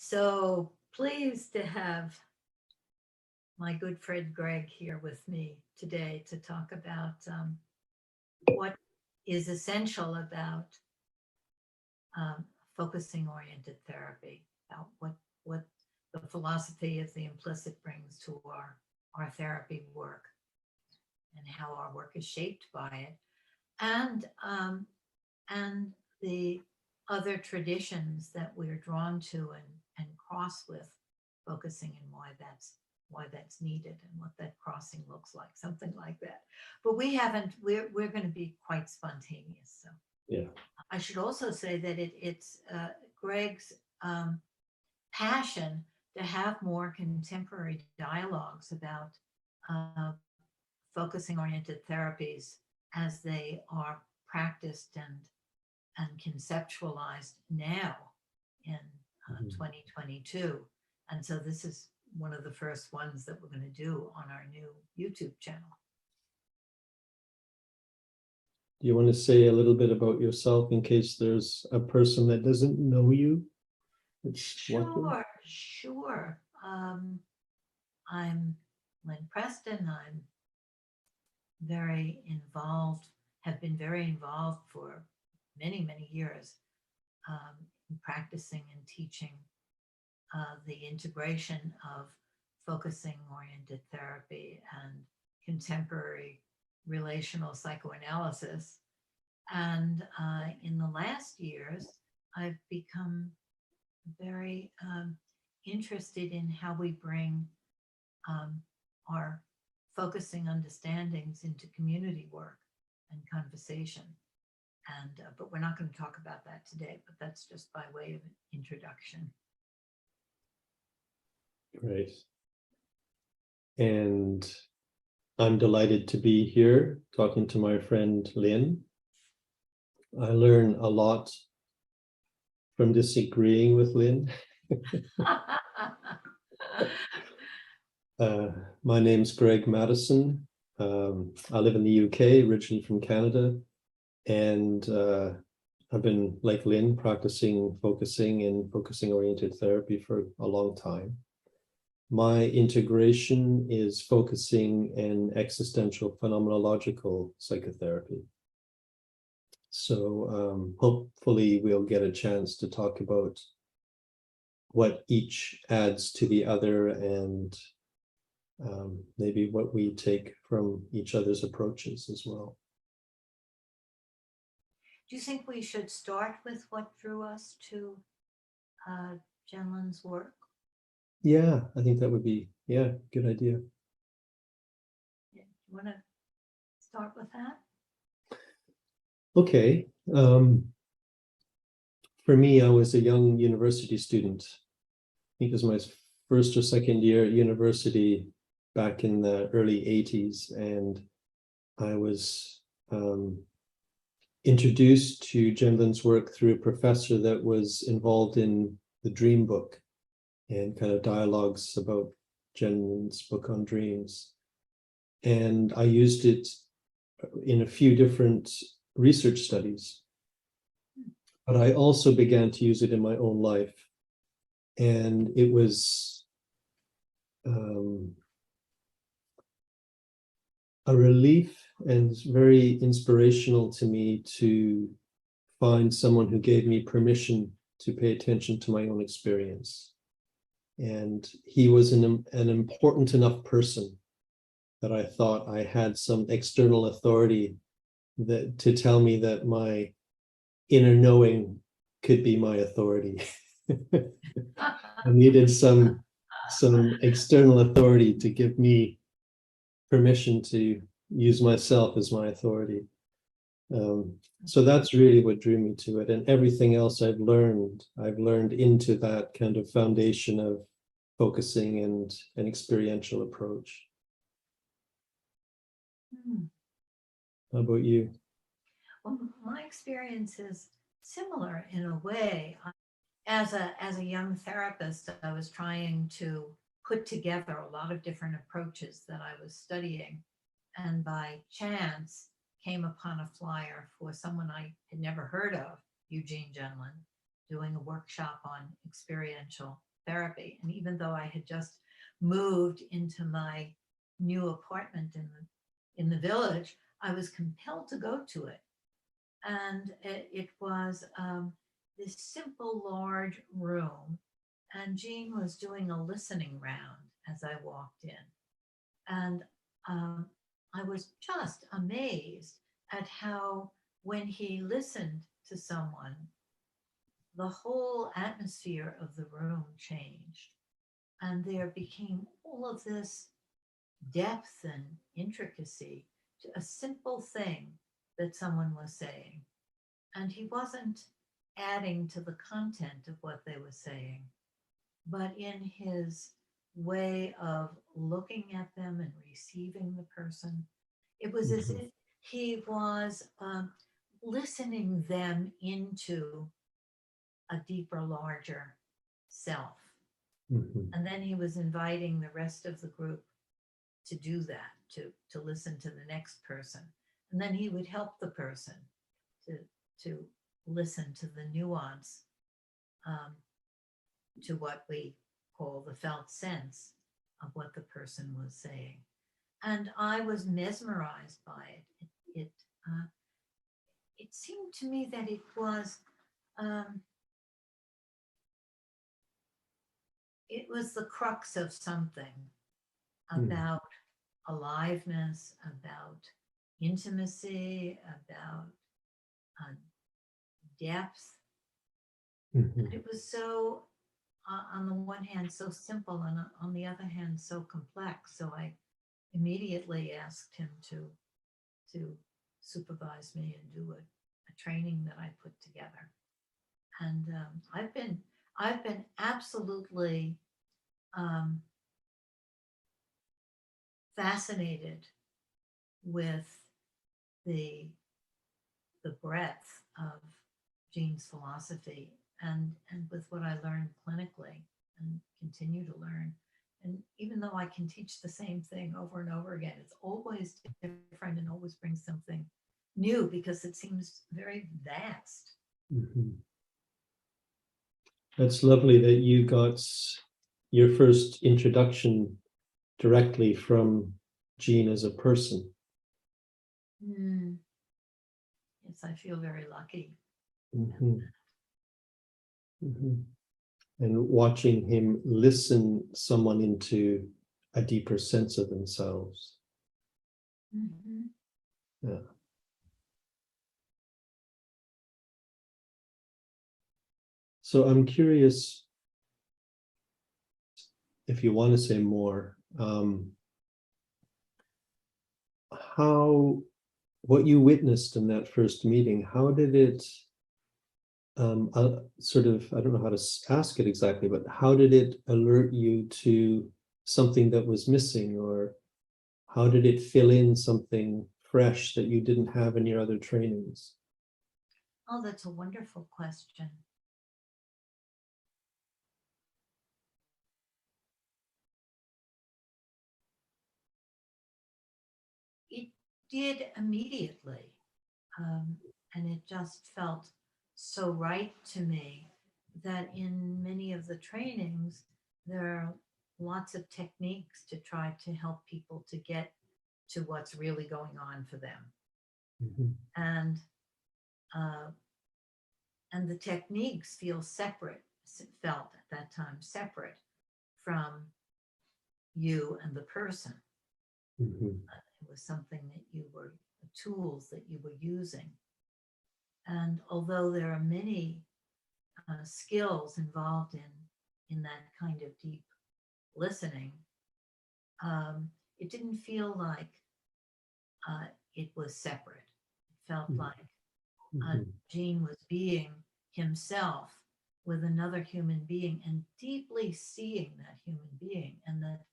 So pleased to have my good friend Greg here with me today to talk about what is essential about um, focusing oriented therapy, about what the philosophy of the implicit brings to our therapy work and how our work is shaped by it, and the other traditions that we're drawn to and cross with focusing, and why that's needed and what that crossing looks like, something like that. But we're going to be quite spontaneous. So Yeah. I should also say that it's Greg's passion to have more contemporary dialogues about uh, focusing oriented therapies as they are practiced and conceptualized now in 2022. And so this is one of the first ones that we're going to do on our new YouTube channel. Do you want to say a little bit about yourself in case there's a person that doesn't know you? Sure. I'm Lynn Preston. I'm very involved, have been very involved for many, many years in practicing and teaching the integration of focusing oriented therapy and contemporary relational psychoanalysis. And in the last years, I've become very interested in how we bring our focusing understandings into community work and conversation. And but we're not going to talk about that today, but that's just by way of introduction. Great. And I'm delighted to be here talking to my friend Lynn. I learn a lot from disagreeing with Lynn. My name's Greg Madison. I live in the UK, originally from Canada, and I've been, like Lynn, practicing focusing and focusing-oriented therapy for a long time. My integration is focusing and existential phenomenological psychotherapy. So hopefully we'll get a chance to talk about what each adds to the other and maybe what we take from each other's approaches as well. Do you think we should start with what drew us to Gendlin's work? Yeah, I think that would be, good idea. Yeah, you want to start with that? Okay. For me, I was a young university student. I think it was my first or second year at university back in the early 80s. And I was introduced to Gendlin's work through a professor that was involved in the Dream Book and kind of dialogues about Gendlin's book on dreams. And I used it in a few different research studies, but I also began to use it in my own life. And it was a relief and very inspirational to me to find someone who gave me permission to pay attention to my own experience. And he was an important enough person that I thought I had some external authority that to tell me that my inner knowing could be my authority. I needed some external authority to give me permission to use myself as my authority. So that's really what drew me to it, and everything else I've learned into that kind of foundation of focusing and an experiential approach. How about you? Well, my experience is similar in a way. As a young therapist, I was trying to put together a lot of different approaches that I was studying, and by chance came upon a flyer for someone I had never heard of, Eugene Gendlin, doing a workshop on experiential psychotherapy. And even though I had just moved into my new apartment in the village, I was compelled to go to it. And it was this simple large room, and Jean was doing a listening round as I walked in. And I was just amazed at how, when he listened to someone, the whole atmosphere of the room changed. And there became all of this depth and intricacy to a simple thing that someone was saying. And he wasn't adding to the content of what they were saying, but in his way of looking at them and receiving the person, it was as if he was listening them into a deeper, larger self. And then he was inviting the rest of the group to do that, to listen to the next person. And then he would help the person to listen to the nuance, to what we call the felt sense of what the person was saying. And I was mesmerized by it. It seemed to me that it was the crux of something about aliveness, about intimacy, about depth. And it was so, on the one hand, so simple, and on the other hand, so complex. So I immediately asked him to supervise me and do a training that I put together. And I've been absolutely fascinated with the breadth of Jean's philosophy, and with what I learned clinically and continue to learn. And even though I can teach the same thing over and over again, it's always different and always brings something new because it seems very vast. That's lovely that you got your first introduction directly from Jean as a person. Yes, I feel very lucky. And watching him listen someone into a deeper sense of themselves. Yeah. So I'm curious if you want to say more, what you witnessed in that first meeting, how did it sort of, I don't know how to ask it exactly, but how did it alert you to something that was missing, or how did it fill in something fresh that you didn't have in your other trainings? Oh, that's a wonderful question. It did immediately. And it just felt so right to me that in many of the trainings, there are lots of techniques to try to help people to get to what's really going on for them. And the techniques felt at that time separate from you and the person. It was something that tools that you were using. And although there are many skills involved in that kind of deep listening, it didn't feel like it was separate. It felt like Jean was being himself with another human being and deeply seeing that human being, and that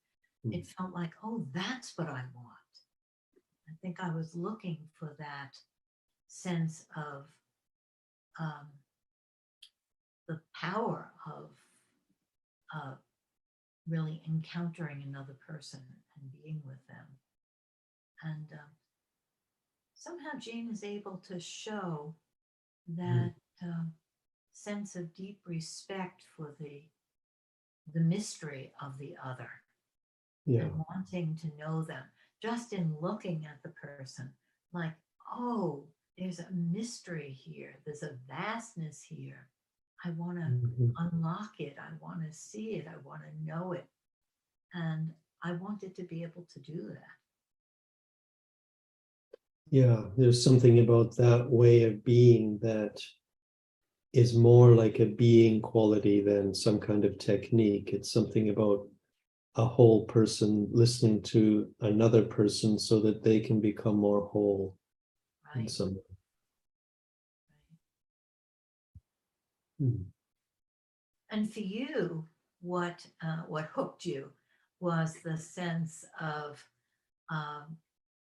it felt like, oh, that's what I want. I think I was looking for that sense of the power of really encountering another person and being with them. And somehow Jean is able to show that sense of deep respect for the the mystery of the other Yeah. and wanting to know them just in looking at the person, like, oh, there's a mystery here, there's a vastness here. I want to Mhm. unlock it, I want to see it, I want to know it. And I wanted to be able to do that. Yeah, there's something about that way of being that is more like a being quality than some kind of technique. It's something about a whole person listening to another person so that they can become more whole in Right. some way. Right. Hmm. And for you, what hooked you was the sense of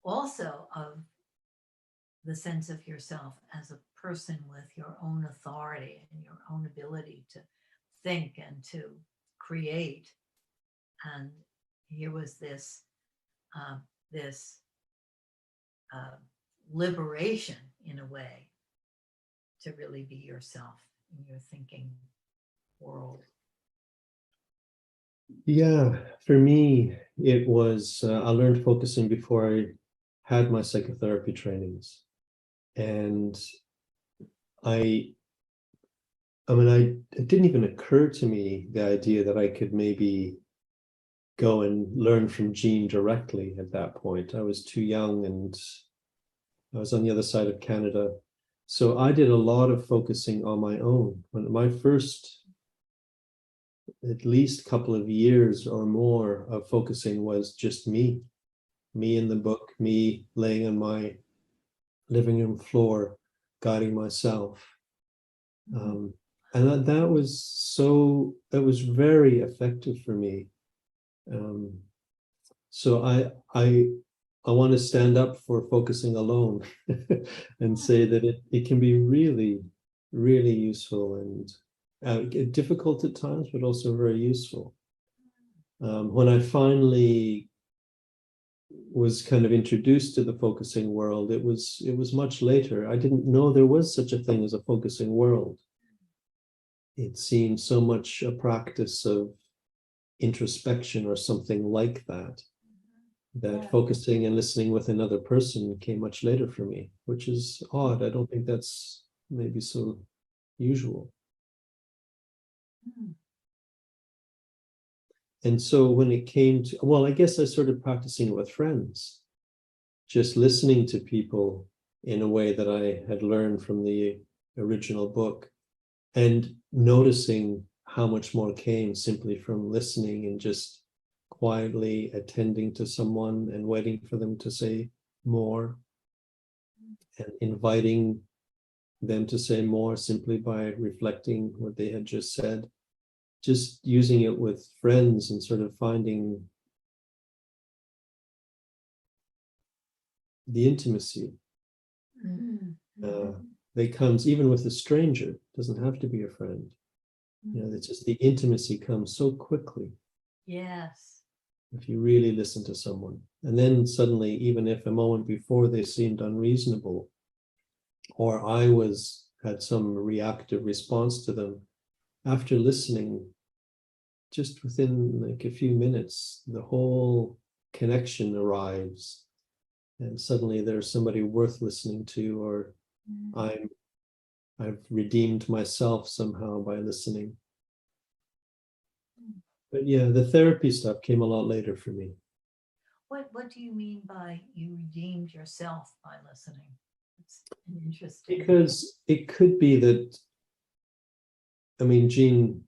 also of the sense of yourself as a person with your own authority and your own ability to think and to create. And here was this uh, liberation in a way to really be yourself in your thinking world. Yeah, for me, it was, I learned focusing before I had my psychotherapy trainings. And I, it didn't even occur to me the idea that I could maybe go and learn from Jean directly at that point. I was too young and I was on the other side of Canada. So I did a lot of focusing on my own. When my first, at least couple of years or more of focusing was just me in the book, me laying on my living room floor, guiding myself. And that was very effective for me. So I want to stand up for focusing alone and say that it can be really, really useful and difficult at times, but also very useful. When I finally was kind of introduced to the focusing world, it was much later. I didn't know there was such a thing as a focusing world. It seemed so much a practice of introspection or something like that, that Yeah. focusing and listening with another person came much later for me, which is odd. I don't think that's maybe so usual. Mm. And so when it came to, well, I guess I started practicing it with friends, just listening to people in a way that I had learned from the original book and noticing how much more came simply from listening and just quietly attending to someone and waiting for them to say more and inviting them to say more simply by reflecting what they had just said, just using it with friends and sort of finding the intimacy that comes even with a stranger. It doesn't have to be a friend. You know, it's just the intimacy comes so quickly. Yes. If you really listen to someone. And then suddenly, even if a moment before they seemed unreasonable, or I had some reactive response to them, after listening, just within like a few minutes, the whole connection arrives. And suddenly there's somebody worth listening to, or I've redeemed myself somehow by listening. But yeah, the therapy stuff came a lot later for me. What do you mean by you redeemed yourself by listening? It's an interesting. Because it could be that, I mean, Jean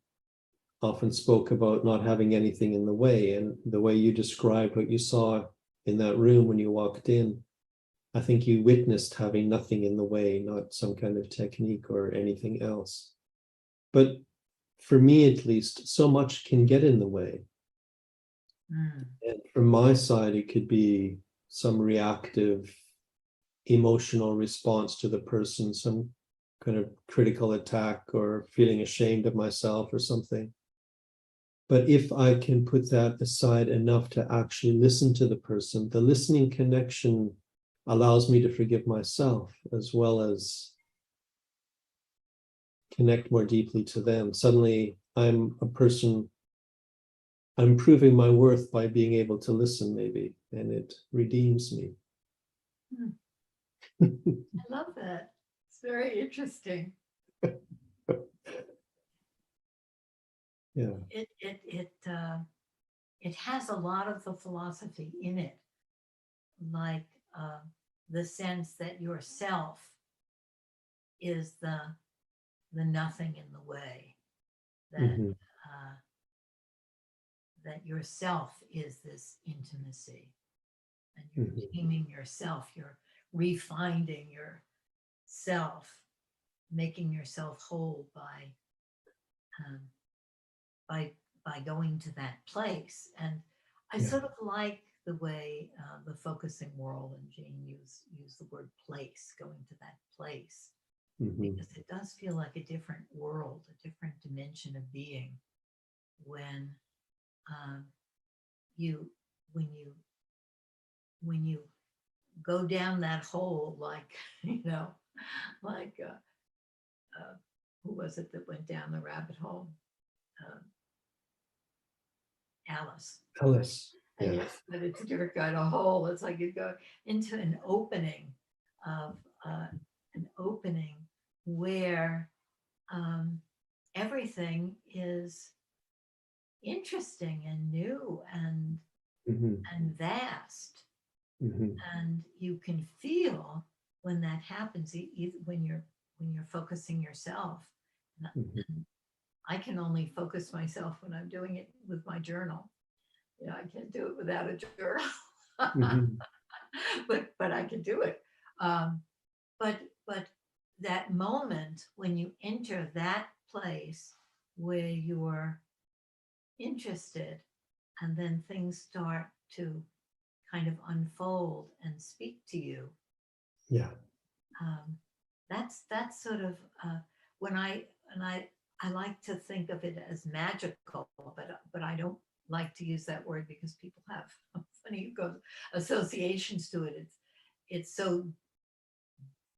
often spoke about not having anything in the way, and the way you described what you saw in that room when you walked in, I think you witnessed having nothing in the way, not some kind of technique or anything else. But for me, at least, so much can get in the way. And from my side, it could be some reactive emotional response to the person, some kind of critical attack or feeling ashamed of myself or something. But if I can put that aside enough to actually listen to the person, the listening connection allows me to forgive myself as well as connect more deeply to them. Suddenly, I'm a person I'm proving my worth by being able to listen, maybe, and it redeems me. Hmm. I love that. It's very interesting. Yeah. It has a lot of the philosophy in it, like the sense that yourself is the nothing in the way, that Mhm. that yourself is this intimacy, and you're Mhm. redeeming yourself, you're refining yourself, making yourself whole um, by going to that place. And I Yeah. sort of like the way the focusing world and Jane use the word place, going to that place, Mhm. because it does feel like a different world, a different dimension of being when um, you when you when you go down that hole, like like who was it that went down the rabbit hole? Uh, Alice. Alice. And Yeah. yes, but it's a different kind of hole. It's like you go into an opening of an opening where um, everything is interesting and new Mhm. and vast, Mhm. and you can feel when that happens, when you're focusing yourself. Mhm. And I can only focus myself when I'm doing it with my journal. I can't do it without a journal. Mhm. but I can do it. Um, but that moment when you enter that place where you're interested, and then things start to kind of unfold and speak to you. Yeah. Um, that's sort of when I like to think of it as magical, but I don't like to use that word because people have funny associations to it. It's so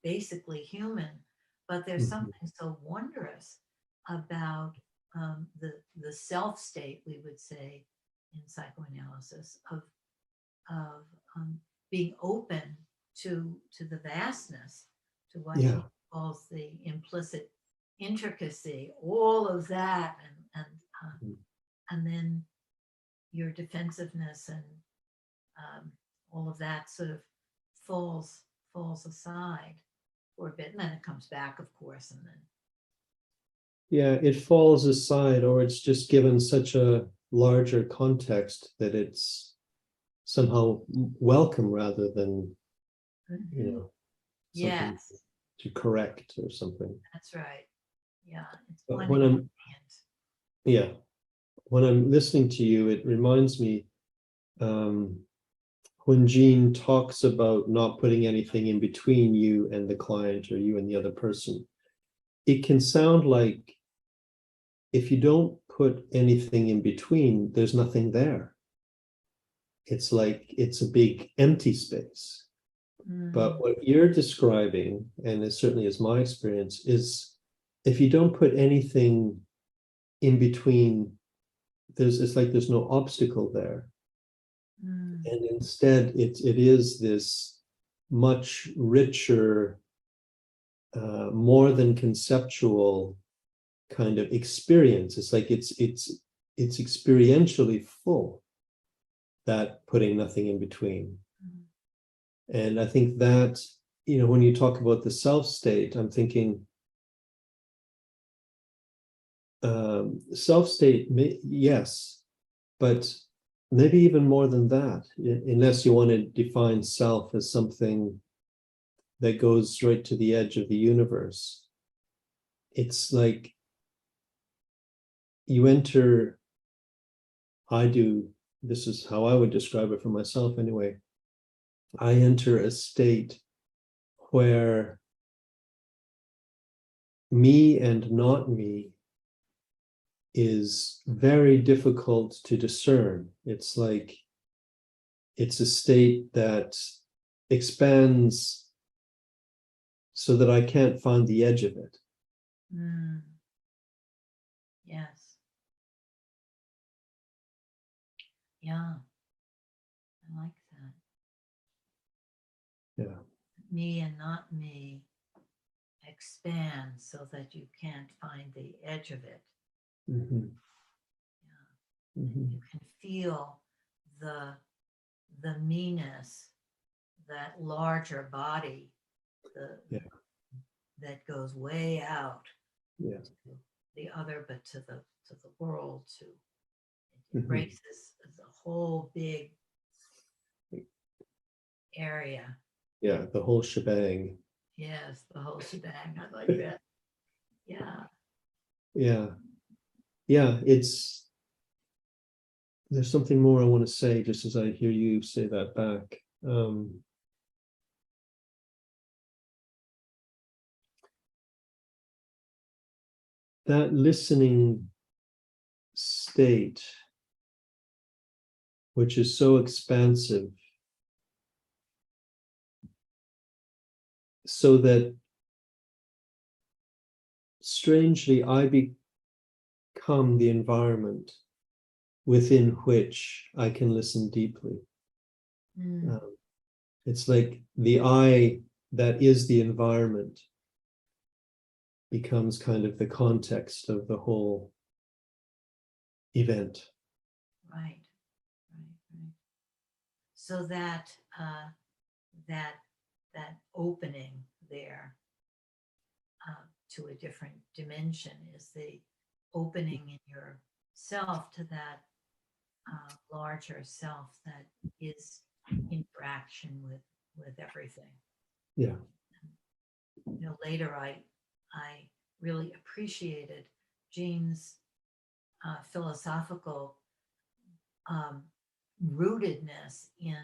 basically human, but there's Mhm. something so wondrous about the self state, we would say in psychoanalysis, of being open to the vastness, to what Yeah. he calls the implicit intricacy, all of that, Mhm. and then your defensiveness and all of that sort of falls aside for a bit, and then it comes back, of course, and then Yeah, it falls aside, or it's just given such a larger context that it's somehow welcome rather than, you Mhm. know, something Yes, to correct or something. that's right. Yeah, it's But one when I'm, ingredient. yeah, when I'm listening to you, it reminds me um, when Jean talks about not putting anything in between you and the client or you and the other person, it can sound like if you don't put anything in between, there's nothing there. It's like it's a big empty space. But Mm, what you're describing, and it certainly is my experience, is if you don't put anything in between, it's like there's no obstacle there. mm, And instead it is this much richer, more than conceptual kind of experience. It's like it's experientially full, that putting nothing in between. mm, And I think that, when you talk about the self state, I'm thinking self state, yes, but maybe even more than that, unless you want to define self as something that goes right to the edge of the universe. It's like you enter, I do, this is how I would describe it for myself anyway. I enter a state where me and not me is very difficult to discern. It's like it's a state that expands so that I can't find the edge of it. mm. Yes. Yeah, I like that. Yeah. Me and not me expands so that you can't find the edge of it. Mm-hmm. Yeah. Mm-hmm. You can feel the meanness, that larger body, the Yeah. that goes way out Yeah. to the other, but to the world, to it Mm-hmm. embraces the whole big area. Yeah, the whole shebang. Yes, the whole shebang. I like that. Yeah. Yeah. Yeah, there's something more I want to say just as I hear you say that back. That listening state, which is so expansive, so that strangely I become the environment within which I can listen deeply. Mm, It's like the I that is the environment becomes kind of the context of the whole event. right. Right. Right. So that that that opening there to a different dimension is the opening in yourself to that larger self that is interaction with everything. Yeah. Later I really appreciated Jean's philosophical um, rootedness in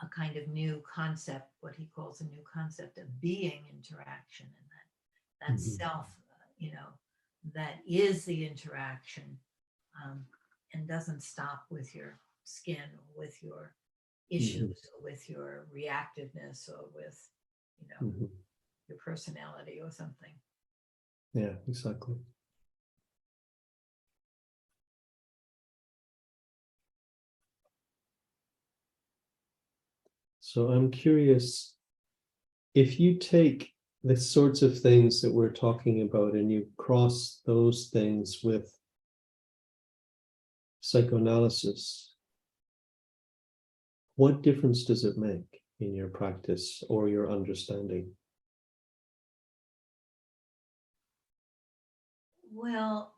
a kind of new concept, what he calls a new concept of being interaction, and that Mm-hmm. self, that is the interaction, um, and doesn't stop with your skin or with your issues or with your reactiveness or with, Mm-hmm. your personality or something. Yeah, exactly. So I'm curious, if you take the sorts of things that we're talking about and you cross those things with psychoanalysis, what difference does it make in your practice or your understanding? Well,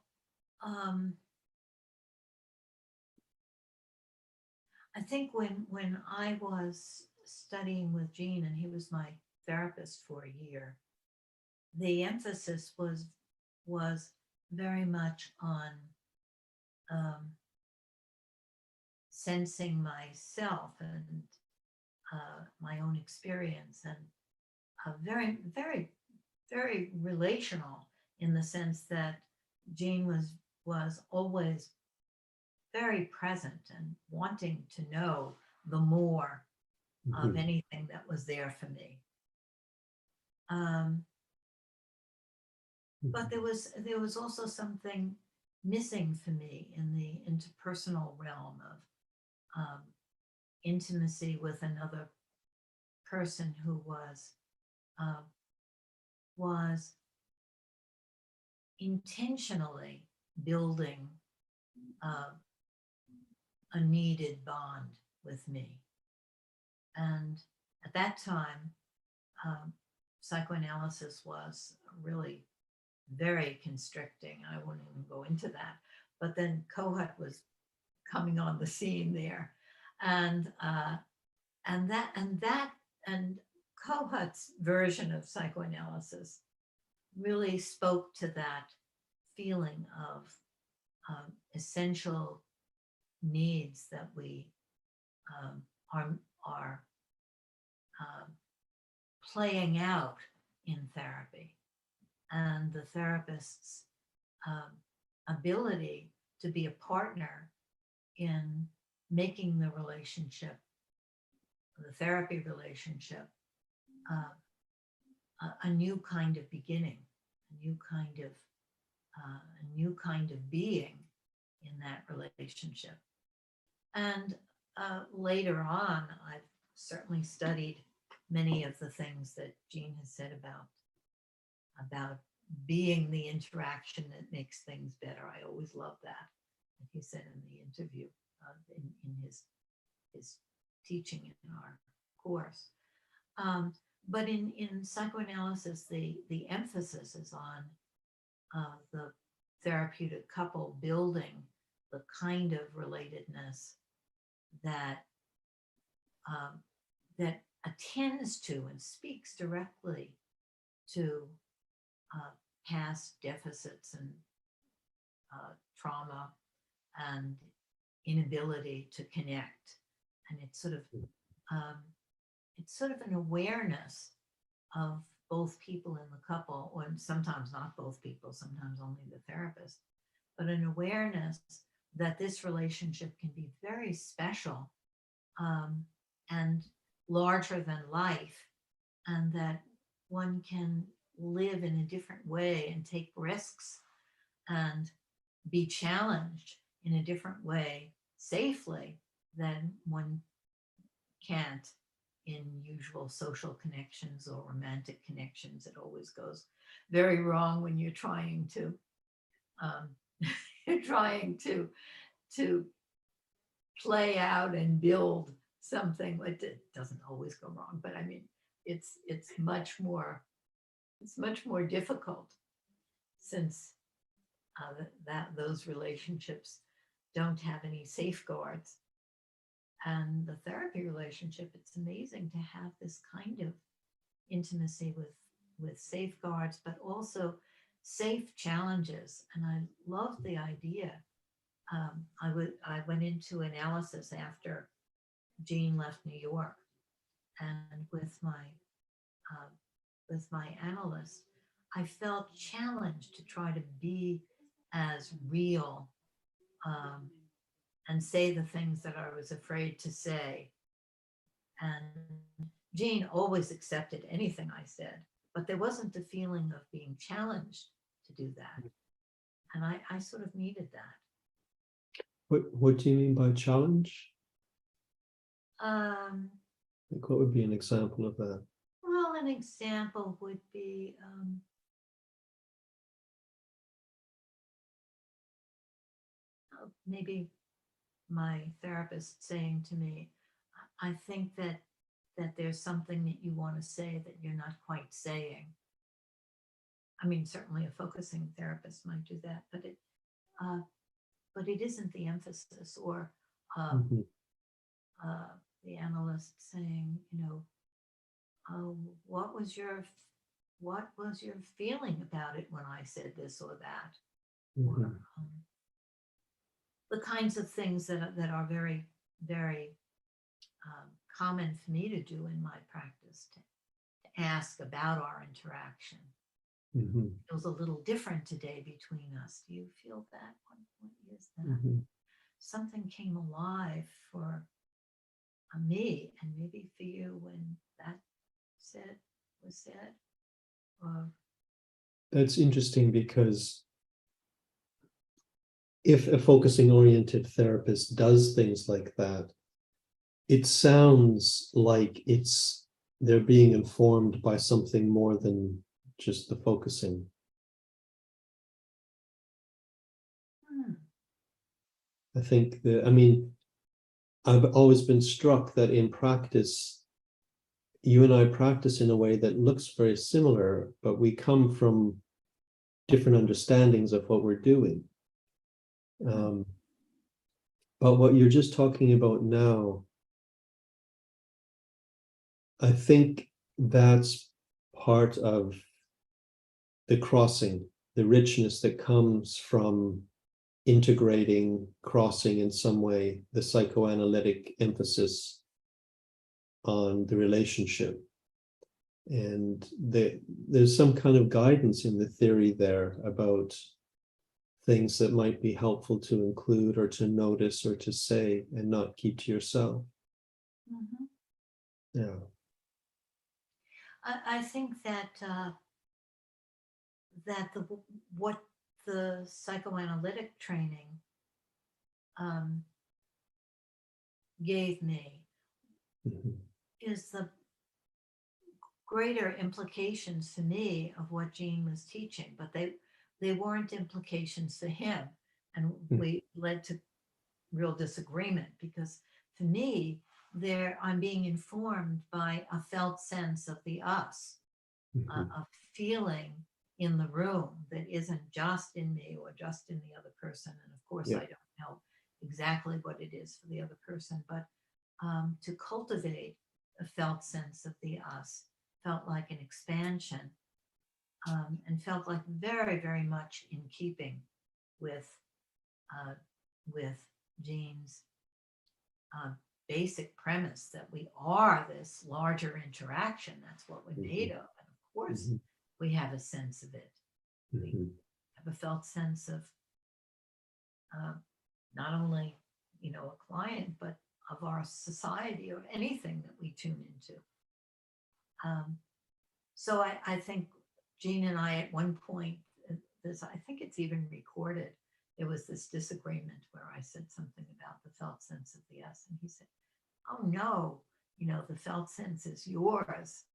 I think when I was studying with Gene and he was my therapist for a year, the emphasis was very much on um, sensing myself and my own experience, and very very very relational in the sense that Gene was always very present and wanting to know the more of Mm-hmm. anything that was there for me. Um, but there was also something missing for me in the interpersonal realm of intimacy with another person who uh, was intentionally building uh, a needed bond with me. And at that time, um, psychoanalysis was really very constricting. I won't even go into that. But then Kohut was coming on the scene there, and and Kohut's version of psychoanalysis really spoke to that feeling of essential needs that we are um, playing out in therapy, and the therapist's um, ability to be a partner in making the relationship, the therapy relationship, a new kind of beginning, a new kind of being in that relationship. And later on, I've certainly studied many of the things that Jean has said about being the interaction that makes things better. I always love that. Like he said in the interview, in his teaching in our course. But in psychoanalysis, the emphasis is on the therapeutic couple building the kind of relatedness that that attends to and speaks directly to past deficits and trauma and inability to connect. And it's sort of an awareness of both people in the couple, or sometimes not both people, sometimes only the therapist, but an awareness that this relationship can be very special and larger than life, and that one can live in a different way and take risks and be challenged in a different way safely than one can't in usual social connections or romantic connections. It always goes very wrong when you're trying to you're trying to play out and build something. It doesn't always go wrong, but I mean, it's much more difficult since those relationships don't have any safeguards. And the therapy relationship, it's amazing to have this kind of intimacy with safeguards, but also safe challenges. And I love the idea. I went into analysis after Jean left New York, and with my analyst, I felt challenged to try to be as real and say the things that I was afraid to say. And Jean always accepted anything I said, but there wasn't the feeling of being challenged to do that. And I sort of needed that. What do you mean by challenge? Um, Like, what would be an example of that? well, an example would be maybe my therapist saying to me, I think that there's something that you want to say that you're not quite saying. I mean, certainly a focusing therapist might do that, but it isn't the emphasis. Or the analyst saying, what was your feeling about it when I said this or that? Or the kinds of things that are very, very common for me to do in my practice, to ask about our interaction. It was a little different today between us. Do you feel that? What is that? Something came alive for me, and maybe for you when that was said. That's interesting, because if a focusing oriented therapist does things like that, it sounds like they're being informed by something more than just the focusing. I think I've always been struck that in practice, you and I practice in a way that looks very similar, but we come from different understandings of what we're doing. But what you're just talking about now, I think that's part of the crossing, the richness that comes from integrating, crossing in some way, the psychoanalytic emphasis on the relationship. And there's some kind of guidance in the theory there about things that might be helpful to include or to notice or to say and not keep to yourself. Yeah. I think that what the psychoanalytic training gave me is the greater implications to me of what Gene was teaching, but they weren't implications to him. And we led to real disagreement because for me, I'm being informed by a felt sense of the us, a feeling in the room that isn't just in me or just in the other person. And of course, I don't know exactly what it is for the other person, but to cultivate a felt sense of the us felt like an expansion, and felt like very, very much in keeping with Gene's basic premise that we are this larger interaction. That's what we're made of. And of course, we have a sense of it. We have a felt sense of not only, a client, but of our society or anything that we tune into. So I think Gene and I at one point, I think it's even recorded, there was this disagreement where I said something about the felt sense of the us. And he said, oh no, the felt sense is yours.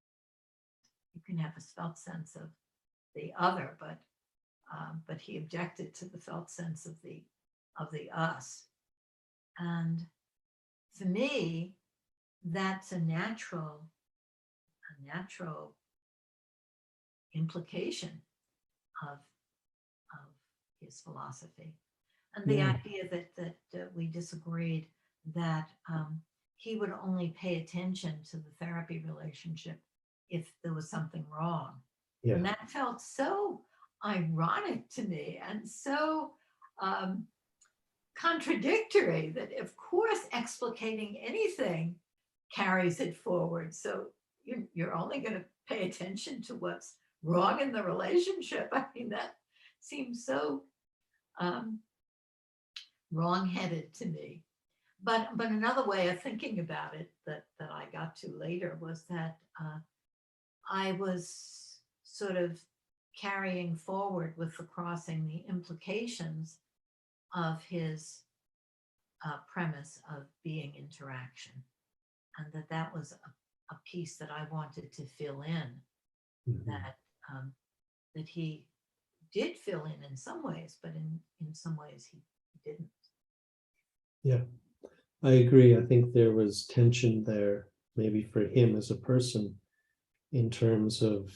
You can have a felt sense of the other, but he objected to the felt sense of the us. And for me, that's a natural implication of his philosophy. And the idea that we disagreed, that he would only pay attention to the therapy relationship if there was something wrong. And that felt so ironic to me and so contradictory that, of course, explicating anything carries it forward. So you're only going to pay attention to what's wrong in the relationship. I mean, that seems so wrong-headed to me. But another way of thinking about it that I got to later was that I was sort of carrying forward with the crossing the implications of his premise of being interaction, and that was a piece that I wanted to fill in, that he did fill in some ways, but in some ways he didn't. Yeah, I agree. I think there was tension there, maybe for him as a person, in terms of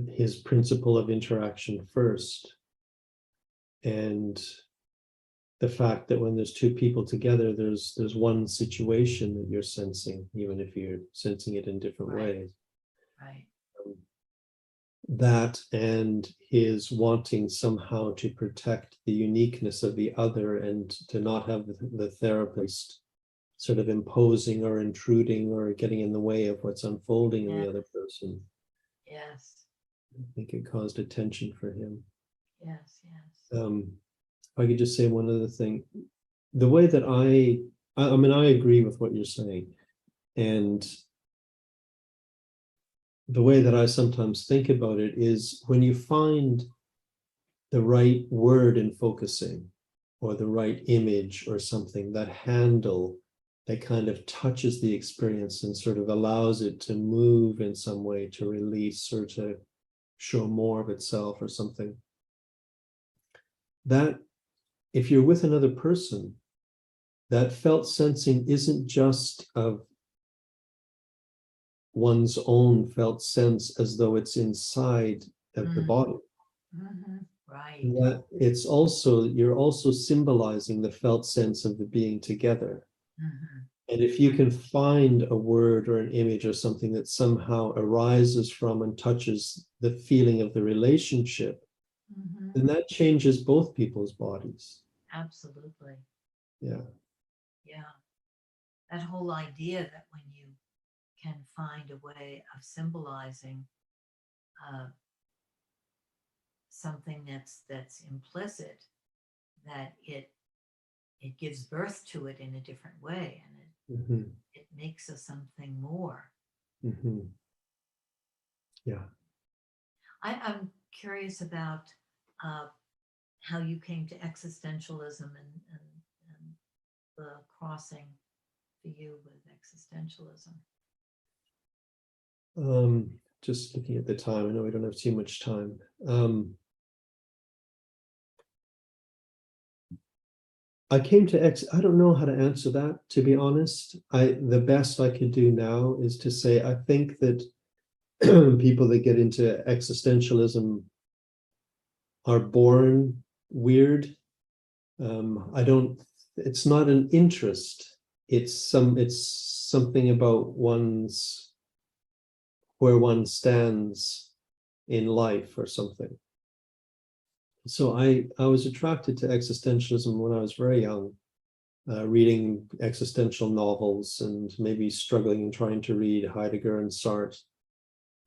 his principle of interaction first, and the fact that when there's two people together, there's one situation that you're sensing, even if you're sensing it in different ways. Right. That and his wanting somehow to protect the uniqueness of the other and to not have the therapist sort of imposing or intruding or getting in the way of what's unfolding in the other person. Yes. I think it caused a tension for him. Yes. If I could just say one other thing, the way that I mean, I agree with what you're saying, and the way that I sometimes think about it is when you find the right word in focusing, or the right image or something, that handle that kind of touches the experience and sort of allows it to move in some way, to release or to show more of itself or something, that if you're with another person, that felt sensing isn't just of one's own felt sense as though it's inside of the body. Right. That it's also, you're also symbolizing the felt sense of the being together. And if you can find a word or an image or something that somehow arises from and touches the feeling of the relationship, then that changes both people's bodies. Absolutely. Yeah. That whole idea that when you can find a way of symbolizing something that's implicit, that it gives birth to it in a different way, and it makes us something more. Yeah. I'm curious about how you came to existentialism and the crossing for you with existentialism? Just looking at the time, I know we don't have too much time. I came to I don't know how to answer that, to be honest. The best I could do now is to say, I think that people that get into existentialism are born weird. It's not an interest. It's something about where one stands in life or something. So I was attracted to existentialism when I was very young, reading existential novels and maybe struggling and trying to read Heidegger and Sartre,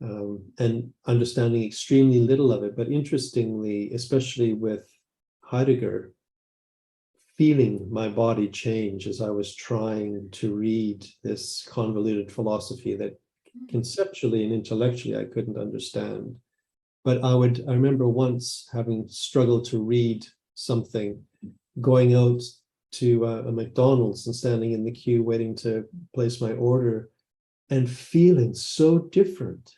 and understanding extremely little of it. But interestingly, especially with Heidegger, feeling my body change as I was trying to read this convoluted philosophy that conceptually and intellectually I couldn't understand. But I remember once having struggled to read something, going out to a McDonald's and standing in the queue waiting to place my order and feeling so different.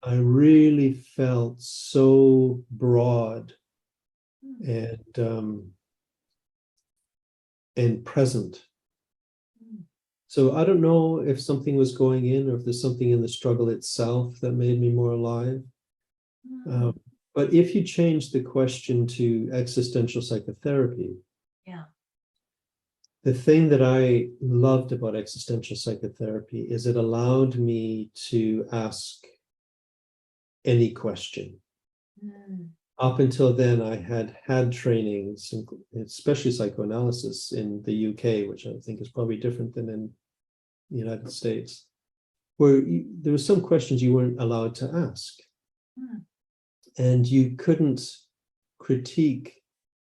I really felt so broad and present. So I don't know if something was going in or if there's something in the struggle itself that made me more alive. But if you change the question to existential psychotherapy, the thing that I loved about existential psychotherapy is it allowed me to ask any question. Up until then, I had trainings, especially psychoanalysis in the UK, which I think is probably different than in the United States, where there were some questions you weren't allowed to ask. And you couldn't critique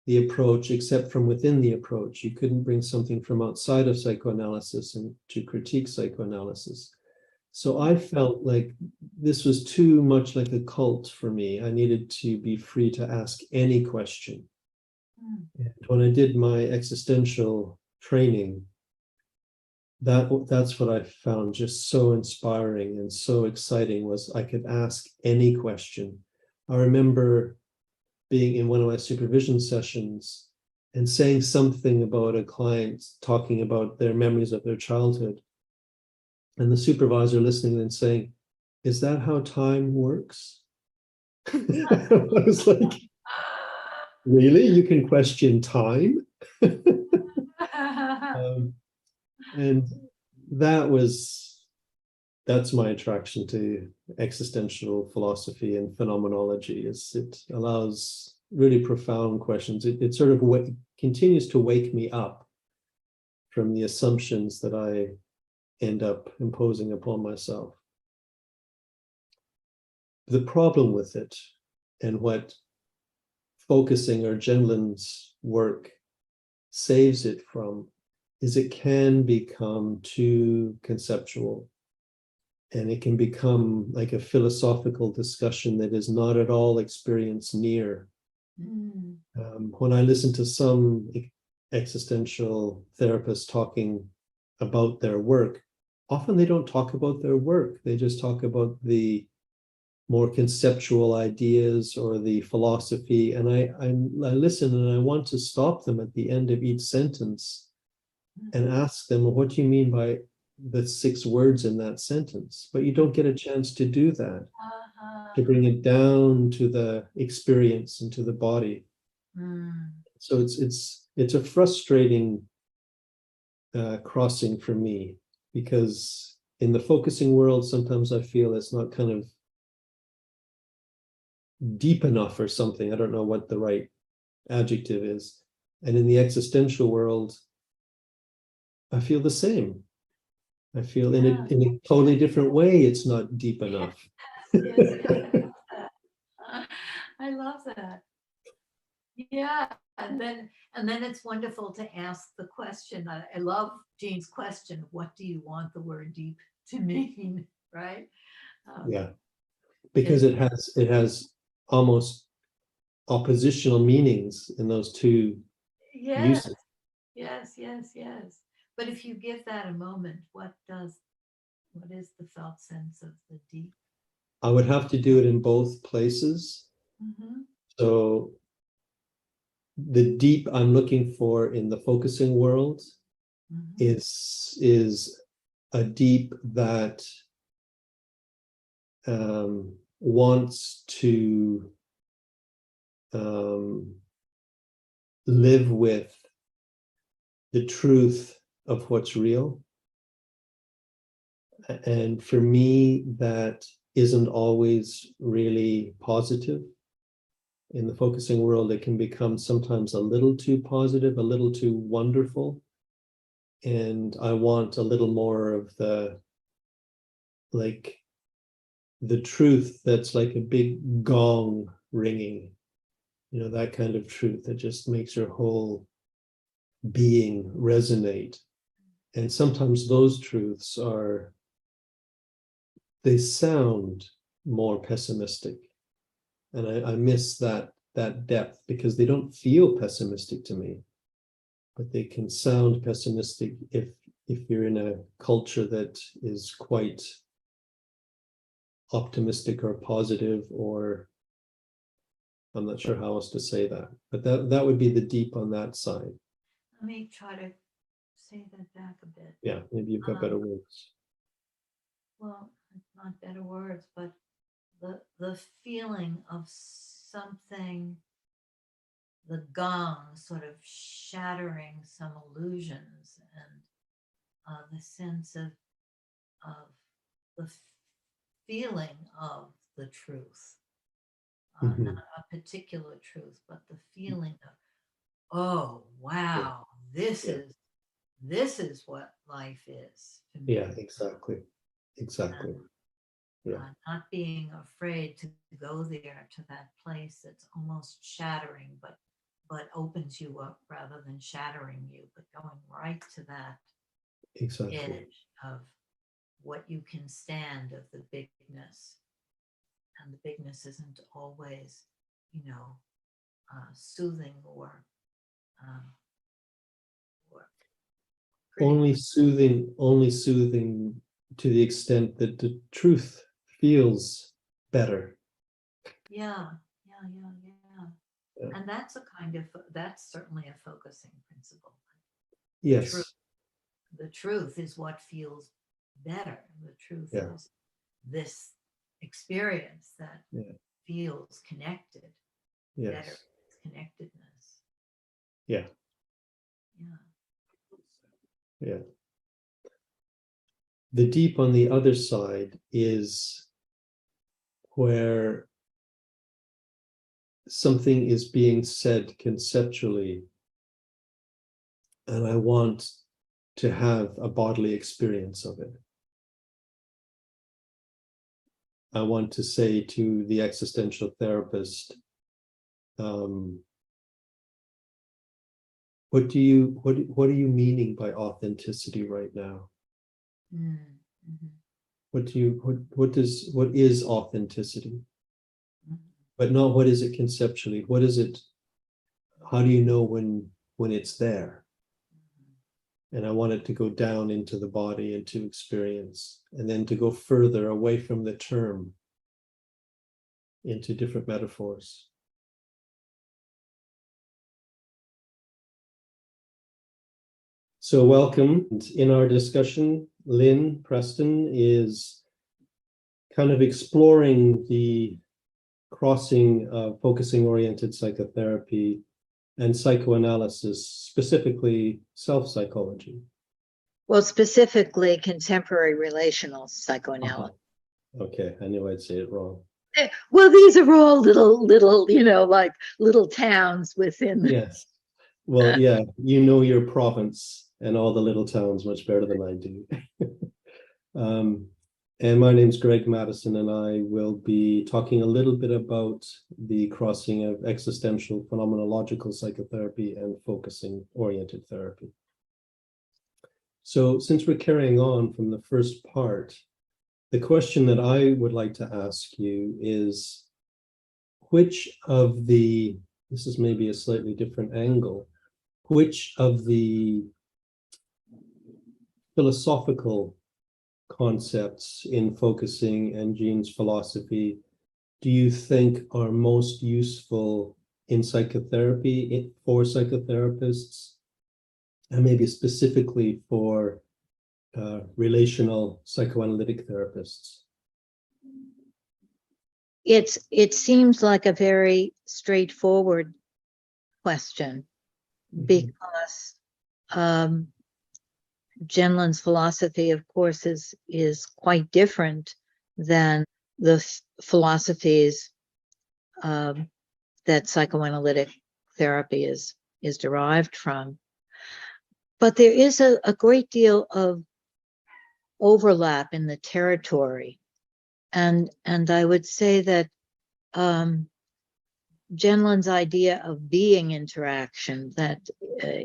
the approach except from within the approach. You couldn't bring something from outside of psychoanalysis and to critique psychoanalysis. So I felt like this was too much like a cult for me. I needed to be free to ask any question. And when I did my existential training, that's what I found just so inspiring and so exciting, was I could ask any question. I remember being in one of my supervision sessions and saying something about a client talking about their memories of their childhood. And the supervisor listening and saying, "Is that how time works?" I was like, really? You can question time? And that's my attraction to existential philosophy and phenomenology. It allows really profound questions. It sort of continues to wake me up from the assumptions that I end up imposing upon myself. The problem with it, and what focusing or Gendlin's work saves it from, is it can become too conceptual. And it can become like a philosophical discussion that is not at all experience near. When I listen to some existential therapists talking about their work, often they don't talk about their work. They just talk about the more conceptual ideas or the philosophy. And I listen and I want to stop them at the end of each sentence and ask them, well, what do you mean by the 6 words in that sentence? But you don't get a chance to do that, to bring it down to the experience and to the body. So it's a frustrating crossing for me, because in the focusing world, sometimes I feel it's not kind of deep enough or something. I don't know what the right adjective is. And in the existential world, I feel the same. I feel in a totally different way, it's not deep enough. I love that. Yeah, and then it's wonderful to ask the question. I love Jean's question: what do you want the word deep to mean? Right? Yeah, because it has almost oppositional meanings in those two uses. Yes, yes, yes. But if you give that a moment, what is the felt sense of the deep? I would have to do it in both places. Mm-hmm. So the deep I'm looking for in the focusing world Mm-hmm. is a deep that wants to live with the truth of what's real. And for me, that isn't always really positive. In the focusing world, it can become sometimes a little too positive, a little too wonderful. And I want a little more of like the truth that's like a big gong ringing, that kind of truth that just makes your whole being resonate. And sometimes those truths they sound more pessimistic. And I miss that depth because they don't feel pessimistic to me, but they can sound pessimistic if you're in a culture that is quite optimistic or positive, or I'm not sure how else to say that, but that would be the deep on that side. Let me try to say that back a bit. Yeah, maybe you've got better words. Well, not better words, but the feeling of something, the gong sort of shattering some illusions, and the sense of the feeling of the truth, not a particular truth, but the feeling of, oh wow, this Yeah. is what life is to me. Yeah, exactly. Yeah. Not being afraid to go there to that place that's almost shattering, but opens you up rather than shattering you, but going right to that Exactly. edge of what you can stand, of the bigness. And the bigness isn't always, soothing um, or pretty. Only soothing to the extent that the truth feels better. Yeah, yeah, yeah, yeah. Yeah. And that's certainly a focusing principle. Yes. The truth is what feels better. The truth Yeah. is this experience that Yeah. feels connected, better Yes. connectedness. Yeah. Yeah. Yeah. The deep on the other side is where something is being said conceptually, and I want to have a bodily experience of it. I want to say to the existential therapist, what are you meaning by authenticity right now? Mm-hmm. What is authenticity? Mm-hmm. But not what is it conceptually? What is it? How do you know when it's there? And I want it to go down into the body, into experience, and then to go further away from the term into different metaphors. So welcome. In our discussion, Lynn Preston is kind of exploring the crossing of focusing-oriented psychotherapy and psychoanalysis, specifically self-psychology. Well, specifically contemporary relational psychoanalysis. Okay, I knew I'd say it wrong. Well, these are all little, like little towns within. Yes. Well, yeah, you know your province and all the little towns much better than I do. And my name's Greg Madison, and I will be talking a little bit about the crossing of existential phenomenological psychotherapy and focusing-oriented therapy. So since we're carrying on from the first part, the question that I would like to ask you is, which of this is maybe a slightly different angle, which of the philosophical concepts in focusing and Jean's philosophy do you think are most useful in psychotherapy for psychotherapists, and maybe specifically for relational psychoanalytic therapists? It seems like a very straightforward question, because Gendlin's philosophy, of course, is quite different than the philosophies that psychoanalytic therapy is derived from. But there is a great deal of overlap in the territory. And I would say that Gendlin's idea of being interaction, that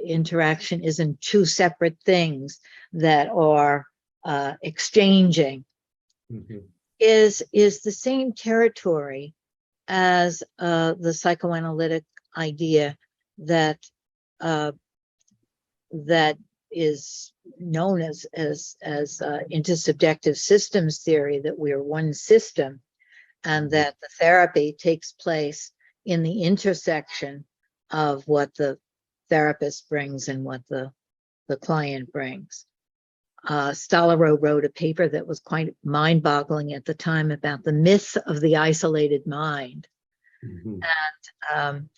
interaction isn't two separate things that are exchanging, is the same territory as the psychoanalytic idea that that is known as intersubjective systems theory, that we are one system, and that the therapy takes place in the intersection of what the therapist brings and what the client brings. Stollerow wrote a paper that was quite mind-boggling at the time about the myth of the isolated mind, and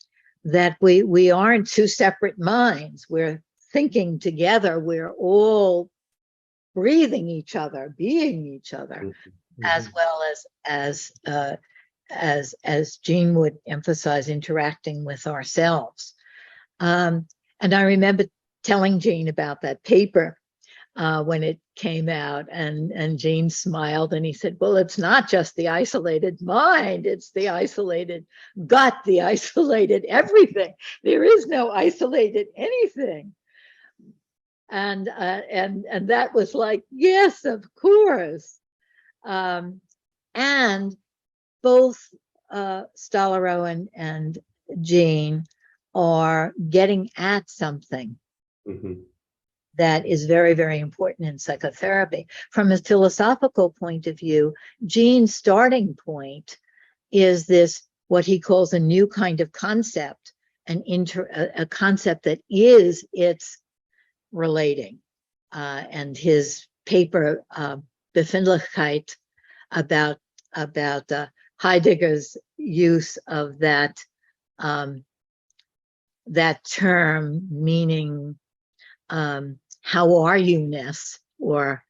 that we aren't two separate minds. We're thinking together. We're all breathing each other, being each other, as well as Jean would emphasize, interacting with ourselves. And I remember telling Jean about that paper when it came out, and Jean smiled and he said, well, it's not just the isolated mind, it's the isolated gut, the isolated everything. There is no isolated anything. And that was like, yes, of course. And both Stollerow and Jean are getting at something that is very, very important in psychotherapy. From a philosophical point of view, Jean's starting point is this, what he calls a new kind of concept, a concept that is its relating. And his paper, Befindlichkeit, about Heidegger's use of that term, meaning how are you-ness, or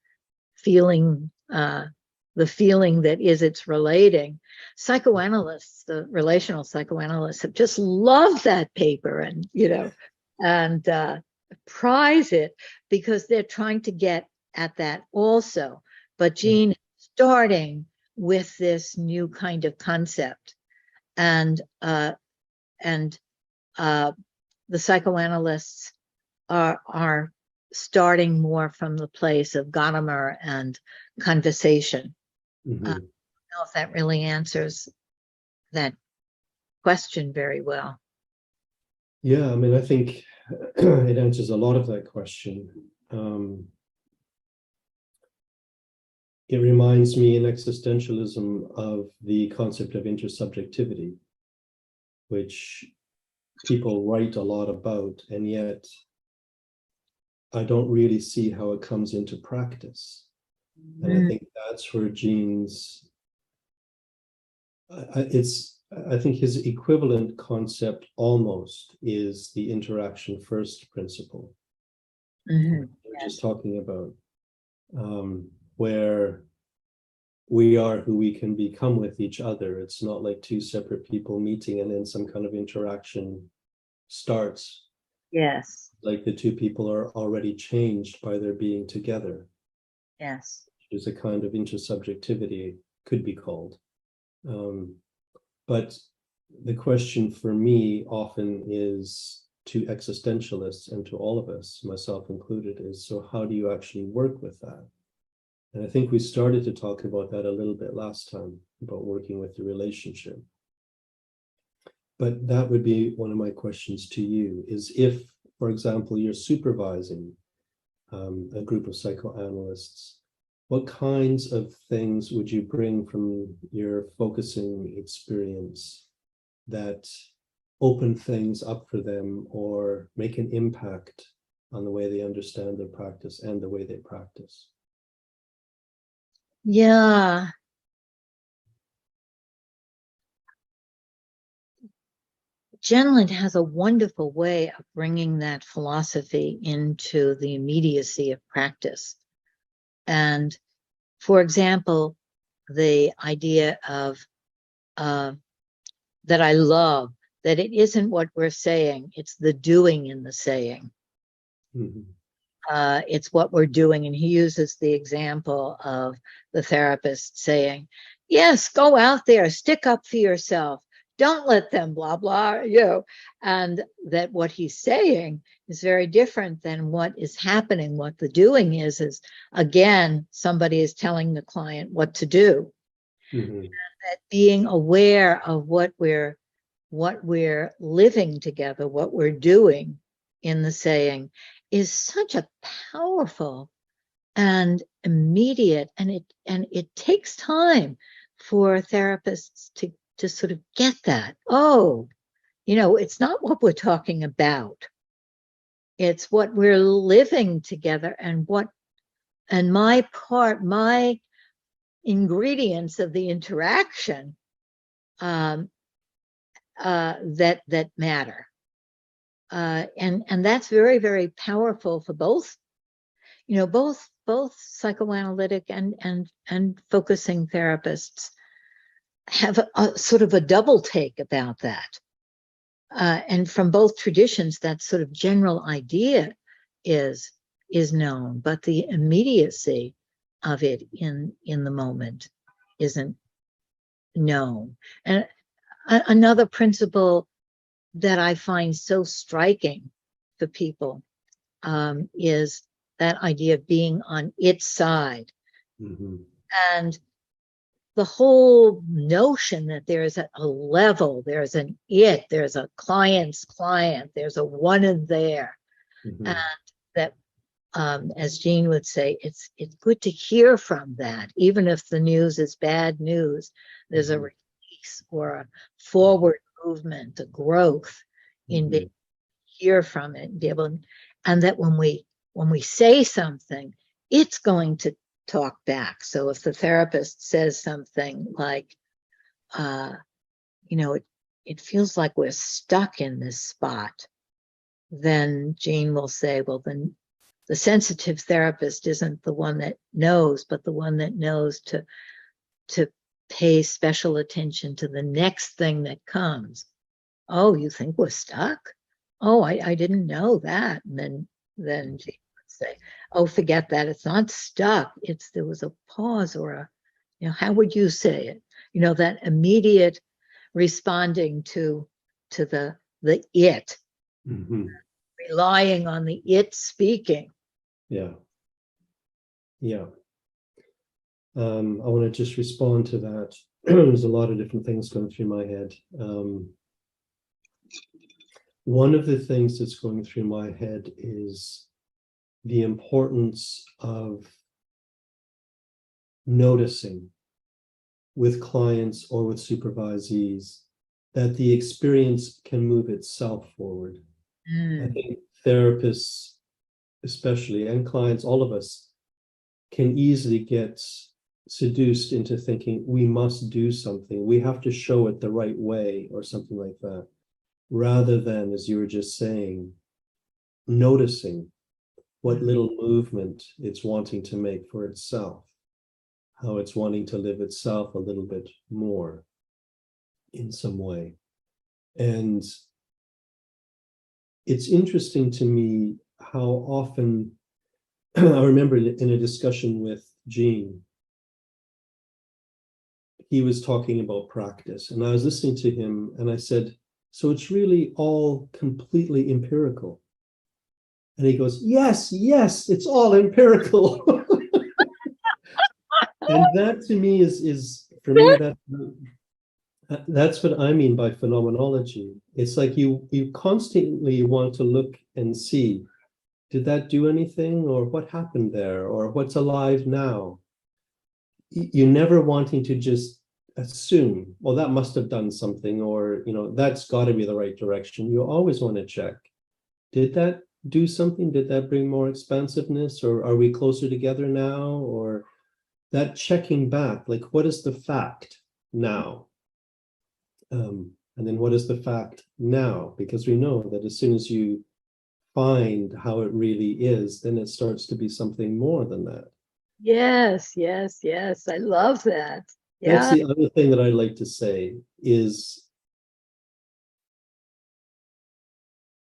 feeling, the feeling that is its relating. Psychoanalysts, the relational psychoanalysts, have just loved that paper, and prize it, because they're trying to get at that also. But Jean is starting with this new kind of concept, and the psychoanalysts are starting more from the place of Gadamer and conversation. I don't know if that really answers that question very well. Yeah, I mean, I think it answers a lot of that question. It reminds me in existentialism of the concept of intersubjectivity, which people write a lot about, and yet I don't really see how it comes into practice. And I think that's where Jean's, I think his equivalent concept almost is the interaction first principle. We're just talking about, where we are who we can become with each other. It's not like two separate people meeting and then some kind of interaction starts. Yes. Like the two people are already changed by their being together. Yes. There's a kind of intersubjectivity, could be called. But the question for me often is, to existentialists and to all of us, myself included, is, so how do you actually work with that? And I think we started to talk about that a little bit last time, about working with the relationship. But that would be one of my questions to you, is if for example, you're supervising a group of psychoanalysts, what kinds of things would you bring from your focusing experience that open things up for them or make an impact on the way they understand their practice and the way they practice? Yeah. Gendlin has a wonderful way of bringing that philosophy into the immediacy of practice. And for example, the idea of that I love, that it isn't what we're saying, it's the doing in the saying. Mm-hmm. It's what we're doing. And he uses the example of the therapist saying, yes, go out there, stick up for yourself. Don't let them blah, blah, and that what he's saying is very different than what is happening. What the doing is again, somebody is telling the client what to do. Mm-hmm. And that being aware of what we're living together, what we're doing in the saying is such a powerful and immediate, and it takes time for therapists to sort of get that. Oh, it's not what we're talking about. It's what we're living together and my ingredients of the interaction that matter. And that's very, very powerful for both psychoanalytic and focusing therapists have a sort of a double take about that. And from both traditions, that sort of general idea is known, but the immediacy of it in the moment isn't known. And another principle that I find so striking for people is that idea of being on its side. Mm-hmm. And the whole notion that there's a level, there's an it, there's a client's client, there's a one in there. Mm-hmm. And that, as Jean would say, it's good to hear from that. Even if the news is bad news, there's a release or a forward movement, a growth in being able to hear from it and be able, and that when we say something, it's going to talk back. So if the therapist says something like, it feels like we're stuck in this spot, then Jean will say, well, then the sensitive therapist isn't the one that knows, but the one that knows to pay special attention to the next thing that comes. Oh, you think we're stuck? Oh, I didn't know that. And then Jean would say, oh, forget that. It's not stuck. There was a pause or how would you say it? That immediate responding to the it, Mm-hmm. relying on the it speaking. Yeah. I want to just respond to that. There's a lot of different things going through my head. One of the things that's going through my head is the importance of noticing with clients or with supervisees that the experience can move itself forward. I think therapists, especially, and clients, all of us, can easily get seduced into thinking we must do something, we have to show it the right way or something like that, rather than, as you were just saying, noticing what little movement it's wanting to make for itself, how it's wanting to live itself a little bit more in some way. And it's interesting to me how often I remember in a discussion with Jean, he was talking about practice, and I was listening to him, and I said, so it's really all completely empirical? And he goes, yes, it's all empirical. And that to me is for me, That's what I mean by phenomenology. It's like you constantly want to look and see, did that do anything, or what happened there, or what's alive now? You're never wanting to just assume, well, that must have done something, or that's got to be the right direction. You always want to check, did that do something? Did that bring more expansiveness, or are we closer together now? Or that checking back, like, what is the fact now? And then what is the fact now? Because we know that as soon as you find how it really is, then it starts to be something more than that. Yes, yes, yes. I love that. That's Yeah. the other thing that I like to say is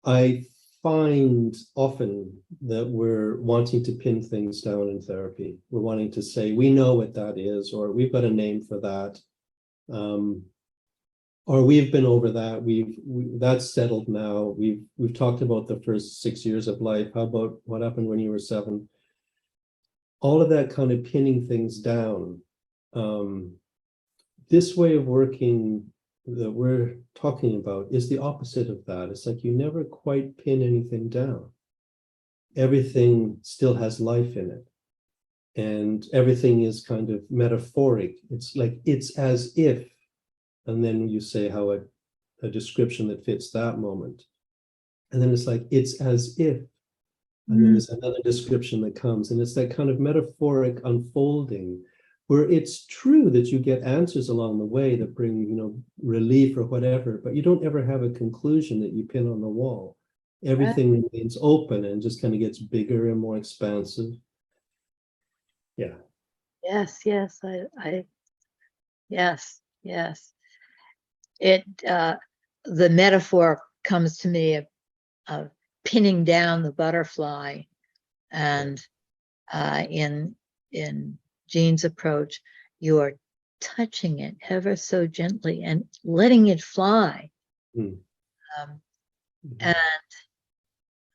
I find often that we're wanting to pin things down in therapy. We're wanting to say, we know what that is, or we've got a name for that. Or we've been over that. That's settled now. We've talked about the first 6 years of life. How about what happened when you were 7? All of that kind of pinning things down. This way of working that we're talking about is the opposite of that. It's like you never quite pin anything down. Everything still has life in it. And everything is kind of metaphoric. It's like, it's as if, and then you say how a description that fits that moment. And then it's like, it's as if, and then there's another description that comes, and it's that kind of metaphoric unfolding where it's true that you get answers along the way that bring, relief or whatever, but you don't ever have a conclusion that you pin on the wall. Everything remains open and just kind of gets bigger and more expansive. Yeah. Yes, yes. Yes, yes. It the metaphor comes to me of pinning down the butterfly, and in Jean's approach, you are touching it ever so gently and letting it fly. And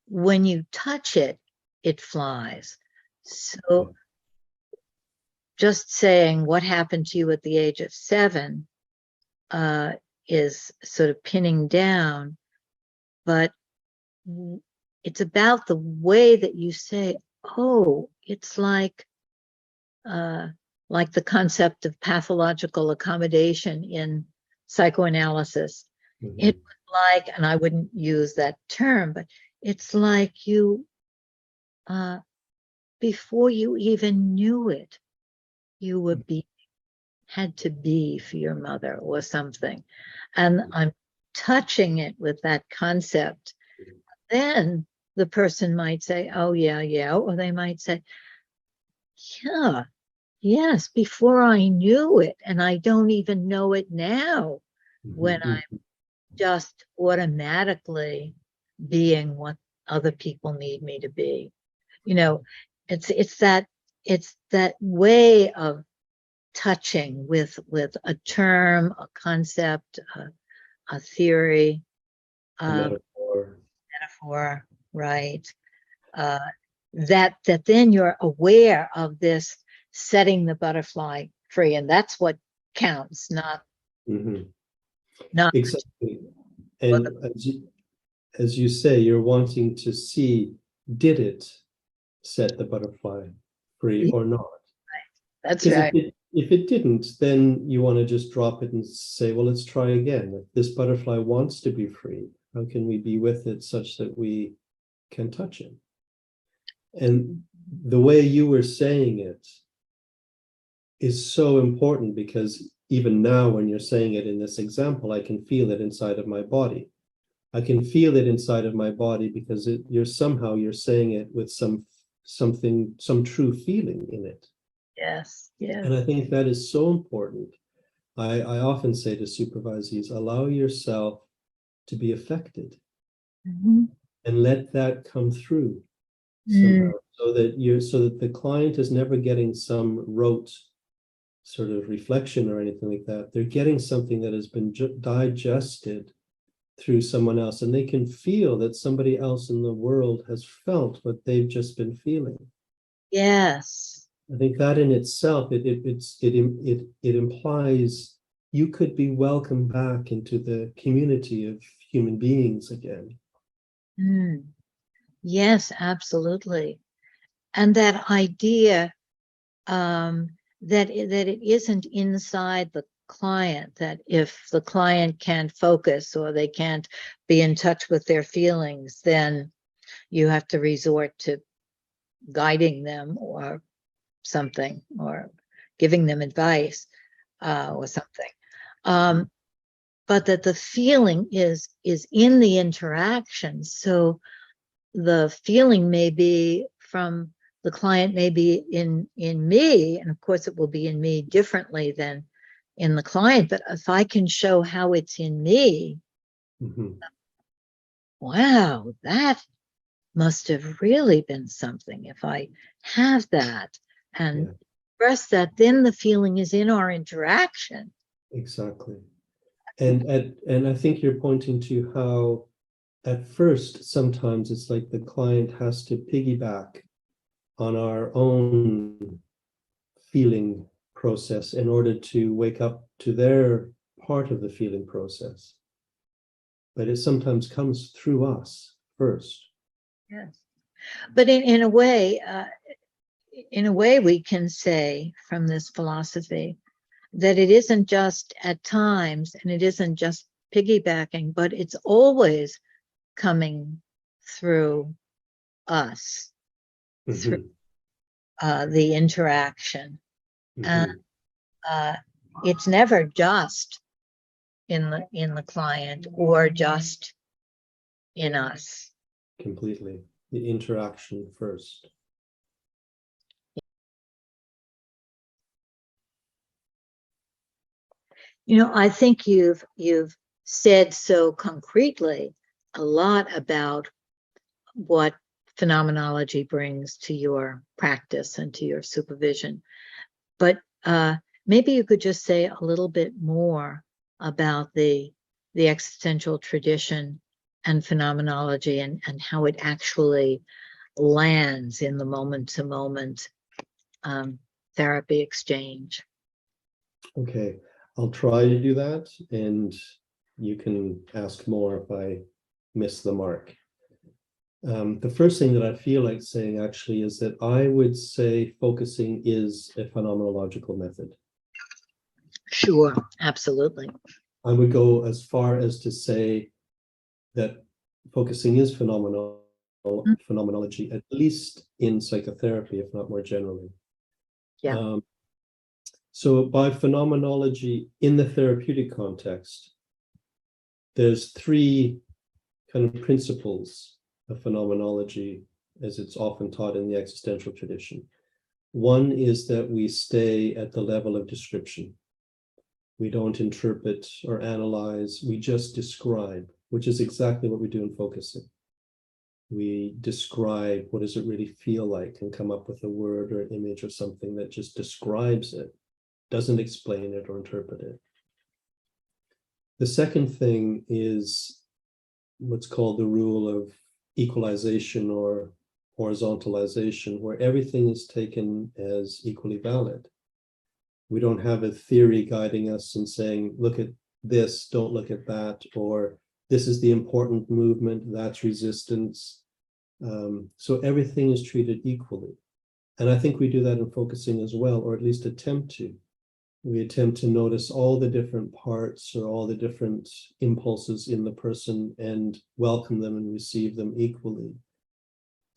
when you touch it, it flies. So just saying what happened to you at the age of 7 is sort of pinning down, but it's about the way that you say, oh, it's like the concept of pathological accommodation in psychoanalysis. It was like, and I wouldn't use that term, but it's like you, before you even knew it, you were had to be for your mother or something. And I'm touching it with that concept. Then the person might say, oh, yeah, yeah. Or they might say, yeah, yes, before I knew it. And I don't even know it now when I'm just automatically being what other people need me to be. It's that way of touching with a term, a concept, a theory, metaphor, right? That then you're aware of this setting the butterfly free, and that's what counts, not exactly. And as you say, you're wanting to see, did it set the butterfly free or not? That's right. If it didn't, then you want to just drop it and say, well, let's try again. If this butterfly wants to be free, how can we be with it such that we can touch it? And the way you were saying it is so important, because even now when you're saying it in this example, I can feel it inside of my body. I can feel it inside of my body because you're saying it with some true feeling in it. Yes, yes. And I think that is so important. I often say to supervisees, allow yourself to be affected and let that come through somehow, so that the client is never getting some rote sort of reflection or anything like that. They're getting something that has been digested through someone else, and they can feel that somebody else in the world has felt what they've just been feeling. Yes. I think that in itself, it implies you could be welcomed back into the community of human beings again. Mm. Yes, absolutely. And that idea that it isn't inside the client, that if the client can't focus or they can't be in touch with their feelings, then you have to resort to guiding them or something, or giving them advice or something. But that the feeling is in the interaction. So the feeling may be from the client, may be in me, and of course it will be in me differently than in the client. But if I can show how it's in me, wow, that must have really been something. If I have that and express that, then the feeling is in our interaction. Exactly. And I think you're pointing to how at first sometimes it's like the client has to piggyback on our own feeling process in order to wake up to their part of the feeling process. But it sometimes comes through us first. Yes. But in a way, we can say from this philosophy that it isn't just at times, and it isn't just piggybacking, but it's always coming through us, through the interaction. And it's never just in the client or just in us. Completely. The interaction first. You know, I think you've said so concretely a lot about what phenomenology brings to your practice and to your supervision. But maybe you could just say a little bit more about the existential tradition and phenomenology, and how it actually lands in the moment-to-moment therapy exchange. Okay, I'll try to do that, and you can ask more if I miss the mark. The first thing that I feel like saying actually is that I would say focusing is a phenomenological method. Sure, absolutely. I would go as far as to say that focusing is phenomenology, at least in psychotherapy, if not more generally. Yeah. So by phenomenology in the therapeutic context, there's three kind of principles of phenomenology as it's often taught in the existential tradition. One is that we stay at the level of description. We don't interpret or analyze, we just describe, which is exactly what we do in focusing. We describe what does it really feel like and come up with a word or an image or something that just describes it, doesn't explain it or interpret it. The second thing is what's called the rule of equalization or horizontalization, where everything is taken as equally valid. We don't have a theory guiding us and saying, look at this, don't look at that, or this is the important movement, that's resistance. So everything is treated equally. And I think we do that in focusing as well, or at least attempt to. We attempt to notice all the different parts or all the different impulses in the person and welcome them and receive them equally.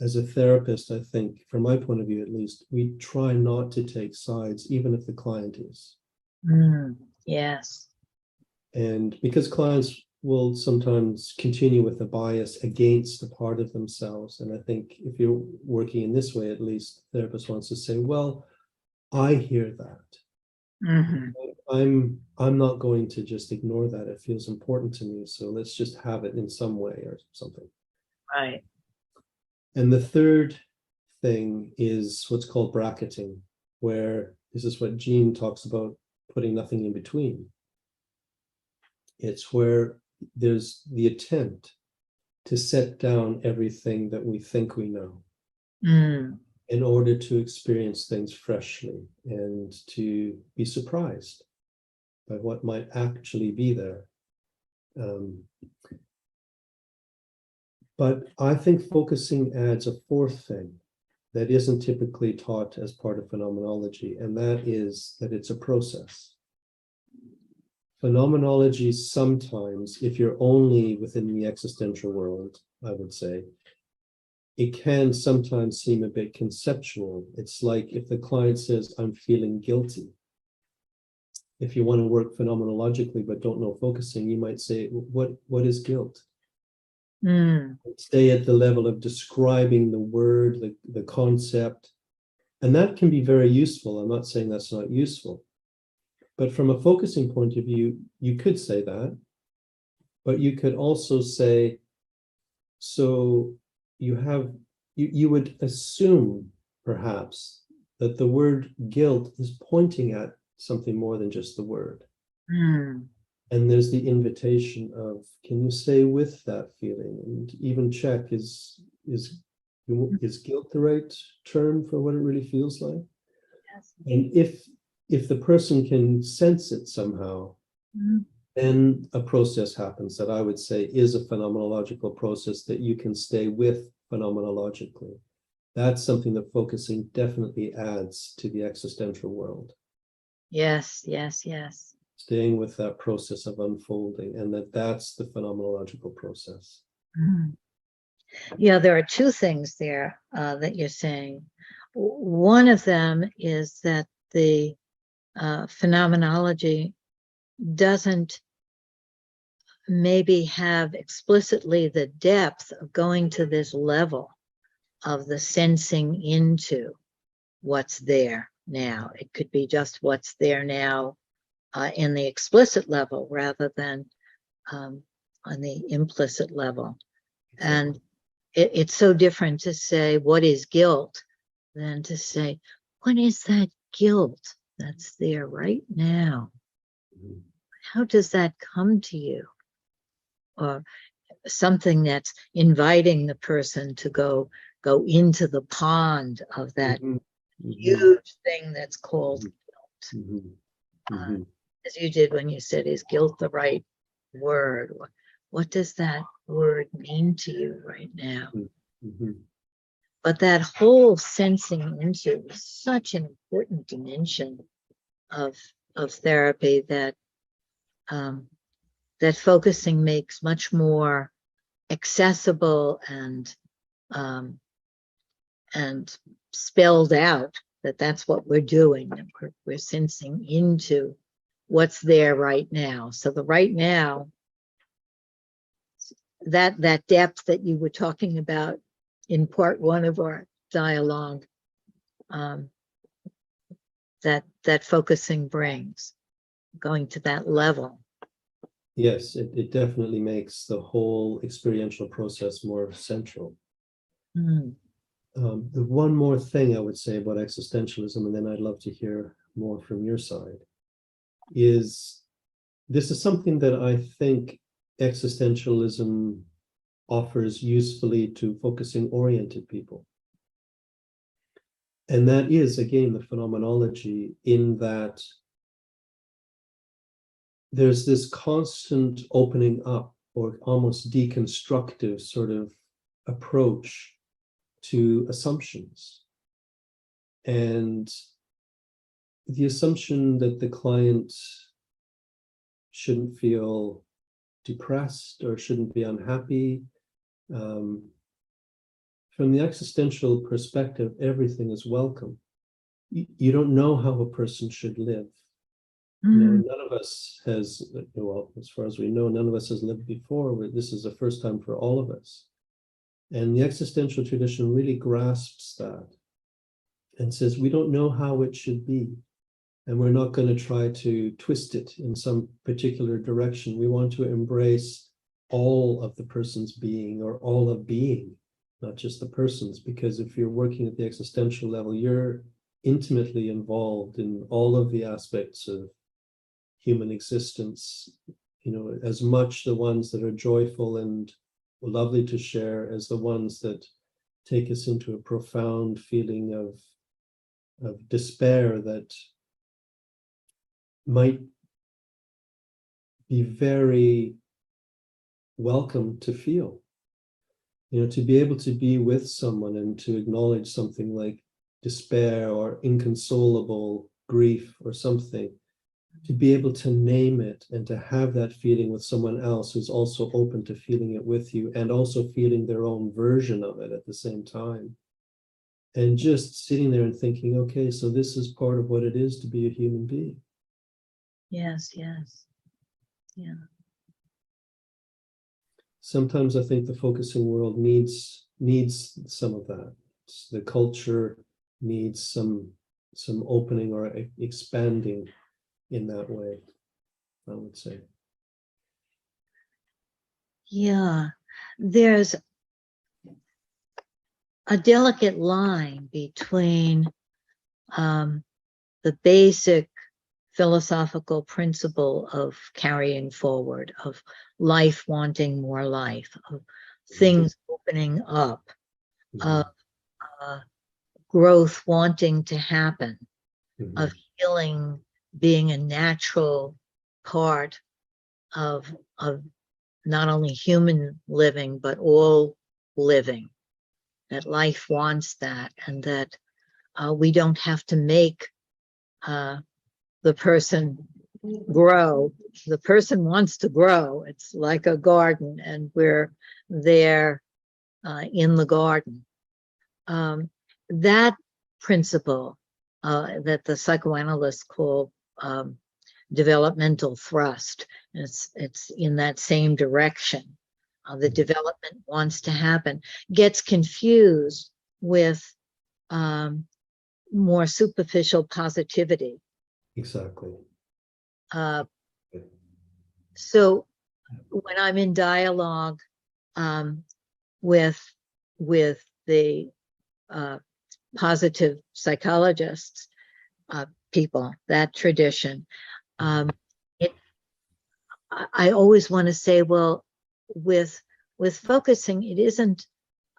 As a therapist, I think, from my point of view at least, we try not to take sides, even if the client is. Yes. And because clients will sometimes continue with a bias against a part of themselves. And I think if you're working in this way, at least, the therapist wants to say, well, I hear that. I'm not going to just ignore that. It feels important to me. So let's just have it in some way or something. Right. And the third thing is what's called bracketing, where this is what Jean talks about, putting nothing in between. It's where there's the attempt to set down everything that we think we know in order to experience things freshly and to be surprised by what might actually be there. But I think focusing adds a fourth thing that isn't typically taught as part of phenomenology, and that is that it's a process. Phenomenology sometimes, if you're only within the existential world, I would say, it can sometimes seem a bit conceptual. It's like if the client says, I'm feeling guilty. If you want to work phenomenologically but don't know focusing, you might say, what is guilt? Stay at the level of describing the word, the concept. And that can be very useful. I'm not saying that's not useful. But from a focusing point of view, you could say that. But you could also say, so you would assume, perhaps, that the word guilt is pointing at something more than just the word. And there's the invitation of, can you stay with that feeling and even check, is guilt the right term for what it really feels like? Yes. And if the person can sense it somehow, then a process happens that I would say is a phenomenological process that you can stay with phenomenologically. That's something that focusing definitely adds to the existential world. Yes, yes, yes. Staying with that process of unfolding, and that's the phenomenological process. Yeah, there are two things there that you're saying. One of them is that the phenomenology doesn't maybe have explicitly the depth of going to this level of the sensing into what's there now. It could be just what's there now in the explicit level rather than on the implicit level. And it's so different to say, what is guilt, than to say, what is that guilt that's there right now? How does that come to you? Or something that's inviting the person to go into the pond of that huge thing that's called guilt. As you did when you said, is guilt the right word? What does that word mean to you right now? But that whole sensing into is such an important dimension of therapy that that focusing makes much more accessible and spelled out, that that's what we're doing, that we're sensing into what's there right now. So the right now, that depth that you were talking about in part one of our dialogue, that focusing brings, going to that level. Yes, it definitely makes the whole experiential process more central. The one more thing I would say about existentialism, and then I'd love to hear more from your side, is this is something that I think existentialism offers usefully to focusing-oriented people. And that is, again, the phenomenology, in that there's this constant opening up or almost deconstructive sort of approach to assumptions. And the assumption that the client shouldn't feel depressed or shouldn't be unhappy. From the existential perspective, everything is welcome. You don't know how a person should live. None of us has, well, as far as we know, none of us has lived before. This is the first time for all of us. And the existential tradition really grasps that and says, we don't know how it should be. And we're not going to try to twist it in some particular direction. We want to embrace all of the person's being, or all of being, not just the person's, because if you're working at the existential level, you're intimately involved in all of the aspects of human existence, as much the ones that are joyful and lovely to share as the ones that take us into a profound feeling of despair that might be very welcome to feel. You know, to be able to be with someone and to acknowledge something like despair or inconsolable grief or something, to be able to name it and to have that feeling with someone else who's also open to feeling it with you and also feeling their own version of it at the same time. And just sitting there and thinking, okay, so this is part of what it is to be a human being. Yes, yes. Yeah. Sometimes I think the focusing world needs some of that. The culture needs some opening or expanding in that way, I would say. Yeah. There's a delicate line between the basic philosophical principle of carrying forward, of life wanting more life, of things opening up, of growth wanting to happen, of healing being a natural part of not only human living, but all living, that life wants that, and that we don't have to make the person grow. The person wants to grow. It's like a garden, and we're there in the garden. That principle that the psychoanalysts call developmental thrust, it's in that same direction. The development wants to happen, gets confused with more superficial positivity. Exactly. So when I'm in dialogue with the positive psychologists, people, that tradition, I always want to say, well, with focusing, it isn't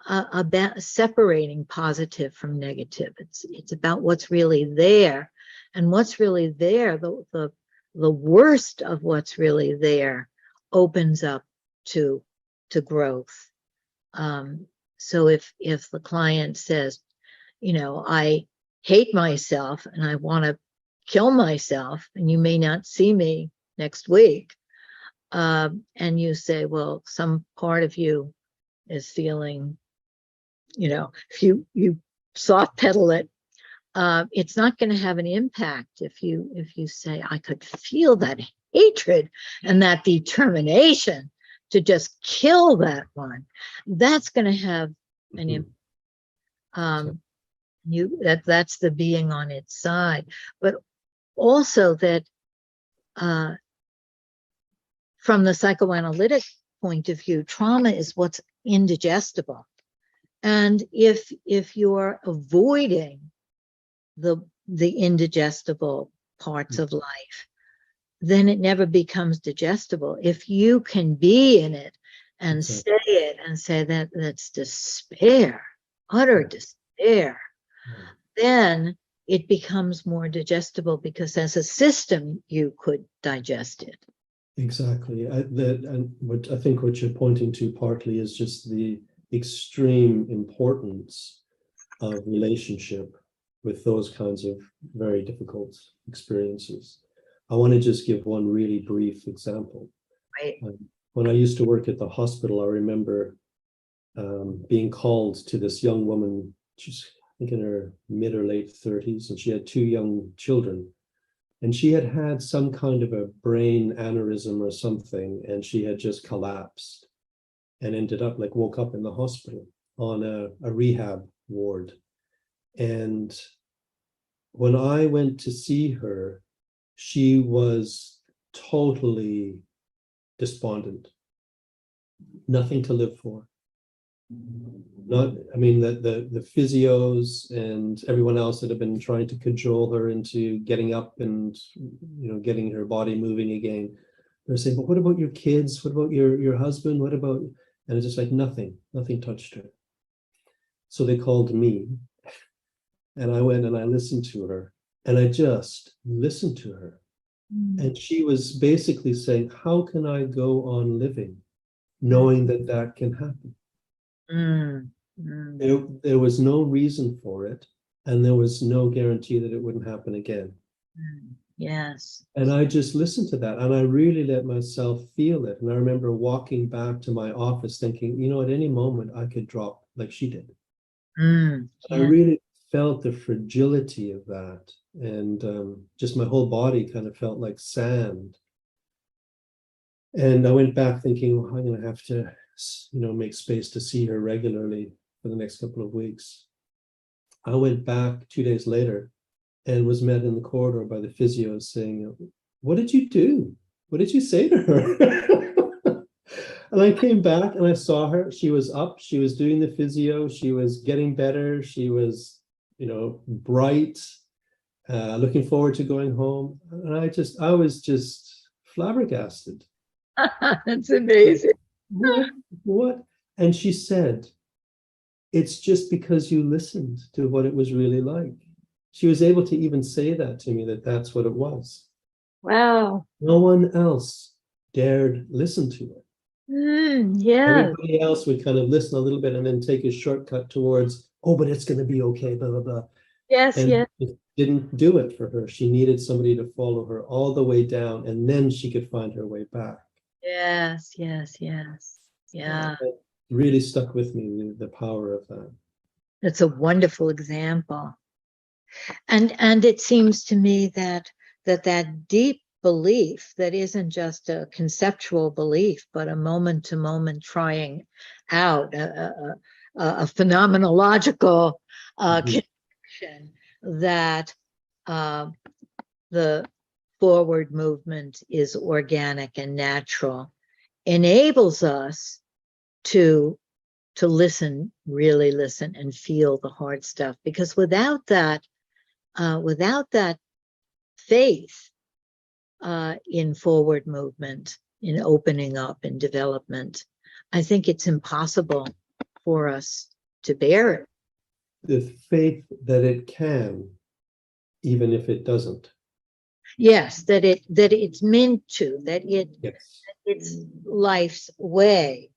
about separating positive from negative. It's about what's really there, and what's really there, the worst of what's really there opens up to growth. So if the client says, you know, I hate myself and I want to kill myself, and you may not see me next week, and you say, well, some part of you is feeling, you know, if you soft pedal it, it's not going to have an impact. If you say, I could feel that hatred and that determination to just kill that one, that's going to have an impact. That's the being on its side, but also that from the psychoanalytic point of view, trauma is what's indigestible. And if you're avoiding the indigestible parts of life, then it never becomes digestible. If you can be in it and say it and say that that's despair, utter despair, then it becomes more digestible, because as a system you could digest it. Exactly. I think what you're pointing to partly is just the extreme importance of relationship with those kinds of very difficult experiences. I want to just give one really brief example. Right. When I used to work at the hospital, I remember being called to this young woman. She's, I think, in her mid or late 30s, and she had 2 young children. And she had had some kind of a brain aneurysm or something, and she had just collapsed and ended up, like, woke up in the hospital on a rehab ward. And when I went to see her, she was totally despondent, nothing to live for. Not, I mean, the physios and everyone else that have been trying to cajole her into getting up and, you know, getting her body moving again, they're saying, but what about your kids? What about your husband? What about, and it's just like nothing touched her. So they called me, and I went and I listened to her, and I just listened to her. And she was basically saying, how can I go on living knowing that that can happen? There was no reason for it, and there was no guarantee that it wouldn't happen again. Yes. And I just listened to that, and I really let myself feel it. And I remember walking back to my office thinking, you know, at any moment I could drop like she did. I Yeah. really felt the fragility of that. And just my whole body kind of felt like sand. And I went back thinking, well, I'm going to have to, you know, make space to see her regularly for the next couple of weeks. I went back 2 days later and was met in the corridor by the physio saying, what did you do? What did you say to her? And I came back and I saw her. She was up. She was doing the physio. She was getting better. She was, you know, bright, looking forward to going home. And I was just flabbergasted. That's amazing. What? And she said, it's just because you listened to what it was really like. She was able to even say that to me, that that's what it was. Wow. No one else dared listen to it. Yeah. Everybody else would kind of listen a little bit and then take a shortcut towards, oh, but it's going to be okay, blah, blah, blah. Yes, And yes. it didn't do it for her. She needed somebody to follow her all the way down, and then she could find her way back. Yes, yes, yes. Yeah. It really stuck with me, the power of that. It's a wonderful example. And it seems to me that deep belief that isn't just a conceptual belief, but a moment to moment trying out, a phenomenological connection that the forward movement is organic and natural, enables us to listen, really listen, and feel the hard stuff. Because without that faith in forward movement, in opening up, in development, I think it's impossible for us to bear it. The faith that it can, even if it doesn't. Yes, that it's meant to, that Yes. it's life's way.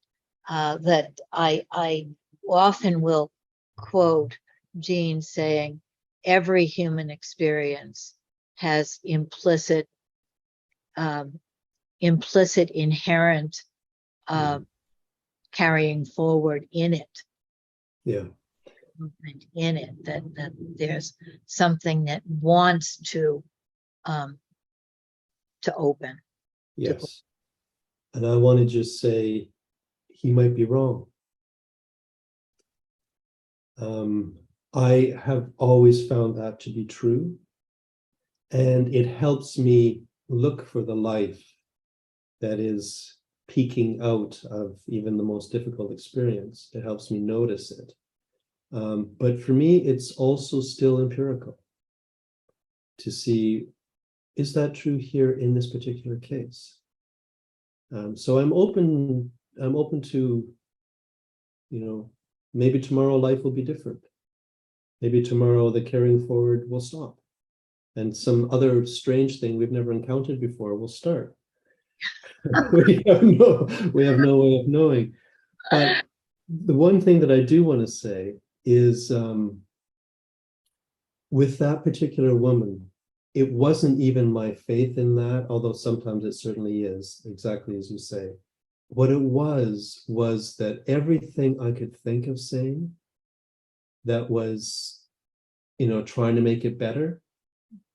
That I often will quote Jean saying, every human experience has implicit inherent carrying forward in it. Yeah. Movement in it, that there's something that wants to open. Yes. And I want to just say, he might be wrong. I have always found that to be true. And it helps me look for the life that is peeking out of even the most difficult experience. It helps me notice it. But for me, it's also still empirical to see, is that true here in this particular case? So I'm open to, you know, maybe tomorrow life will be different. Maybe tomorrow the carrying forward will stop. And some other strange thing we've never encountered before will start. we have no way of knowing. But the one thing that I do want to say is, with that particular woman, it wasn't even my faith in that, although sometimes it certainly is, exactly as you say. What it was that everything I could think of saying that was, you know, trying to make it better,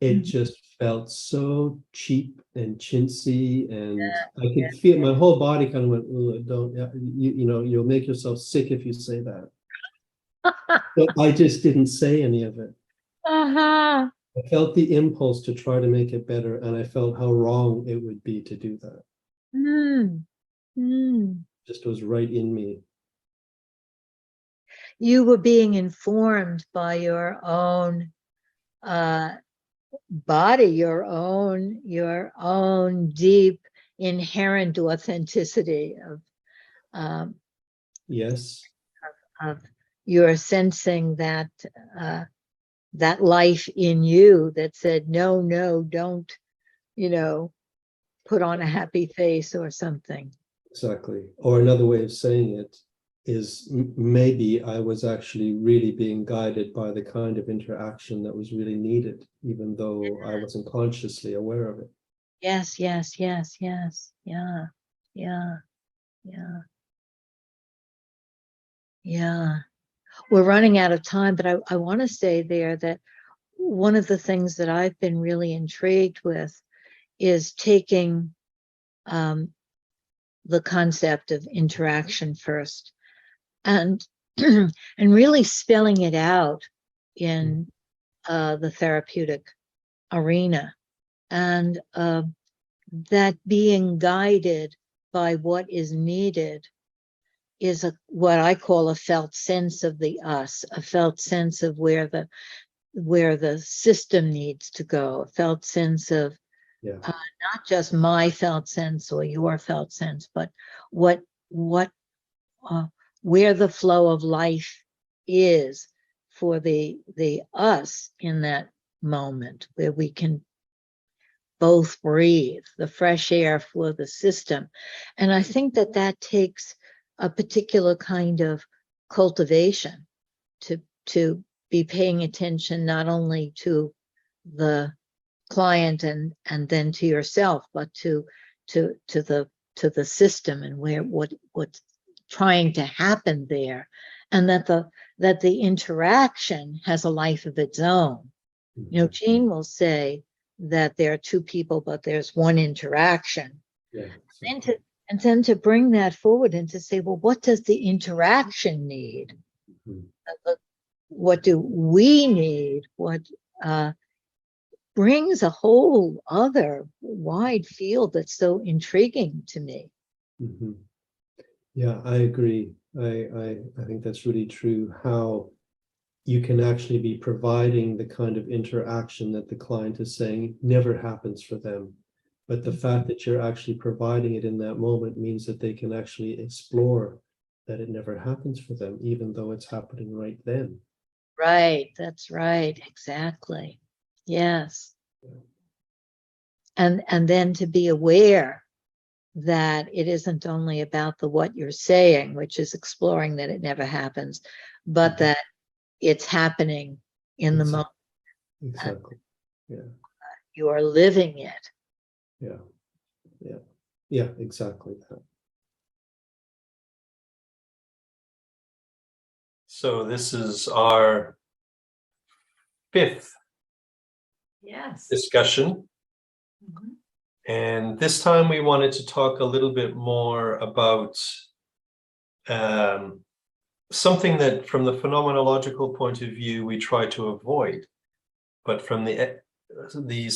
it just felt so cheap and chintzy, and I could feel my whole body kind of went, don't, you know, you'll make yourself sick if you say that. But I just didn't say any of it. I felt the impulse to try to make it better, and I felt how wrong it would be to do that. Just was right in me. You were being informed by your own body, your own deep inherent authenticity of Yes. Of your sensing that that life in you that said, no, don't, put on a happy face or something. Exactly. Or another way of saying it is maybe I was actually really being guided by the kind of interaction that was really needed, even though I wasn't consciously aware of it. Yes, yes, yes, yes. Yeah, yeah, yeah, yeah. We're running out of time, but I want to say there that one of the things that I've been really intrigued with is taking the concept of interaction first and and really spelling it out in the therapeutic arena, and that being guided by what is needed is what I call a felt sense of the us, a felt sense of where the system needs to go, a felt sense of not just my felt sense or your felt sense, but what where the flow of life is for the us in that moment, where we can both breathe, the fresh air for the system. And I think that takes a particular kind of cultivation to be paying attention not only to the client and then to yourself, but to the system and what's trying to happen there, and that the interaction has a life of its own. Jean will say that there are two people, but there's one interaction. And then to bring that forward and to say, well, what does the interaction need? What do we need? What brings a whole other wide field that's so intriguing to me. Yeah, I agree. I think that's really true. How you can actually be providing the kind of interaction that the client is saying never happens for them. But the fact that you're actually providing it in that moment means that they can actually explore that it never happens for them, even though it's happening right then. Right, that's right, exactly. Yes. And then to be aware that it isn't only about the what you're saying, which is exploring that it never happens, but that it's happening in the moment. Exactly. You are living it. Yeah, exactly that. So this is our fifth discussion. And this time we wanted to talk a little bit more about something that from the phenomenological point of view we try to avoid, but from the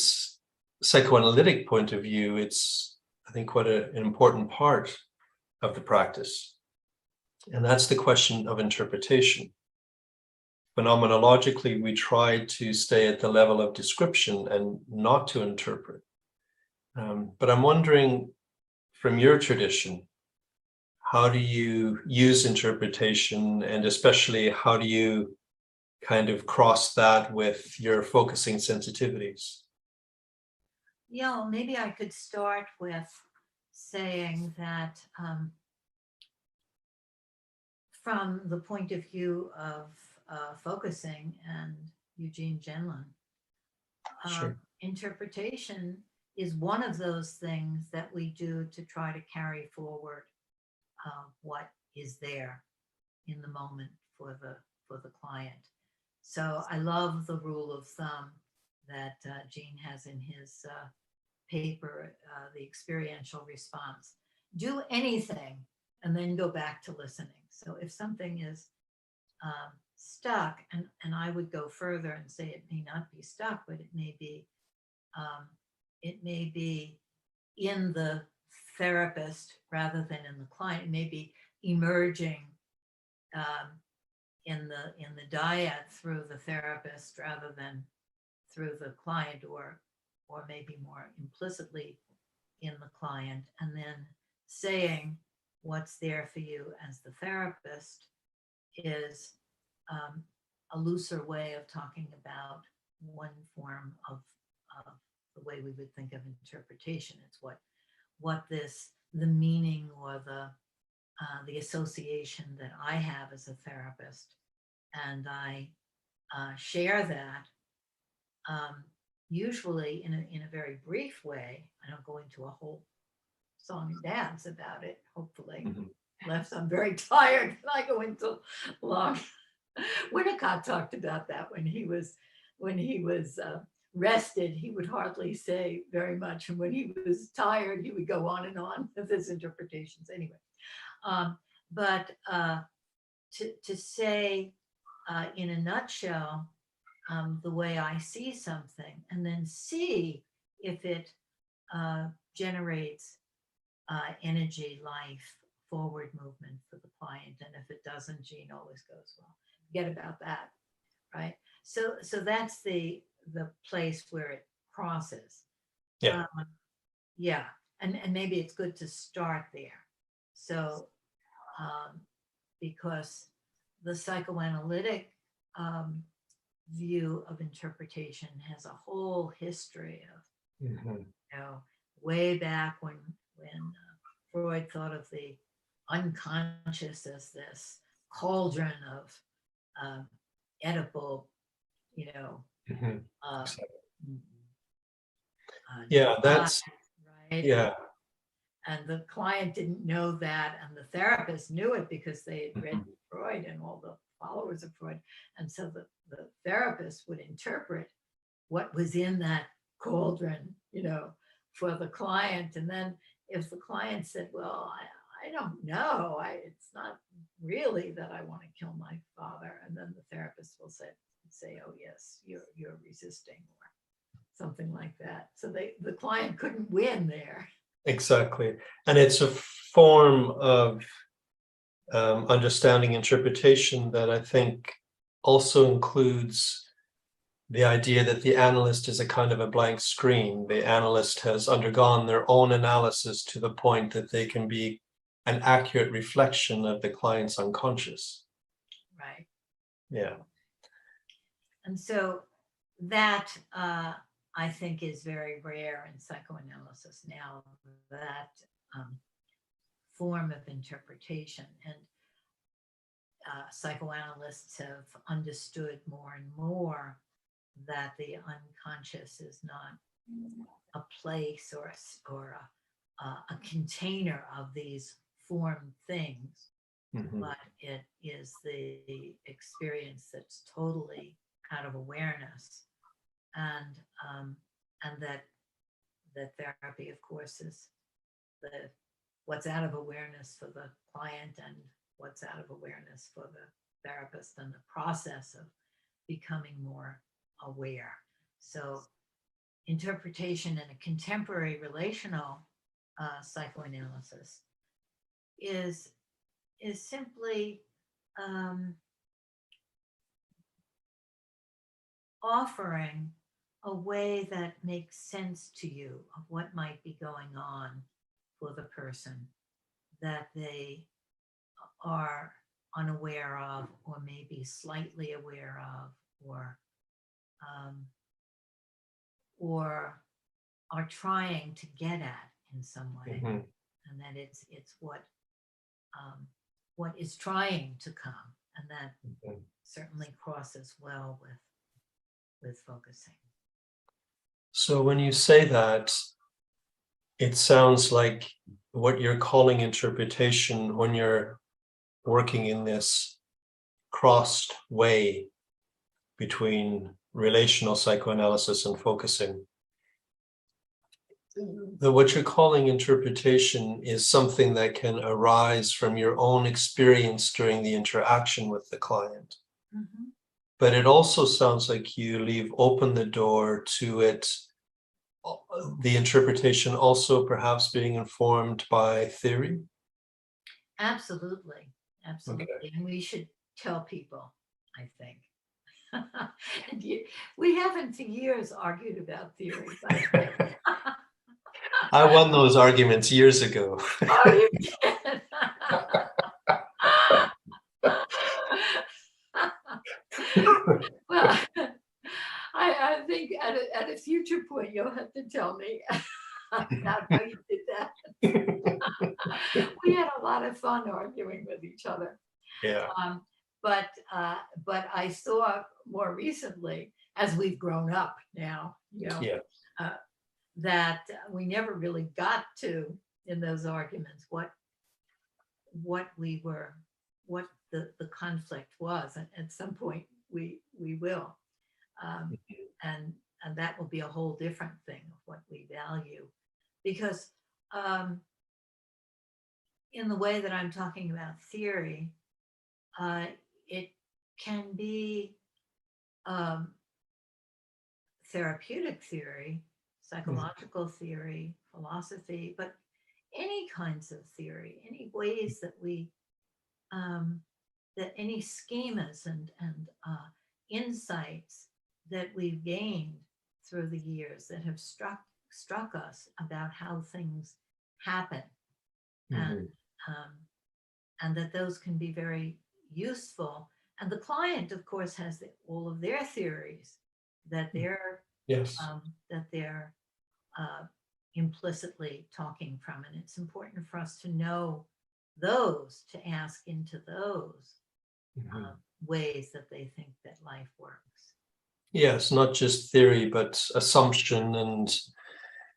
psychoanalytic point of view, it's, I think, quite an important part of the practice. And that's the question of interpretation. Phenomenologically, we try to stay at the level of description and not to interpret. But I'm wondering, from your tradition, how do you use interpretation, and especially how do you kind of cross that with your focusing sensitivities? Yeah, well, maybe I could start with saying that from the point of view of focusing and Eugene Gendlin, interpretation is one of those things that we do to try to carry forward what is there in the moment for the client. So I love the rule of thumb that Gene has in his paper, The Experiential Response. Do anything and then go back to listening. So if something is stuck, and I would go further and say it may not be stuck, but it may be in the therapist rather than in the client. It may be emerging in the dyad through the therapist rather than through the client, or maybe more implicitly in the client, and then saying what's there for you as the therapist is a looser way of talking about one form of the way we would think of interpretation. It's what the meaning or the association that I have as a therapist, and I share that usually in a very brief way. I don't go into a whole song and dance about it, hopefully, unless I'm very tired and I go into long. Winnicott talked about that when he was rested, he would hardly say very much, and when he was tired, he would go on and on with his interpretations. Anyway, but to say in a nutshell the way I see something, and then see if it generates energy, life, forward movement for the client, and if it doesn't, Jean always goes, well, forget about that, right? So that's the place where it crosses. Yeah. Yeah, and maybe it's good to start there. So because the psychoanalytic view of interpretation has a whole history of, way back when Freud thought of the unconscious as this cauldron of Oedipal, Yeah, that's right. yeah. And the client didn't know that, and the therapist knew it because they had read Freud and all the followers of Freud. And so the therapist would interpret what was in that cauldron, for the client. And then if the client said, well, I don't know, it's not really that I want to kill my father, and then the therapist will say, oh yes, you're resisting, or something like that. So the client couldn't win there. Exactly. And it's a form of understanding interpretation that I think also includes the idea that the analyst is a kind of a blank screen. The analyst has undergone their own analysis to the point that they can be an accurate reflection of the client's unconscious. Right. Yeah. And so that I think is very rare in psychoanalysis now, that form of interpretation. And psychoanalysts have understood more and more that the unconscious is not a place or a container of these formed things, but it is the experience that's totally out of awareness. And that therapy, of course, is what's out of awareness for the client and what's out of awareness for the therapist, and the process of becoming more aware. So interpretation in a contemporary relational psychoanalysis is simply offering a way that makes sense to you of what might be going on for the person that they are unaware of, or maybe slightly aware of, or are trying to get at in some way, and that it's what is trying to come, and that certainly crosses well with focusing. So when you say that, it sounds like what you're calling interpretation, when you're working in this crossed way between relational psychoanalysis and focusing, what you're calling interpretation is something that can arise from your own experience during the interaction with the client. But it also sounds like you leave open the door to it, the interpretation also perhaps being informed by theory. Absolutely. Okay. And we should tell people, I think. We haven't for years argued about theory. I won those arguments years ago. Oh, you did. Well, I I think at a future point, you'll have to tell me about how you did that. We had a lot of fun arguing with each other. Yeah. But I saw more recently, as we've grown up now, Yeah. that we never really got to, in those arguments, what the conflict was. And at some point we will. And that will be a whole different thing of what we value. Because in the way that I'm talking about theory, it can be therapeutic theory, psychological theory, philosophy, but any kinds of theory, any ways that we, that any schemas and insights that we've gained through the years that have struck us about how things happen, and that those can be very useful. And the client, of course, has all of their theories that they're implicitly talking from, and it's important for us to know those, to ask into those ways that they think that life works. Yes, not just theory, but assumption and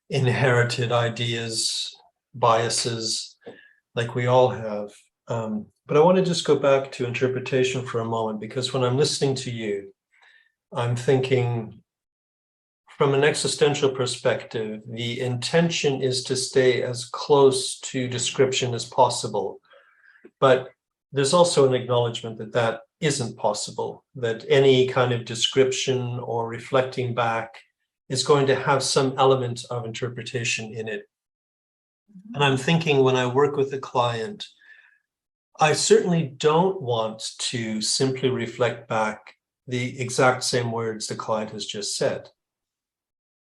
inherited ideas, biases, like we all have. But I want to just go back to interpretation for a moment, because when I'm listening to you, I'm thinking from an existential perspective, the intention is to stay as close to description as possible. But there's also an acknowledgement that that isn't possible, that any kind of description or reflecting back is going to have some element of interpretation in it. And I'm thinking, when I work with a client, I certainly don't want to simply reflect back the exact same words the client has just said.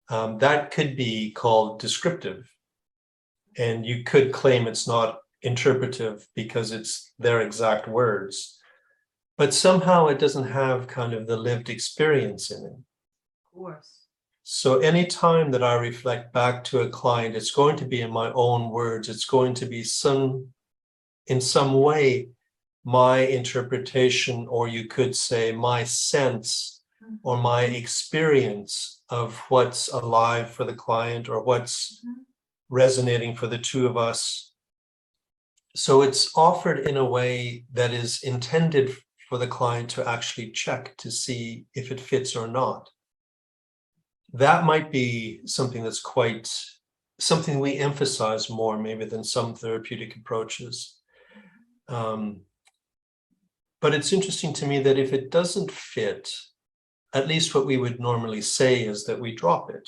That could be called descriptive. And you could claim it's not interpretive because it's their exact words. But somehow it doesn't have kind of the lived experience in it. Of course. So anytime that I reflect back to a client, it's going to be in my own words. It's going to be in some way, my interpretation, or you could say my sense or my experience of what's alive for the client, or what's resonating for the two of us. So it's offered in a way that is intended for the client to actually check to see if it fits or not. That might be something that's something we emphasize more maybe than some therapeutic approaches. But it's interesting to me that if it doesn't fit, at least what we would normally say is that we drop it.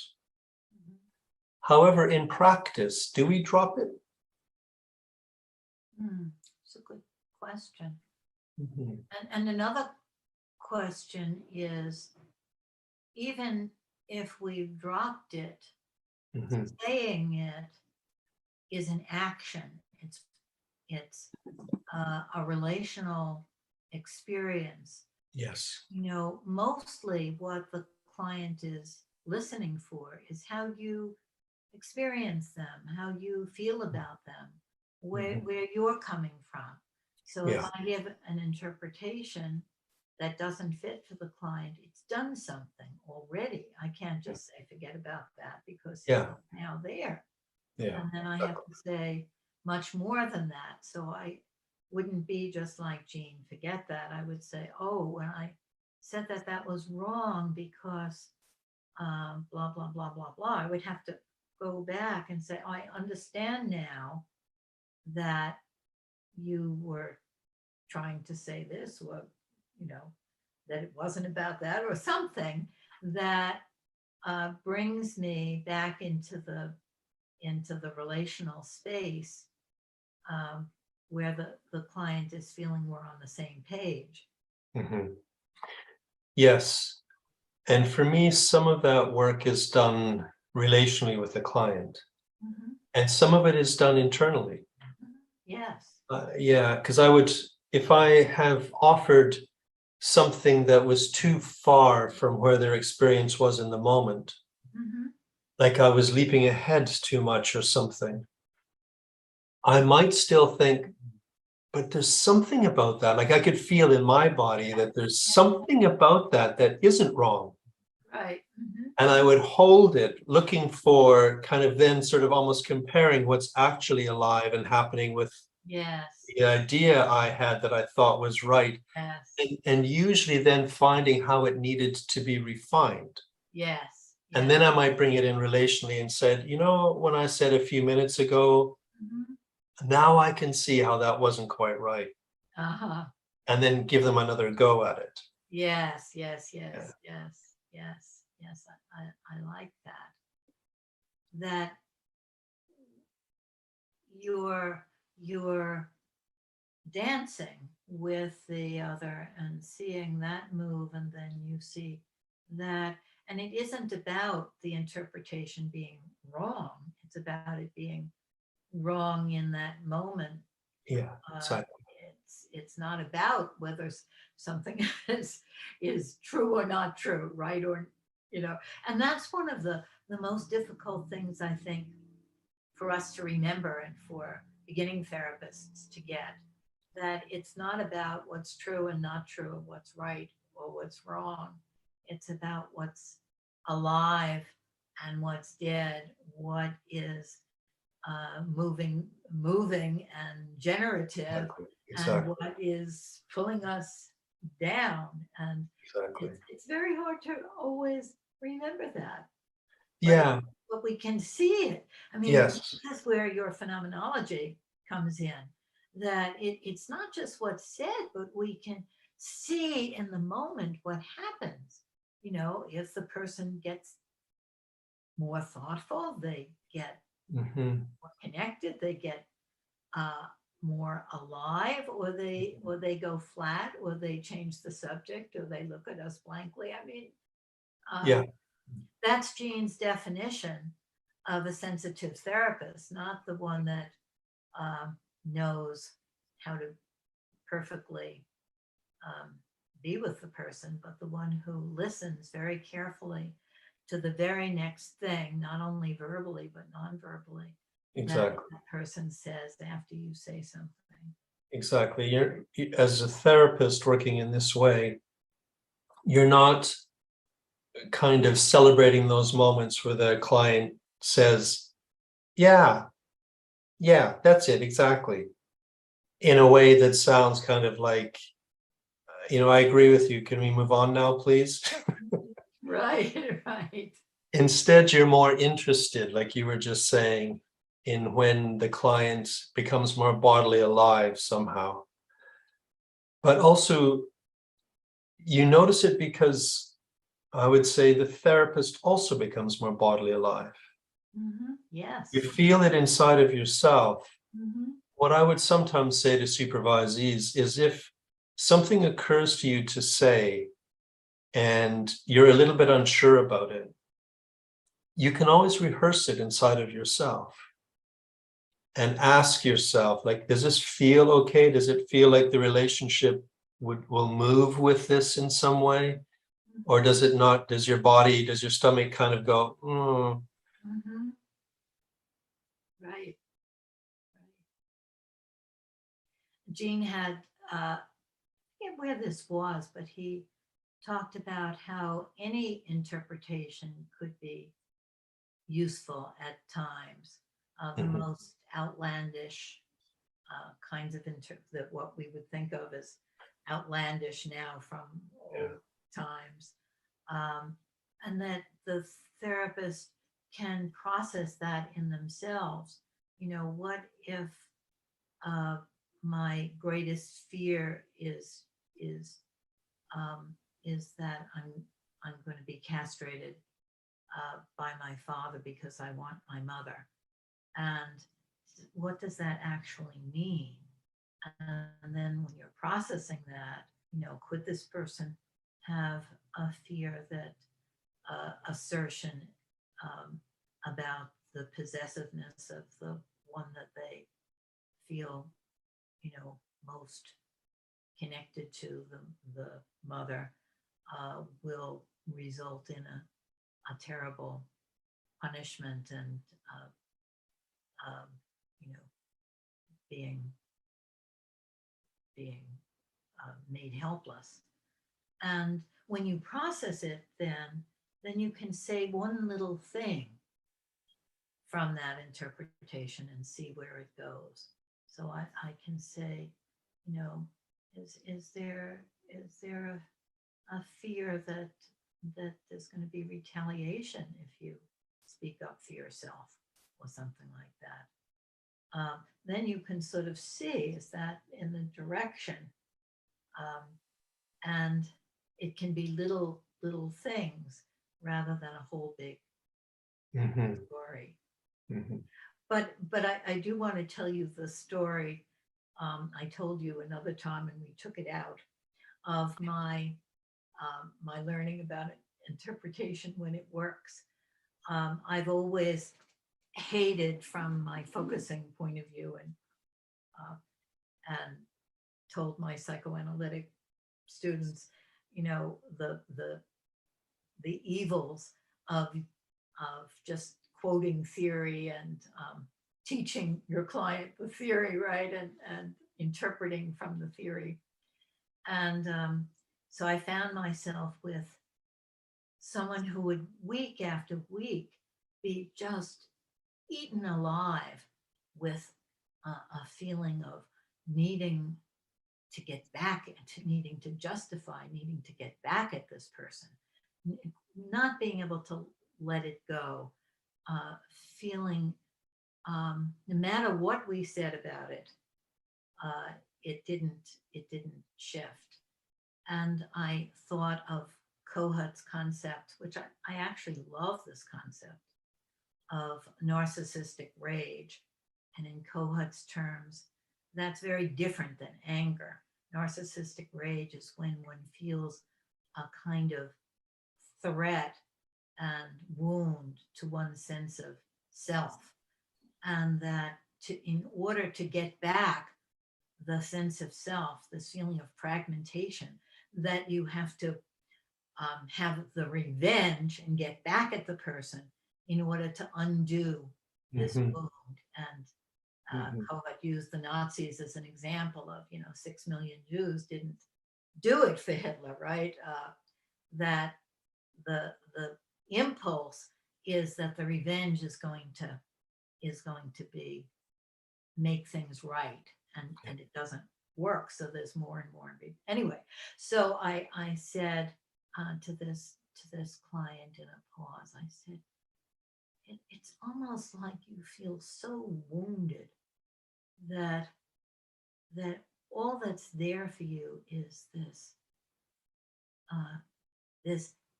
However, in practice, do we drop it? It's a good question. And another question is, even if we've dropped it, saying it is an action. It's a relational experience. Yes. Mostly what the client is listening for is how you experience them, how you feel about them, where you're coming from. So if I give an interpretation that doesn't fit for the client, it's done something already. I can't just say, forget about that, because it's now there. And then I have to say much more than that. So I wouldn't be just like, Jean, forget that. I would say, oh, when I said that was wrong because blah, blah, blah, blah, blah. I would have to go back and say, I understand now that you were trying to say this, or, that it wasn't about that, or something that brings me back into the relational space, where the client is feeling we're on the same page. Yes. And for me, some of that work is done relationally with the client, and some of it is done internally. Yes. Because if I have offered something that was too far from where their experience was in the moment. Mhm. Like I was leaping ahead too much or something, I might still think, but there's something about that. Like I could feel in my body that there's something about that that isn't wrong. Right. Mhm. And I would hold it, looking for kind of then sort of almost comparing what's actually alive and happening with Yes. the idea I had that I thought was right. Yes. And usually then finding how it needed to be refined. Yes. And Yes. then I might bring it in relationally and said, you know, when I said a few minutes ago, Mhm. now I can see how that wasn't quite right. Uh-huh. And then give them another go at it. Yes, yes, Yeah. yes, yes, yes, yes. I like that. That you're dancing with the other and seeing that move, and then you see that, and it isn't about the interpretation being wrong. It's about it being wrong in that moment. Yeah, uh, exactly. it's not about whether something is true or not true, right? Or and that's one of the most difficult things, I think, for us to remember, and for beginning therapists to get, that it's not about what's true and not true, what's right or what's wrong. It's about what's alive and what's dead, what is moving and generative, and Exactly. what is pulling us down. And Exactly. it's very hard to always remember that, Yeah. but we can see it. I mean, Yes. that's where your phenomenology comes in, that it's not just what's said, but we can see in the moment what happens. If the person gets more thoughtful, they get Hmm. more connected, they get uh, more alive, or they go flat, or they change the subject, or they look at us blankly. I mean, Yeah. that's Jean's definition of a sensitive therapist, not the one that knows how to perfectly um, be with the person, but the one who listens very carefully to the very next thing, not only verbally but non-verbally, that Exactly. that person says after you say something. Exactly. As a therapist working in this way, you're not kind of celebrating those moments where the client says, yeah, yeah, that's it, exactly. In a way that sounds kind of like, I agree with you. Can we move on now, please? Right, right. Instead, you're more interested, like you were just saying, in when the client becomes more bodily alive somehow. But also, you notice it because I would say the therapist also becomes more bodily alive. Yes. You feel it inside of yourself. Mhm. What I would sometimes say to supervisees is if something occurs to you to say and you're a little bit unsure about it, you can always rehearse it inside of yourself and ask yourself, like, does this feel okay? Does it feel like the relationship will move with this in some way? Or does it not? Does your stomach kind of go, Mhm. Right. Gene had, I forget where this was, but he talked about how any interpretation could be useful at times. The mhm, most outlandish kinds of that what we would think of as outlandish now from yeah, old times, um, and that the therapist can process that in themselves. What if uh, my greatest fear is um, is that I'm going to be castrated by my father because I want my mother. And what does that actually mean? And then when you're processing that, could this person have a fear that assertion about the possessiveness of the one that they feel, most connected to the mother will result in a terrible punishment and you know, being made helpless. And when you process it, then you can say one little thing from that interpretation and see where it goes. So I can say, you know, is there a fear that there's going to be retaliation if you speak up for yourself or something like that? Then you can sort of see, is that in the direction? And it can be little things rather than a whole big story. But I do want to tell you the story. I told you another time, and we took it out of my learning about interpretation when it works. I've always hated, from my focusing point of view, and told my psychoanalytic students, you know, the evils of just quoting theory and teaching your client the theory, right, and interpreting from the theory. And so I found myself with someone who would week after week be just eaten alive with a feeling of needing to get back, needing to justify, needing to get back at this person, not being able to let it go, feeling no matter what we said about it, it didn't shift. And I thought of Kohut's concept, which I actually love this concept of narcissistic rage. And in Kohut's terms, that's very different than anger. Narcissistic rage is when one feels a kind of threat and wound to one's sense of self. And that in order to get back the sense of self, this feeling of fragmentation, that you have to have the revenge and get back at the person in order to undo this wound. And Kohut used the Nazis as an example of, 6 million Jews didn't do it for Hitler, right? That the impulse is that the revenge is going to be make things right, and it doesn't work. So there's more and more. Anyway, so I said to this client in a pause, I said, it's almost like you feel so wounded that all that's there for you is this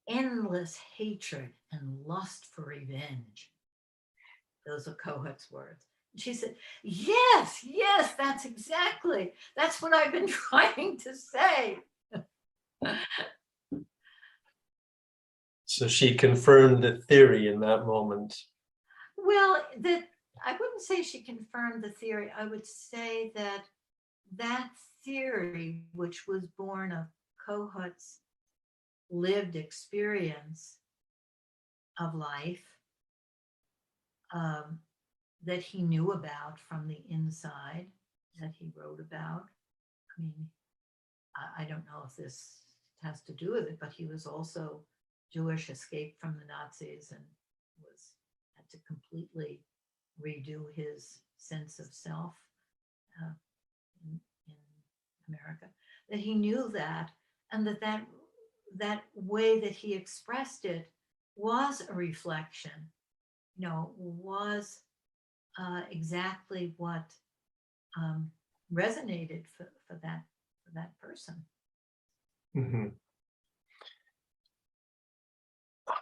endless hatred and lust for revenge. Those are Kohut's words. And she said, yes, that's what I've been trying to say. So she confirmed the theory in that moment. Well, I wouldn't say she confirmed the theory. I would say that theory, which was born of Kohut's lived experience of life, that he knew about from the inside, that he wrote about. I mean, I don't know if this has to do with it, but he was also Jewish, escaped from the Nazis, and had to completely redo his sense of self in America. That he knew that, and that way that he expressed it was a reflection, was exactly what resonated for that person.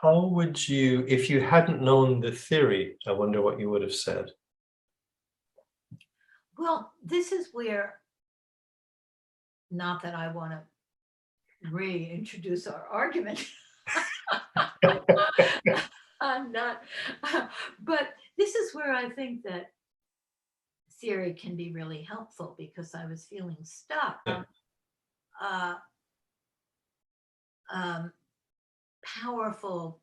How would you, if you hadn't known the theory, I wonder what you would have said? Well, this is where, not that I want to reintroduce our argument. I'm not, but this is where I think that theory can be really helpful, because I was feeling stuck. powerful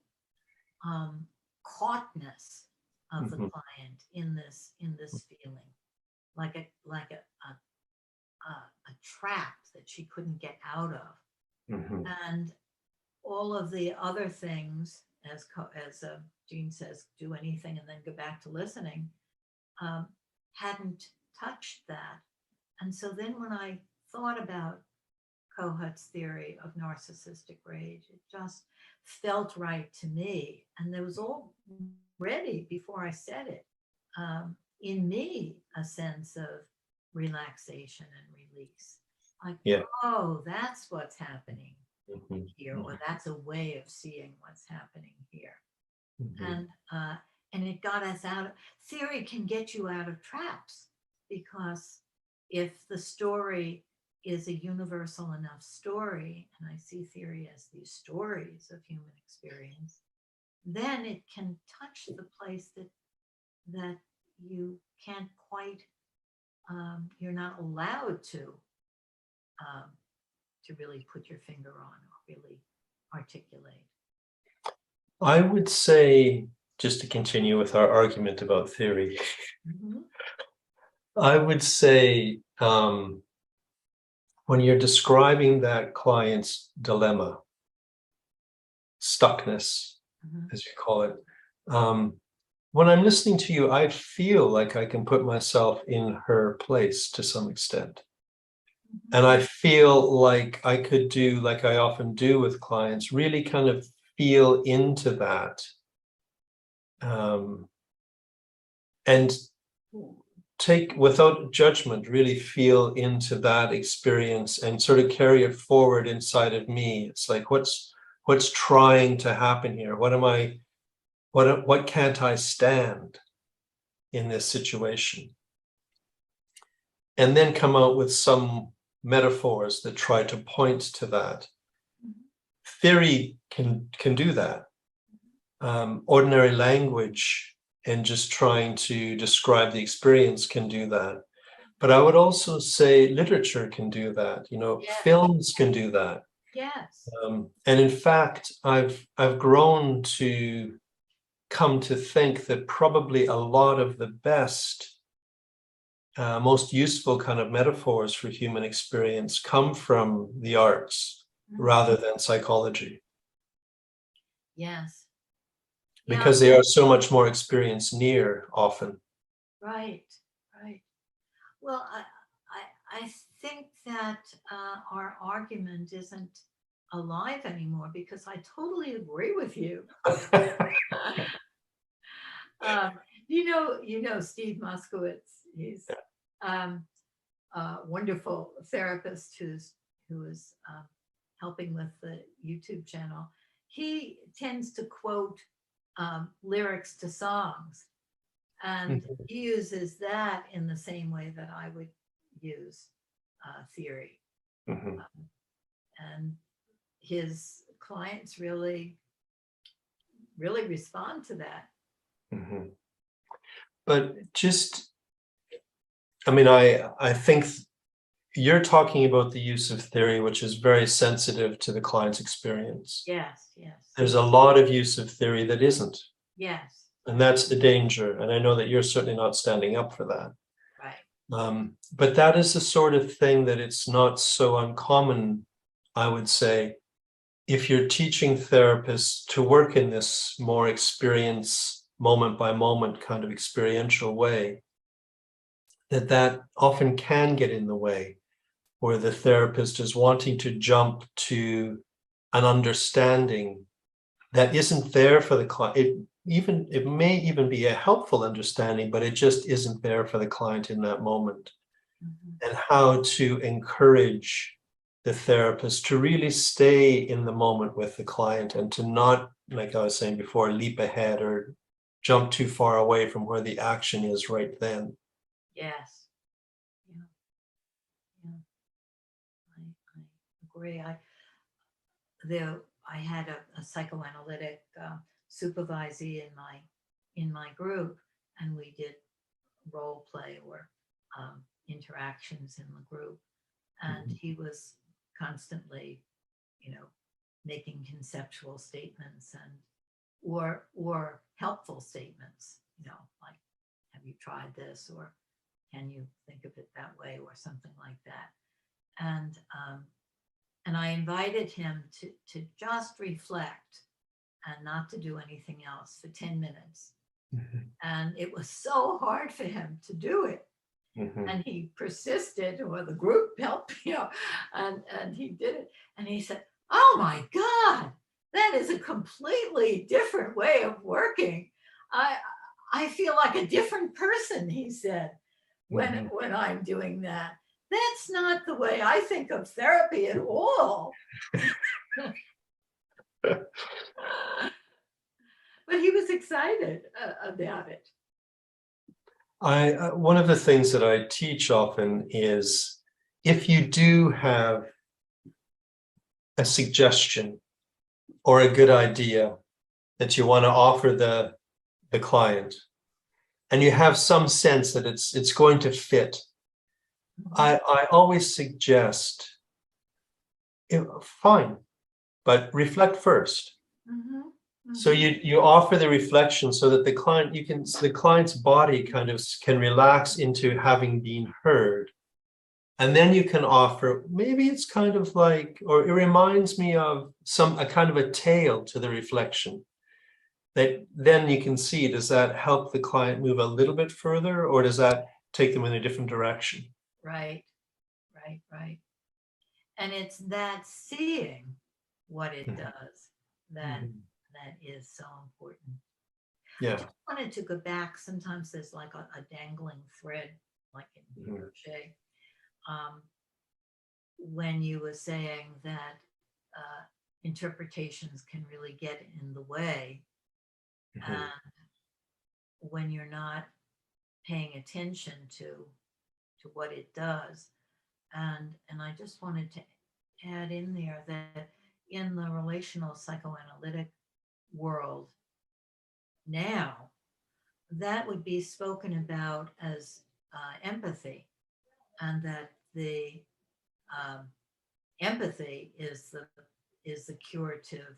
caughtness of the Mhm. client in this feeling, like a trap that she couldn't get out of, Mhm. and all of the other things, as Jean says, do anything and then go back to listening, hadn't touched that. And so then when I thought about Kohut's theory of narcissistic rage, it just felt right to me. And there was already, before I said it, in me, a sense of relaxation and release. Like, Yeah. oh, that's what's happening Mhm. here, or that's a way of seeing what's happening here. Mhm. And it got us out. Theory can get you out of traps, because if the story is a universal enough story, and I see theory as these stories of human experience, then it can touch the place that you can't quite, you're not allowed to really put your finger on or really articulate. I would say, just to continue with our argument about theory, Mhm. I would say when you're describing that client's dilemma, stuckness, Mhm. as you call it, when I'm listening to you, I feel like I can put myself in her place to some extent. Mhm. And I feel like I could do, like I often do with clients, really kind of feel into that. And take, without judgment, really feel into that experience and sort of carry it forward inside of me. It's like, what's trying to happen here? What can't I stand in this situation? And then come out with some metaphors that try to point to that. Theory can do that. Ordinary language and just trying to describe the experience can do that. But I would also say literature can do that. Yes. Films can do that. Yes. And in fact, I've grown to come to think that probably a lot of the best, most useful kind of metaphors for human experience come from the arts rather than psychology, Yes. because they are so much more experience near often. Right. Well, I think that our argument isn't alive anymore, because I totally agree with you. You know Steve Moskowitz. He's a wonderful therapist who is helping with the YouTube channel. He tends to quote lyrics to songs, and he uses that in the same way that I would use theory. And his clients really respond to that. But just, I mean, I think you're talking about the use of theory, which is very sensitive to the client's experience. Yes. There's a lot of use of theory that isn't. Yes. And that's the danger. And I know that you're certainly not standing up for that. Right. But that is the sort of thing that it's not so uncommon, I would say, if you're teaching therapists to work in this more experience, moment by moment kind of experiential way, that often can get in the way, where the therapist is wanting to jump to an understanding that isn't there for the client. It may even be a helpful understanding, but it just isn't there for the client in that moment. And how to encourage the therapist to really stay in the moment with the client, and to not, like I was saying before, leap ahead or jump too far away from where the action is right then. Yes. Yeah. I agree. I had a psychoanalytic supervisee in my group, and we did role play or interactions in the group, and he was constantly, making conceptual statements or helpful statements, like, have you tried this, or can you think of it that way, or something like that. And I invited him to just reflect and not to do anything else for 10 minutes. And it was so hard for him to do it. And he persisted, or the group helped, and he did it. And he said, oh my God, that is a completely different way of working. I feel like a different person, he said, when I'm doing that. That's not the way I think of therapy at all. But he was excited about it. One of the things that I teach often is, if you do have a suggestion or a good idea that you want to offer the client, and you have some sense that it's going to fit, I always suggest, fine, but reflect first. So you offer the reflection so that the client's body kind of can relax into having been heard. And then you can offer, maybe it's kind of like, or it reminds me of a kind of a tail to the reflection, that then you can see, does that help the client move a little bit further, or does that take them in a different direction? Right. And it's that seeing what it does that is so important. Yeah. I just wanted to go back. Sometimes there's like a dangling thread, like in crochet. When you were saying that interpretations can really get in the way, and when you're not paying attention to what it does. And I just wanted to add in there that in the relational psychoanalytic world now, that would be spoken about as empathy, and that the empathy is the curative.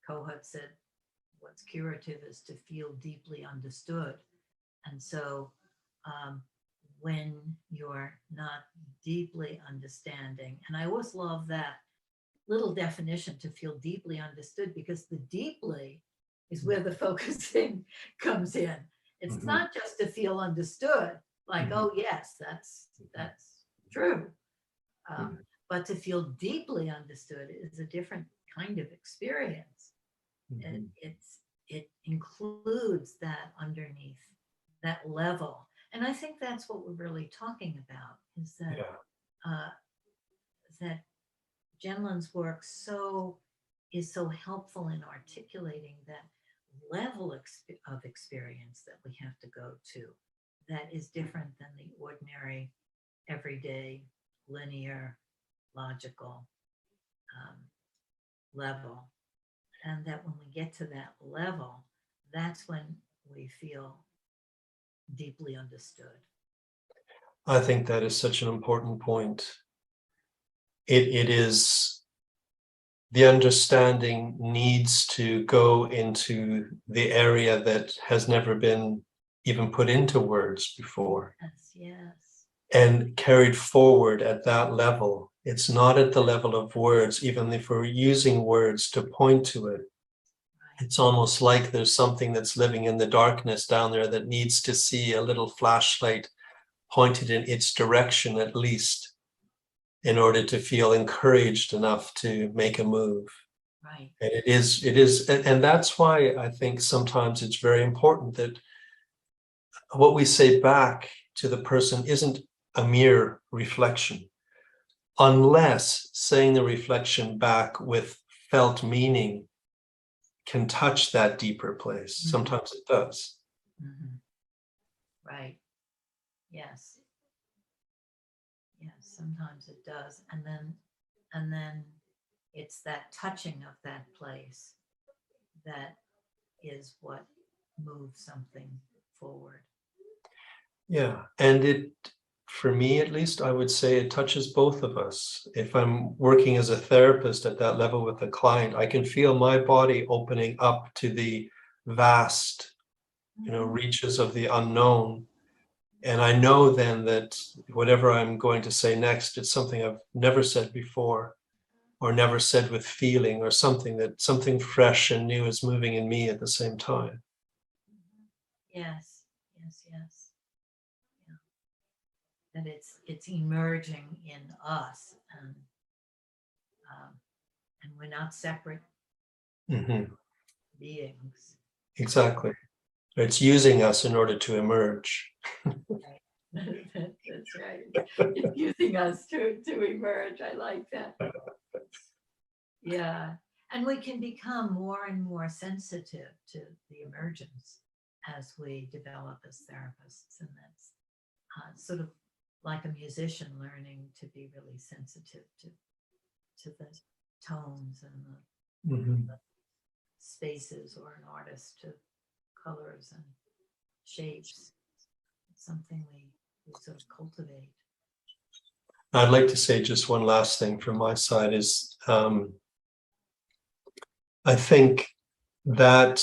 Kohut said, what's curative is to feel deeply understood. And so when you're not deeply understanding, and I always love that little definition, to feel deeply understood, because the deeply is where the focusing comes in. It's not just to feel understood, like, oh yes, that's true. But to feel deeply understood is a different kind of experience. And it includes that underneath, that level. And I think that's what we're really talking about, is that that Gendlin's work is so helpful in articulating that level of experience that we have to go to, that is different than the ordinary, everyday, linear, logical level. And that when we get to that level, that's when we feel deeply understood. I think that is such an important point. It is, the understanding needs to go into the area that has never been even put into words before. Yes. And carried forward at that level. It's not at the level of words, even if we're using words to point to it. It's almost like there's something that's living in the darkness down there that needs to see a little flashlight pointed in its direction, at least, in order to feel encouraged enough to make a move. Right. And it is, and that's why I think sometimes it's very important that what we say back to the person isn't a mere reflection, unless saying the reflection back with felt meaning can touch that deeper place. Sometimes it does. Right. Yes. Yes, sometimes it does. And then it's that touching of that place that is what moves something forward. Yeah, and for me at least, I would say it touches both of us. If I'm working as a therapist at that level with a client, I can feel my body opening up to the vast, reaches of the unknown. And I know then that whatever I'm going to say next, it's something I've never said before, or never said with feeling, or something fresh and new is moving in me at the same time. Yes, yes, yes. Yeah. That it's emerging in us, and we're not separate beings. Exactly. It's using us in order to emerge. Right. That's right. It's using us to emerge. I like that. Yeah. And we can become more and more sensitive to the emergence as we develop as therapists. And that's sort of like a musician learning to be really sensitive to the tones and the spaces, or an artist to colors and shapes. It's something we sort of cultivate. I'd like to say just one last thing from my side is I think that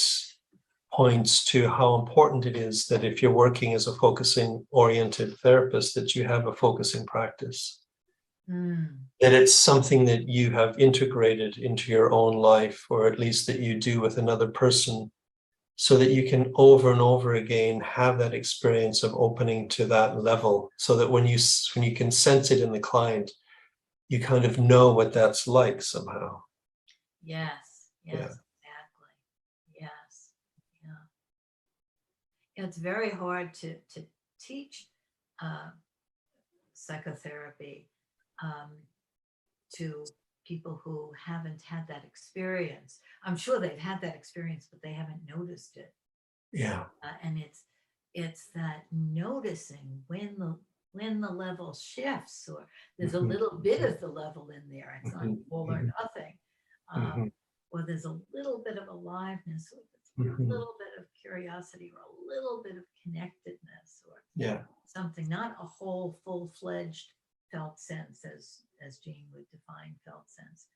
points to how important it is that if you're working as a focusing oriented therapist, that you have a focusing practice. That it's something that you have integrated into your own life, or at least that you do with another person, so that you can over and over again have that experience of opening to that level, so that when you can sense it in the client, you kind of know what that's like somehow. Yes, exactly. Yes, yeah. It's very hard to teach psychotherapy to people who haven't had that experience. I'm sure they've had that experience, but they haven't noticed it. Yeah. And it's that noticing when the level shifts, or there's a little bit of the level in there. It's not all or nothing. Or there's a little bit of aliveness, or a little bit of curiosity, or a little bit of connectedness, or something, not a whole full-fledged felt sense as Jean would define felt sense,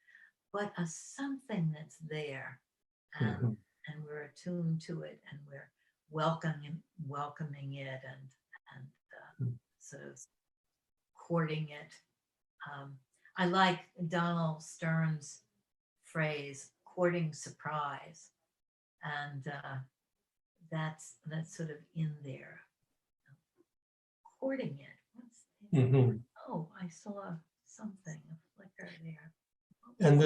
but a something that's there, and we're attuned to it, and we're welcoming it, and sort of courting it. I like Donald Stern's phrase, courting surprise, and that's sort of in there. Courting it. What's Oh, I saw something, a flicker there. And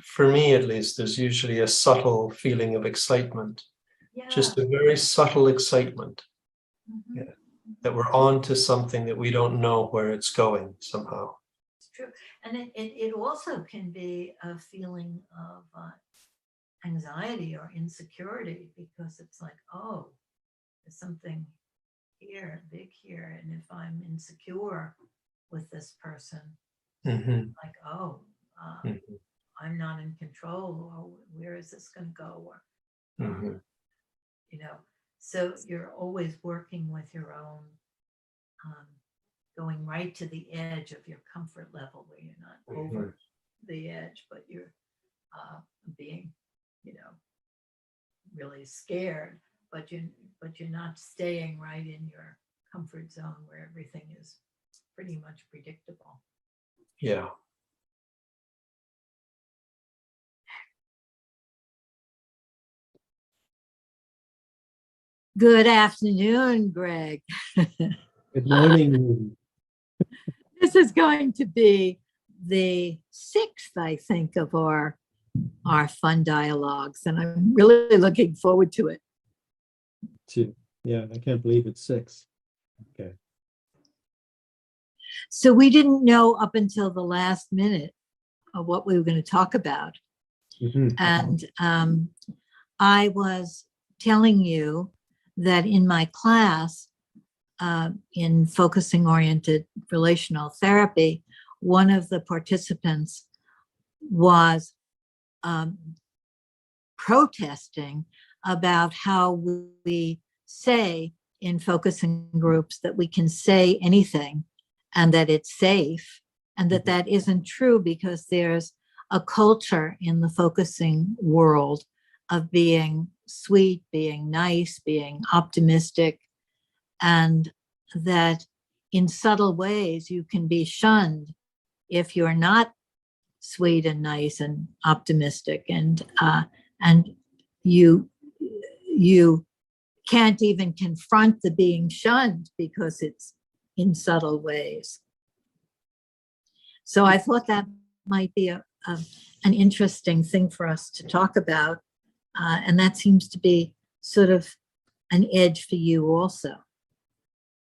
for me at least, there's usually a subtle feeling of excitement, just a very subtle excitement, that we're on to something that we don't know where it's going somehow. It's true. And it also can be a feeling of anxiety or insecurity, because it's like, oh, there's something here, big here. And if I'm insecure with this person, like, oh, I'm not in control, or where is this going to go? Or, so you're always working with your own, going right to the edge of your comfort level, where you're not over the edge, but you're being, really scared, but you're not staying right in your comfort zone, where everything is pretty much predictable. Yeah. Good afternoon, Greg. Good morning. This is going to be the 6th, I think, of our fun dialogues, and I'm really looking forward to it. Yeah, I can't believe it's 6. Okay. So we didn't know up until the last minute of what we were going to talk about. And I was telling you that in my class, in focusing oriented relational therapy, one of the participants was protesting about how we say in focusing groups that we can say anything and that it's safe, and that that isn't true because there's a culture in the focusing world of being sweet, being nice, being optimistic, and that in subtle ways you can be shunned if you're not sweet and nice and optimistic, and you can't even confront the being shunned because it's in subtle ways. So I thought that might be an interesting thing for us to talk about, and that seems to be sort of an edge for you also.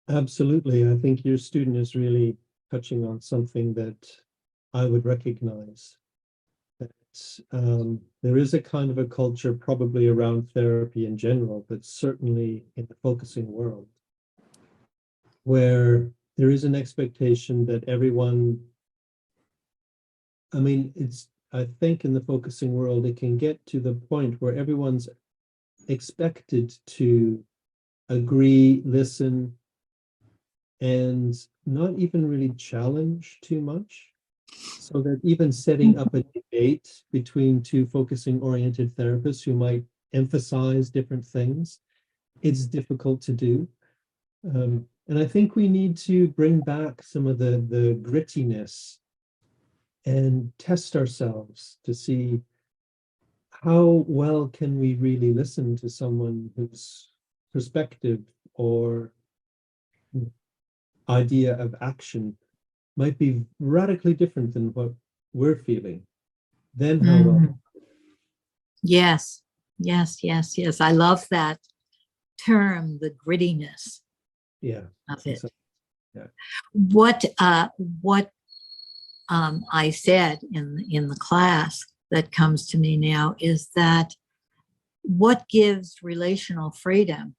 Absolutely. I think your student is really touching on something that I would recognize. That there is a kind of a culture probably around therapy in general, but certainly in the focusing world, where there is an expectation that everyone, I think in the focusing world, it can get to the point where everyone's expected to agree, listen, and not even really challenge too much. So that even setting up a debate between two focusing oriented therapists who might emphasize different things, it's difficult to do. And I think we need to bring back some of the grittiness and test ourselves to see how well can we really listen to someone whose perspective or idea of action might be radically different than what we're feeling. Then how well? Yes, yes, yes, yes. I love that term, the grittiness of it. So, yeah. What I said in the class that comes to me now is that what gives relational freedom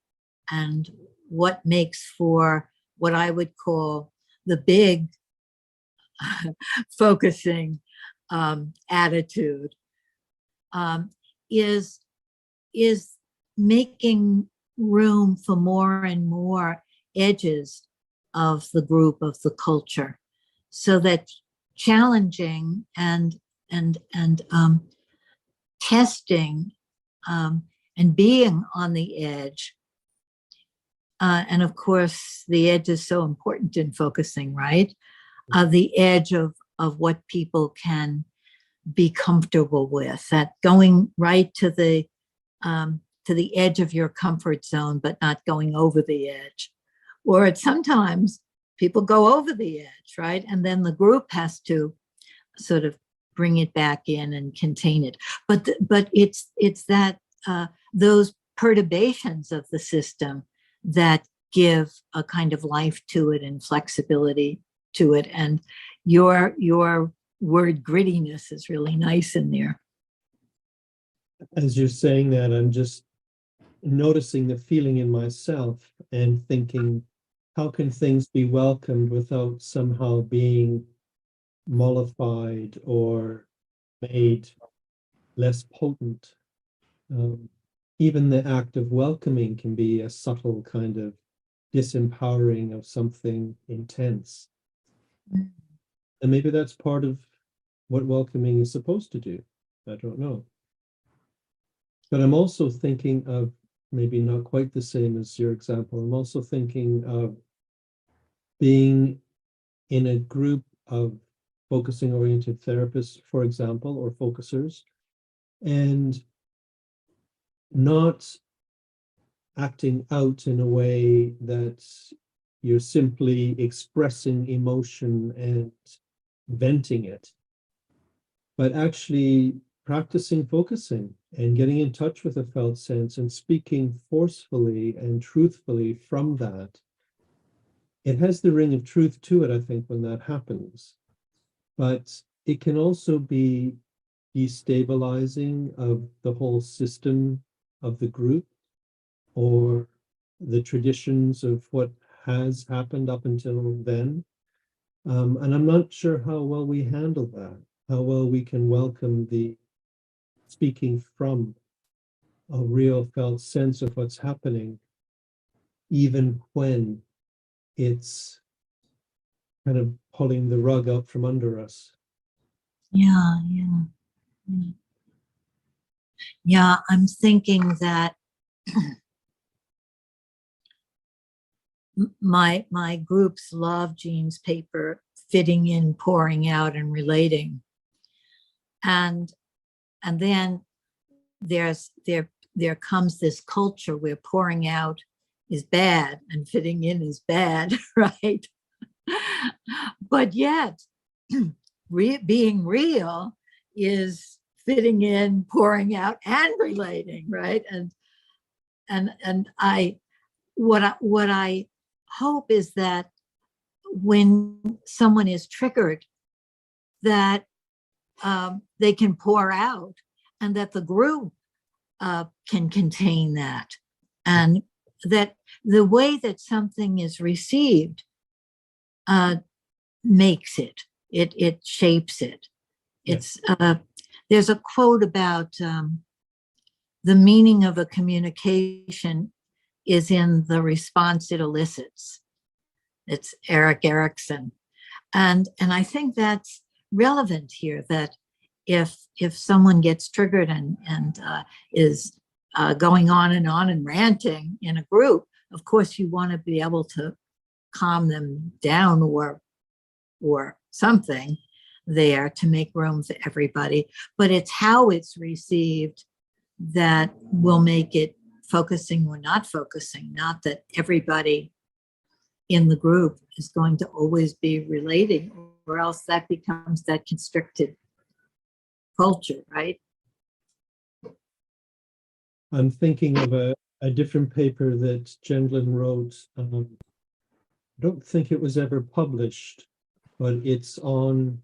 and what makes for what I would call the big focusing attitude is making room for more and more edges of the group, of the culture, so that challenging and testing and being on the edge. And of course, the edge is so important in focusing, right? The edge of what people can be comfortable with, that going right to the edge of your comfort zone, but not going over the edge. Or sometimes people go over the edge, right? And then the group has to sort of bring it back in and contain it. But it's that those perturbations of the system that give a kind of life to it and flexibility to it. And your word grittiness is really nice in there. As you're saying that, I'm just noticing the feeling in myself and thinking, how can things be welcomed without somehow being mollified or made less potent? Even the act of welcoming can be a subtle kind of disempowering of something intense. And maybe that's part of what welcoming is supposed to do. I don't know. But I'm also thinking of, maybe not quite the same as your example, I'm also thinking of being in a group of focusing oriented therapists, for example, or focusers, and not acting out in a way that you're simply expressing emotion and venting it, but actually practicing focusing and getting in touch with a felt sense and speaking forcefully and truthfully from that. It has the ring of truth to it, I think, when that happens. But it can also be destabilizing of the whole system of the group or the traditions of what has happened up until then. And I'm not sure how well we handle that, how well we can welcome the speaking from a real felt sense of what's happening, even when it's kind of pulling the rug out from under us. Yeah, yeah, yeah. Yeah, I'm thinking that my groups love Jean's paper, fitting in, pouring out, and relating. And then there comes this culture where pouring out is bad and fitting in is bad, right? But yet, being real is fitting in, pouring out, and relating, right? And what I hope is that when someone is triggered, that they can pour out, and that the group can contain that, and that the way that something is received makes it. It shapes it. It's there's a quote about the meaning of a communication is in the response it elicits. It's Eric Erickson, and I think that's relevant here. That if someone gets triggered and is going on and ranting in a group, of course you want to be able to calm them down or something there to make room for everybody. But it's how it's received that will make it focusing or not focusing, not that everybody in the group is going to always be relating, or else that becomes that constricted culture, right? I'm thinking of a different paper that Gendlin wrote. I don't think it was ever published, but it's on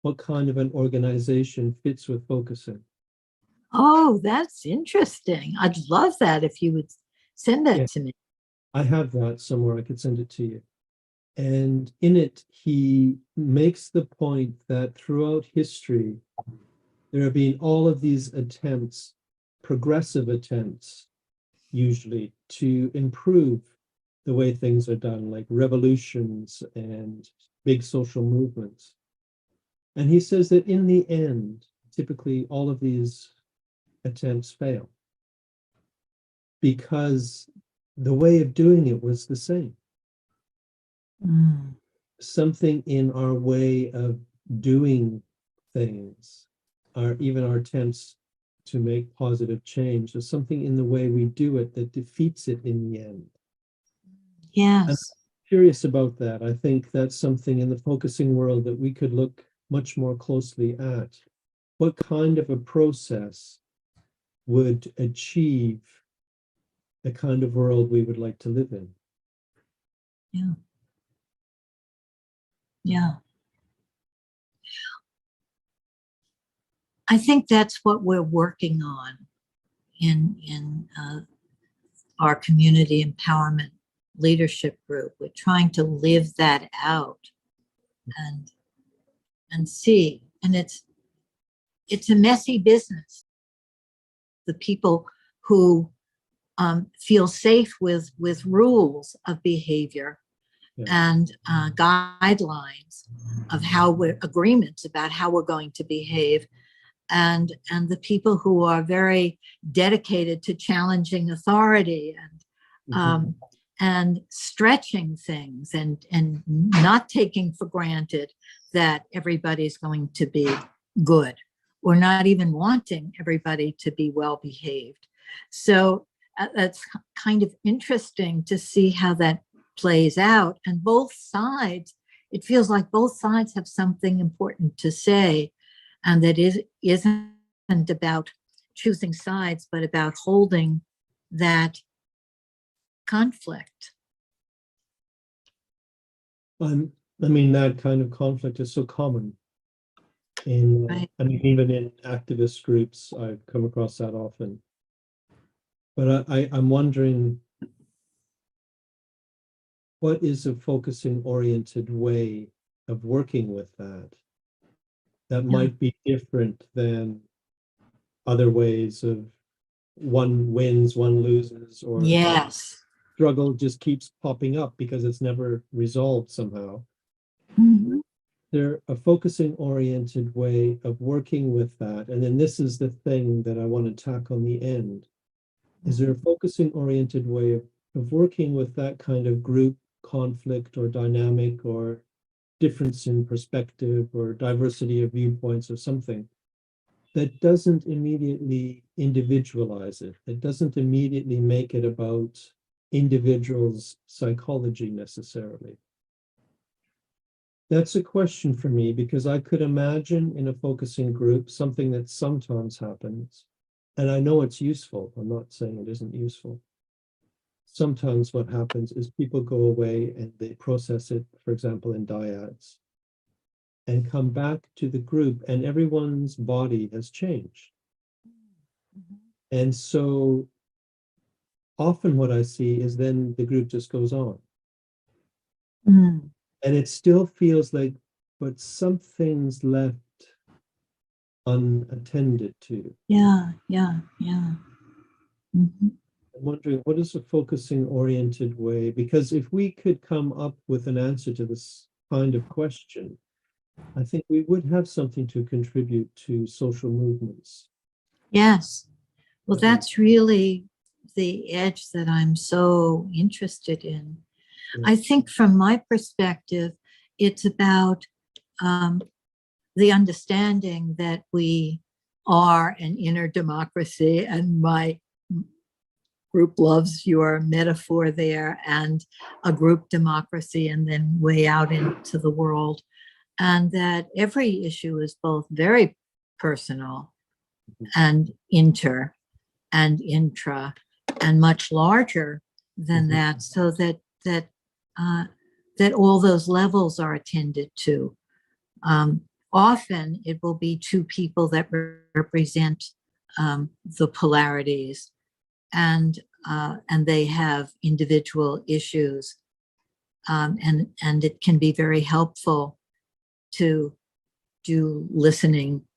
what kind of an organization fits with focusing. Oh, that's interesting. I'd love that if you would send that to me. I have that somewhere. I could send it to you. And in it, he makes the point that throughout history, there have been all of these attempts, progressive attempts, usually, to improve the way things are done, like revolutions and big social movements. And he says that in the end, typically all of these attempts fail because the way of doing it was the same. Something in our way of doing things, even our attempts to make positive change, there's something in the way we do it that defeats it in the end. Yes. I'm curious about that. I think that's something in the focusing world that we could look much more closely at. What kind of a process would achieve the kind of world we would like to live in? Yeah. Yeah. I think that's what we're working on in our community empowerment leadership group. We're trying to live that out and see. And it's a messy business. The people who feel safe with rules of behavior and guidelines of agreements about how we're going to behave, and the people who are very dedicated to challenging authority and stretching things and not taking for granted that everybody's going to be good, or not even wanting everybody to be well behaved. So that's kind of interesting to see how that plays out. And both sides, it feels like both sides have something important to say, and that isn't about choosing sides, but about holding that conflict. I mean, that kind of conflict is so common. Right. I mean, even in activist groups, I've come across that often. But I'm wondering, what is a focusing oriented way of working with that might be different than other ways of one wins, one loses, or Yes. struggle just keeps popping up because it's never resolved somehow. there a focusing oriented way of working with that? And then this is the thing that I want to tack on the end. Is there a focusing oriented way of working with that kind of group conflict or dynamic or difference in perspective or diversity of viewpoints or something that doesn't immediately individualize it? It doesn't immediately make it about individuals' psychology necessarily. That's a question for me, because I could imagine in a focusing group something that sometimes happens, and I know it's useful. I'm not saying it isn't useful. Sometimes what happens is people go away and they process it, for example, in dyads, and come back to the group, and everyone's body has changed. And so often what I see is then the group just goes on. Mm. And it still feels like, but something's left unattended to. Yeah, yeah, yeah. Mhm. I'm wondering, what is a focusing oriented way? Because if we could come up with an answer to this kind of question, I think we would have something to contribute to social movements. Yes. Well, Mhm. that's really the edge that I'm so interested in. Yeah. I think from my perspective, it's about the understanding that we are an inner democracy, and my group loves your metaphor there, and a group democracy, and then way out into the world. And that every issue is both very personal and inter and intra and much larger than Mhm. that, so that that all those levels are attended to. Often it will be two people that represent the polarities, and they have individual issues, and it can be very helpful to do listening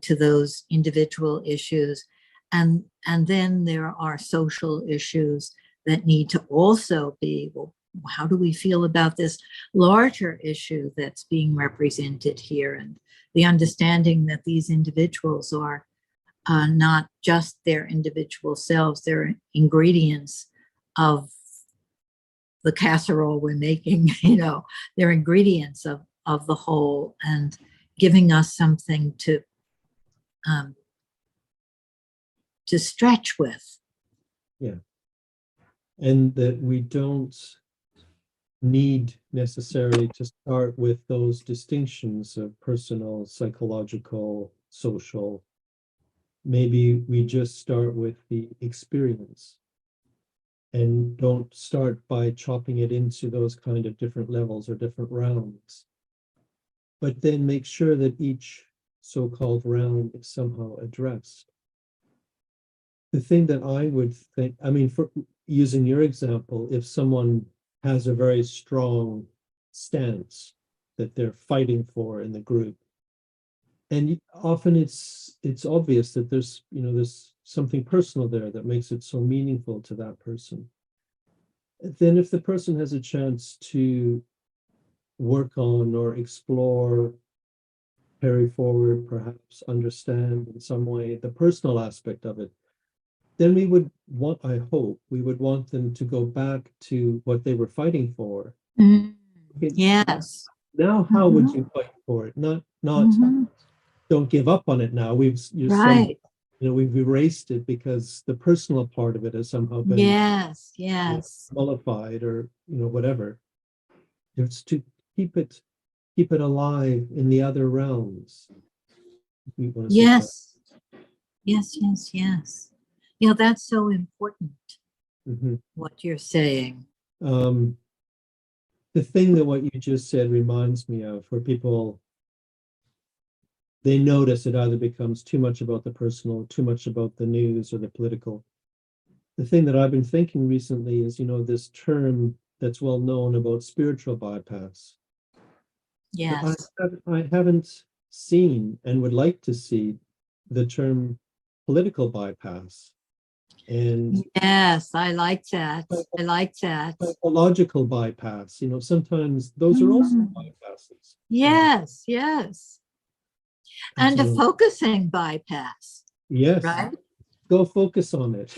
to those individual issues, and then there are social issues that need to also be, well, how do we feel about this larger issue that's being represented here, and the understanding that these individuals are not just their individual selves, they're ingredients of the casserole we're making, they're ingredients of the whole, and giving us something to stretch with. Yeah. And that we don't need necessarily to start with those distinctions of personal, psychological, social. Maybe we just start with the experience and don't start by chopping it into those kind of different levels or different rounds, but then make sure that each so-called round is somehow addressed. The thing that I would think, I mean, for using your example, if someone has a very strong stance that they're fighting for in the group, and often it's obvious that there's something personal there that makes it so meaningful to that person. Then if the person has a chance to work on or explore, carry forward, perhaps understand in some way the personal aspect of it, then we would want, I hope, we would want them to go back to what they were fighting for. Mm. Okay, Yes. now how would you fight for it? Not Mhm. don't give up on it now. Right. We've erased it because the personal part of it has somehow been Yes. Yes. nullified or whatever. It's to keep it alive in the other realms. We want to say that. Yes. Yes. Yes. Yes. That's so important, Mhm. what you're saying. The thing that what you just said reminds me of, where people, they notice it either becomes too much about the personal, too much about the news or the political. The thing that I've been thinking recently is, this term that's well known about spiritual bypass. Yes. I haven't seen and would like to see the term political bypass. And Yes, I like that. I like that. psychological bypass, sometimes those are also Mm. bypasses. Yes, yes. And a So, focusing bypass, yes, right? go focus on it.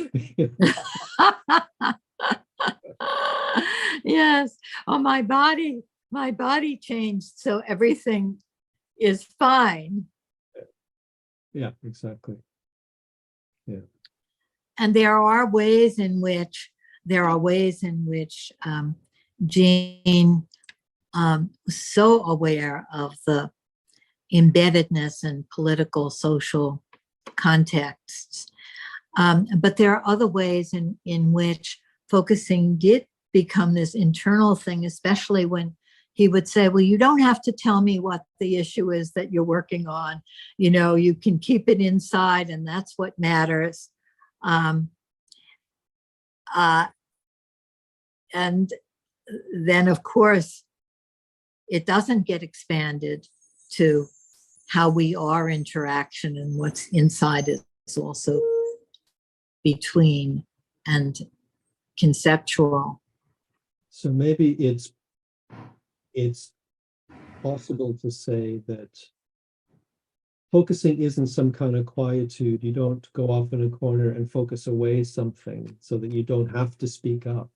Yes. Oh, my body changed, so everything is fine. Yeah, exactly. And there are ways in which Jean was so aware of the embeddedness in political social contexts. But there are other ways in which focusing did become this internal thing, especially when he would say, well, you don't have to tell me what the issue is that you're working on. You can keep it inside, and that's what matters. And then, of course, it doesn't get expanded to how we are interaction, and what's inside is also between and conceptual. So maybe it's possible to say that focusing isn't some kind of quietude. You don't go off in a corner and focus away something so that you don't have to speak up.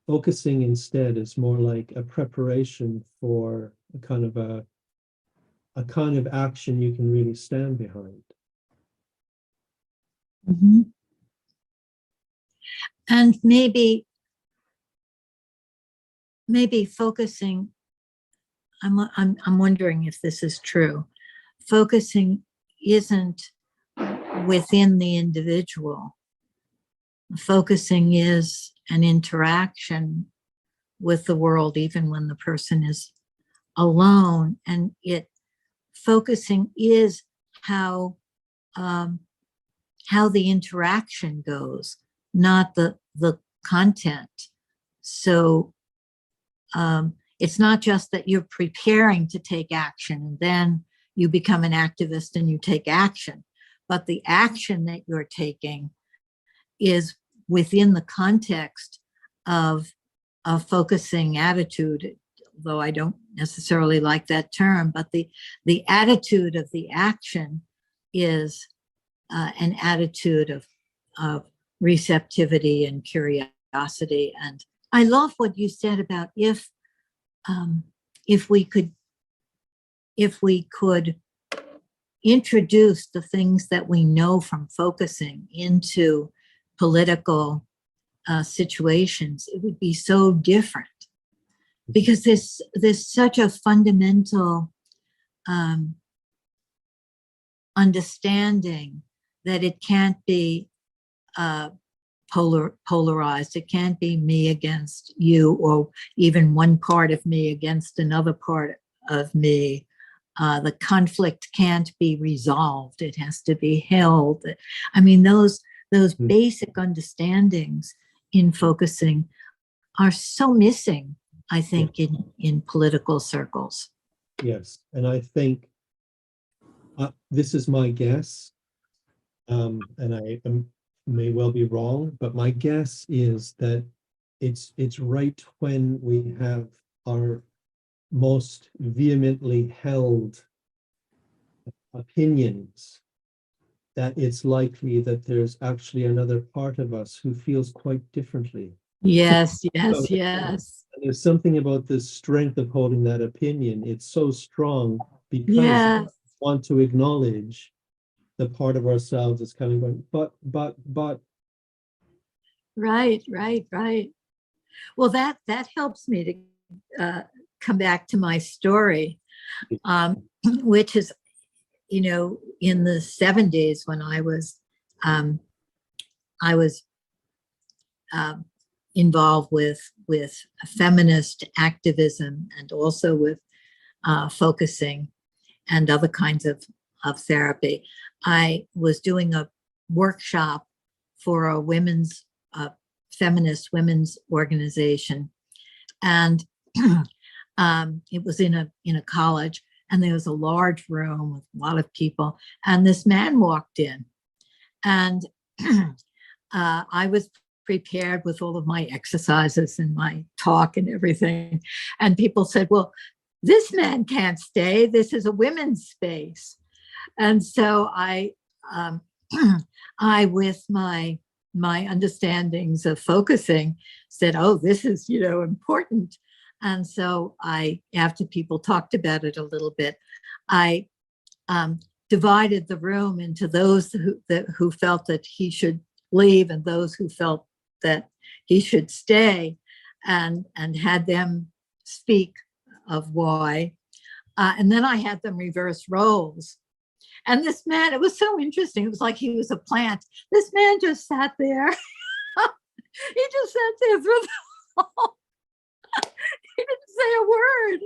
Focusing instead is more like a preparation for a kind of action you can really stand behind. Mm-hmm. And maybe focusing, I'm wondering if this is true. Focusing isn't within the individual. Focusing is an interaction with the world, even when the person is alone. And focusing is how the interaction goes, not the content. So it's not just that you're preparing to take action and then you become an activist and you take action, but the action that you're taking is within the context of a focusing attitude, though I don't necessarily like that term, but the attitude of the action is an attitude of receptivity and curiosity. And I love what you said about if we could introduce the things that we know from focusing into political situations, it would be so different, because there's such a fundamental understanding that it can't be polarized. It can't be me against you, or even one part of me against another part of me. The conflict can't be resolved. It has to be held. I mean, those basic understandings in focusing are so missing, I think, in political circles. Yes, and I think this is my guess, and I may well be wrong, but my guess is that it's right when we have our most vehemently held opinions that it's likely that there's actually another part of us who feels quite differently. Yes, yes, So, yes. there's something about the strength of holding that opinion. It's so strong because Yes. we want to acknowledge the part of ourselves that's kind of going, but. Right. Well, that helps me to come back to my story, which is, in the 70s when I was involved with feminist activism, and also with focusing and other kinds of therapy. I was doing a workshop for a feminist women's organization, and it was in a college, and there was a large room with a lot of people, and this man walked in, and I was prepared with all of my exercises and my talk and everything. And people said, well, this man can't stay. This is a women's space. And so I with my understandings of focusing, said, oh, this is, important. And so after people talked about it a little bit, I divided the room into those who felt that he should leave and those who felt that he should stay, and had them speak of why. And then I had them reverse roles. And this man, it was so interesting. It was like he was a plant. This man just sat there. He just sat there through the whole. He didn't say a word.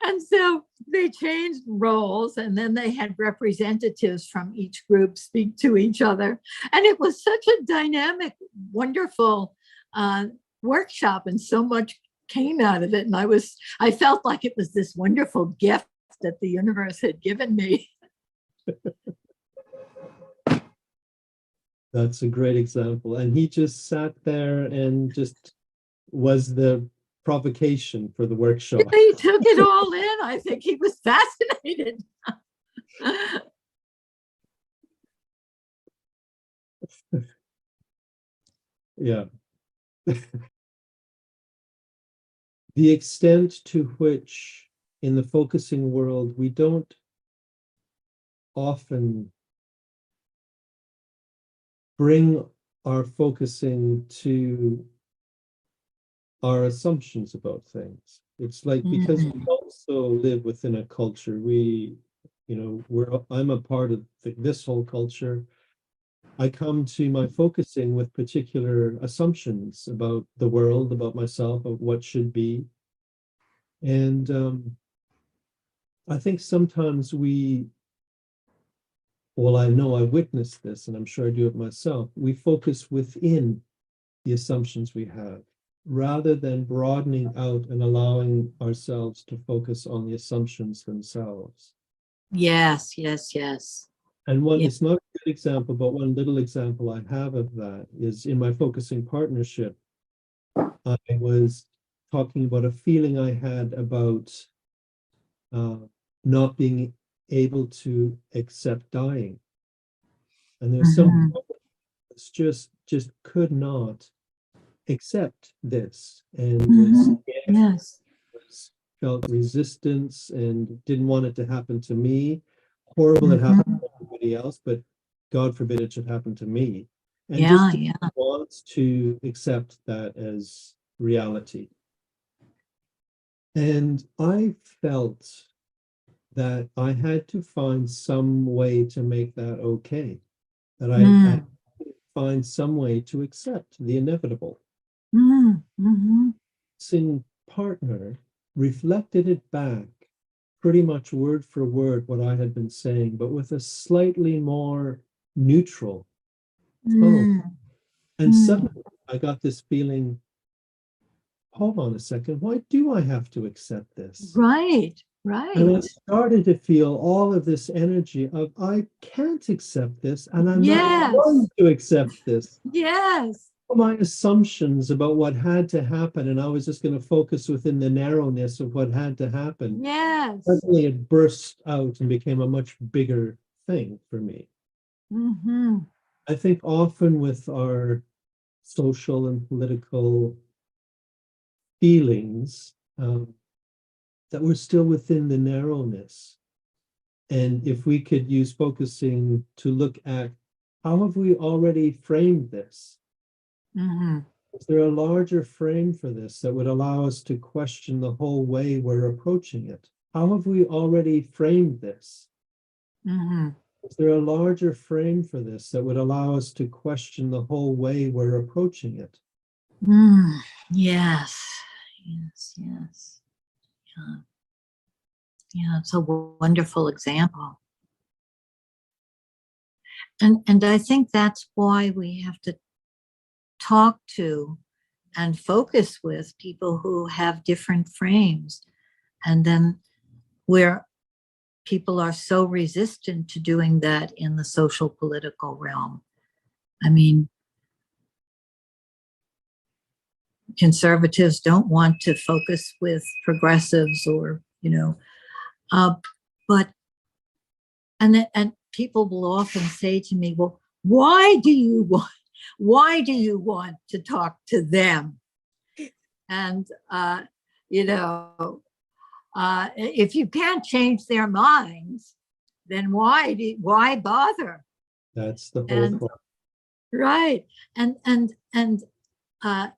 And so they changed roles, and then they had representatives from each group speak to each other. And it was such a dynamic, wonderful workshop, and so much came out of it. And I felt like it was this wonderful gift that the universe had given me. That's a great example. And he just sat there and just was the provocation for the workshop. Yeah, he took it all in. I think he was fascinated. Yeah. The extent to which in the focusing world we don't often bring our focusing to our assumptions about things. It's like, because we also live within a culture, I'm a part of this whole culture. I come to my focusing with particular assumptions about the world, about myself, of what should be. And I think sometimes I know I witnessed this, and I'm sure I do it myself. We focus within the assumptions we have, rather than broadening out and allowing ourselves to focus on the assumptions themselves. Yes, yes, yes. And it's not a good example, but one little example I have of that is in my focusing partnership. I was talking about a feeling I had about not being able to accept dying. And there's some just could not accept this, and felt resistance and didn't want it to happen to me. Horrible it happened to everybody else, but God forbid it should happen to me. And wants to accept that as reality. And I felt that I had to find some way to make that okay. That I had to find some way to accept the inevitable. Sin partner reflected it back pretty much word for word what I had been saying, but with a slightly more neutral tone. And suddenly I got this feeling, hold on a second, why do I have to accept this? Right. And I started to feel all of this energy of, I can't accept this, and I'm not going to accept this. Yes. My assumptions about what had to happen, and I was just going to focus within the narrowness of what had to happen. Yes. Suddenly it burst out and became a much bigger thing for me. I think often with our social and political feelings, that we're still within the narrowness. And if we could use focusing to look at how have we already framed this? Is there a larger frame for this that would allow us to question the whole way we're approaching it? How have we already framed this? Is there a larger frame for this that would allow us to question the whole way we're approaching it? Yes. Yeah, it's a wonderful example. And I think that's why we have to talk to and focus with people who have different frames. And then where people are so resistant to doing that in the social political realm. I mean, conservatives don't want to focus with progressives, or, but, and people will often say to me, well, why do you want to talk to them? And, if you can't change their minds, then why bother? That's the whole And point. right. And I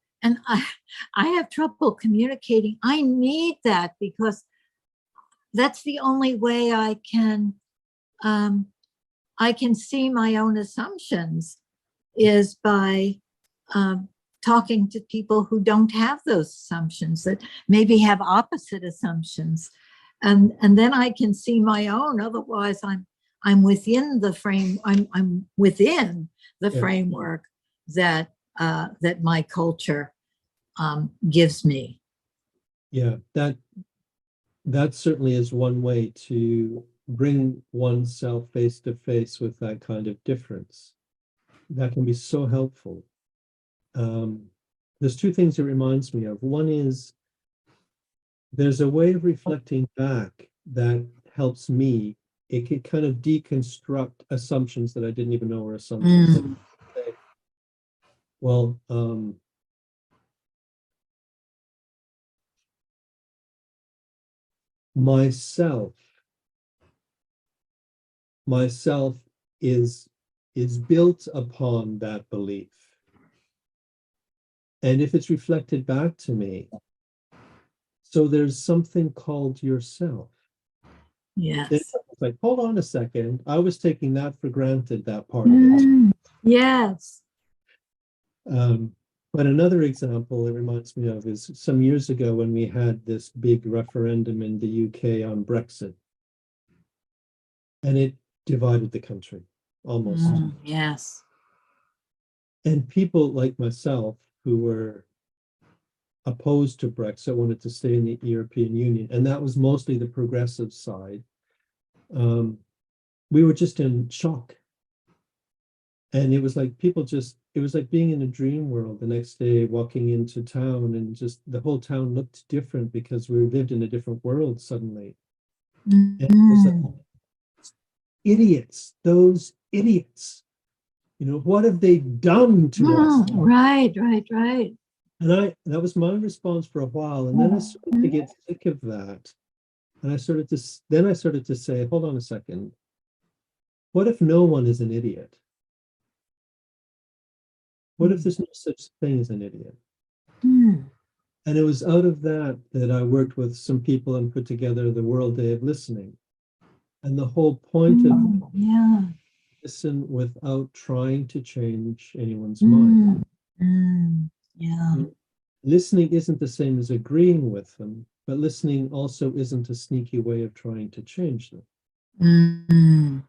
have trouble communicating. I need that, because that's the only way I can see my own assumptions, is by talking to people who don't have those assumptions, that maybe have opposite assumptions, and then I can see my own. Otherwise, I'm within the frame. I'm within the framework that my culture gives me. Yeah, that certainly is one way to bring oneself face to face with that kind of difference. That can be so helpful. There's two things it reminds me of. One is, there's a way of reflecting back that helps me. It can kind of deconstruct assumptions that I didn't even know were assumptions. Well, myself is built upon that belief. And if it's reflected back to me, so there's something called yourself. Yes. It's like, hold on a second, I was taking that for granted, that part of it. Yes. But another example it reminds me of is some years ago when we had this big referendum in the UK on Brexit. And it divided the country almost. Yes. And people like myself who were opposed to Brexit, wanted to stay in the European Union, and that was mostly the progressive side. We were just in shock. And it was like it was like being in a dream world the next day, walking into town, and just the whole town looked different because we lived in a different world suddenly. And it was like, idiots, those idiots. What have they done to us? Right. And that was my response for a while. And then I started to get sick of that. And I started to say, hold on a second. What if no one is an idiot? What if there's no such thing as an idiot? And it was out of that I worked with some people and put together the World Day of Listening. And the whole point of listen without trying to change anyone's mind. Listening isn't the same as agreeing with them, but listening also isn't a sneaky way of trying to change them.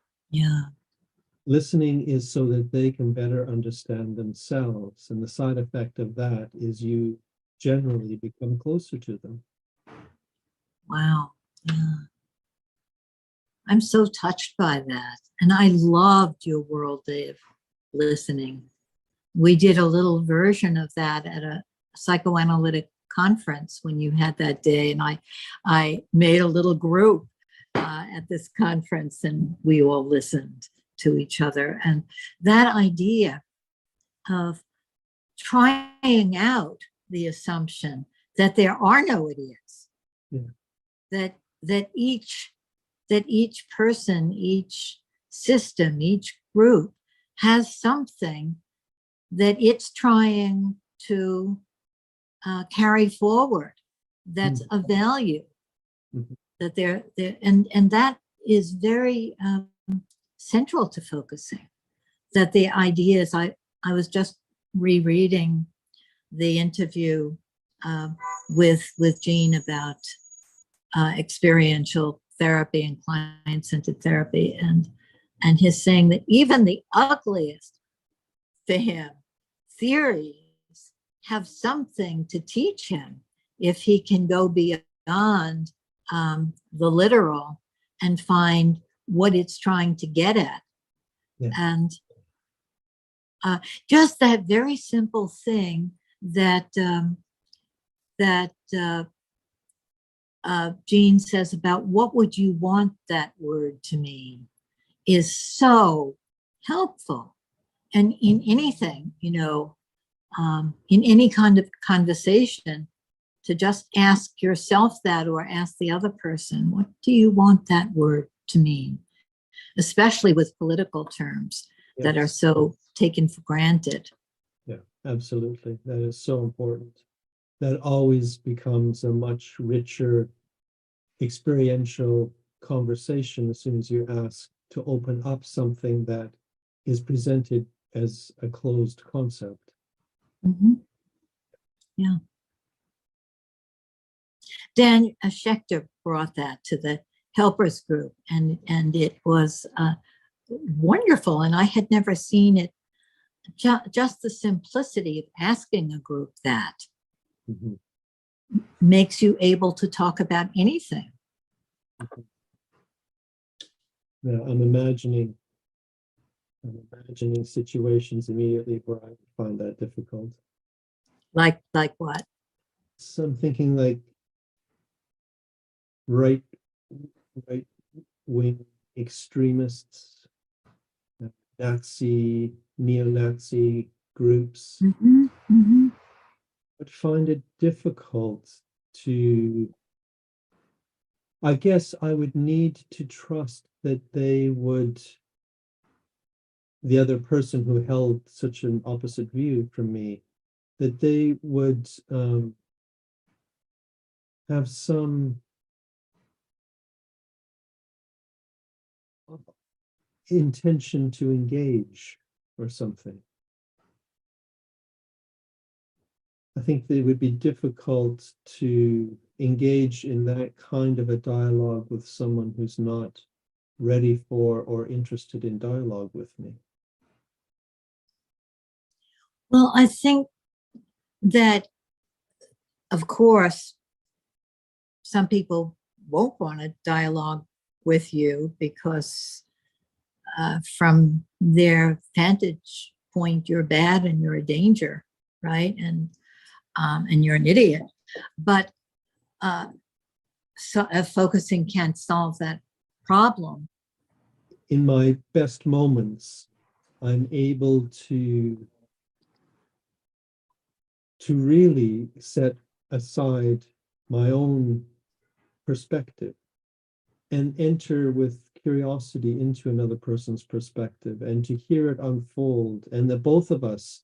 Listening is so that they can better understand themselves, and the side effect of that is you generally become closer to them. Wow. Yeah. I'm so touched by that. And I loved your World Day of Listening. We did a little version of that at a psychoanalytic conference when you had that day. And I made a little group at this conference, and we all listened to each other. And that idea of trying out the assumption that there are no idiots, that each person, each system, each group has something that it's trying to carry forward that's of value, that and that is very central to focusing. That the ideas, I was just rereading the interview with Jean about experiential therapy and client-centered therapy, and his saying that even the ugliest for him theories have something to teach him if he can go beyond the literal and find what it's trying to get at. And just that very simple thing that that Jean says about what would you want that word to mean is so helpful. And in anything, in any kind of conversation, to just ask yourself that or ask the other person, what do you want that word to mean? Especially with political terms that are so taken for granted. Yeah, absolutely. That is so important. That always becomes a much richer experiential conversation as soon as you ask to open up something that is presented as a closed concept. Mm-hmm. Yeah. Dan Schechter brought that to the helpers group, and it was wonderful. And I had never seen it, just the simplicity of asking a group that makes you able to talk about anything. Now, I'm imagining situations immediately where I find that difficult. Like what? So I'm thinking like right wing extremists, neo-Nazi groups. Mm-hmm. Mm-hmm. Would find it difficult to, I guess I would need to trust that the other person who held such an opposite view from me, that they would have some intention to engage or something. I think it would be difficult to engage in that kind of a dialogue with someone who's not ready for or interested in dialogue with me. Well, I think that, of course, some people won't want to dialogue with you because from their vantage point, you're bad and you're a danger, right? And you're an idiot. But focusing can't solve that problem. In my best moments, I'm able to really set aside my own perspective and enter with curiosity into another person's perspective and to hear it unfold, and that both of us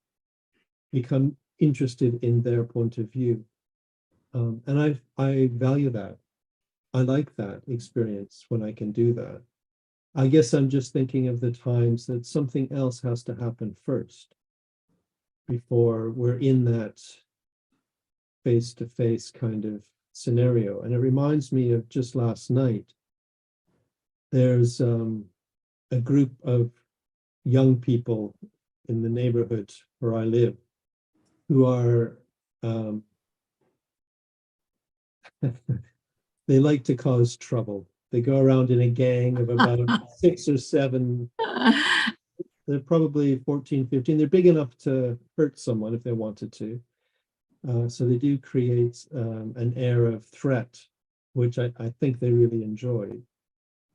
become interested in their point of view. And I value that. I like that experience when I can do that. I guess I'm just thinking of the times that something else has to happen first before we're in that face-to-face kind of scenario. And it reminds me of just last night. There's a group of young people in the neighborhood where I live who are they like to cause trouble. They go around in a gang of about 6 or 7. They're probably 14, 15. They're big enough to hurt someone if they wanted to. So they do create an air of threat, which I think they really enjoy.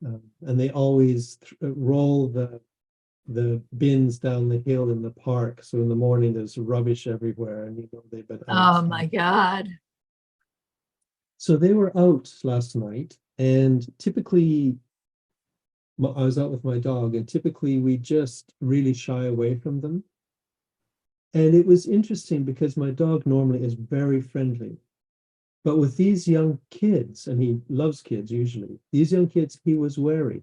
And they always roll the bins down the hill in the park. So in the morning, there's rubbish everywhere. And they've been out. Oh my God. So they were out last night, and typically I was out with my dog, and typically we just really shy away from them. And it was interesting because my dog normally is very friendly. But with these young kids, and he loves kids usually, these young kids, he was wary.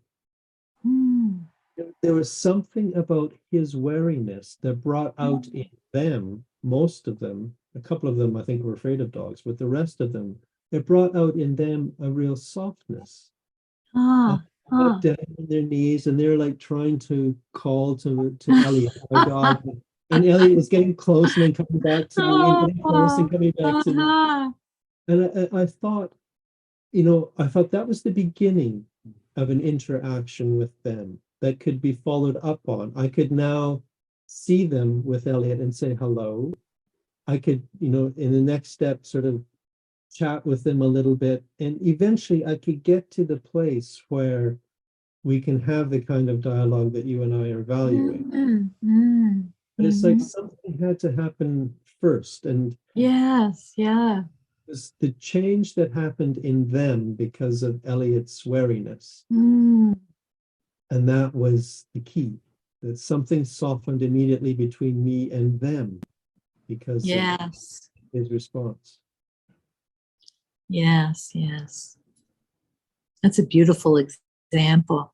There was something about his wariness that brought out in them, most of them, a couple of them I think were afraid of dogs, but the rest of them, it brought out in them a real softness. Down on their knees, and they're like trying to call to Elliot, our dog. And Elliot was getting close and then coming back to me, and getting close and coming back to me. And I thought, I thought that was the beginning of an interaction with them that could be followed up on. I could now see them with Elliot and say hello. I could, in the next step, sort of chat with them a little bit, and eventually I could get to the place where we can have the kind of dialogue that you and I are valuing. But it's like something had to happen first, and Yes, yeah. it was the change that happened in them because of Elliot's wariness. And that was the key, that something softened immediately between me and them because of Yes, his response. yes, yes. That's a beautiful example.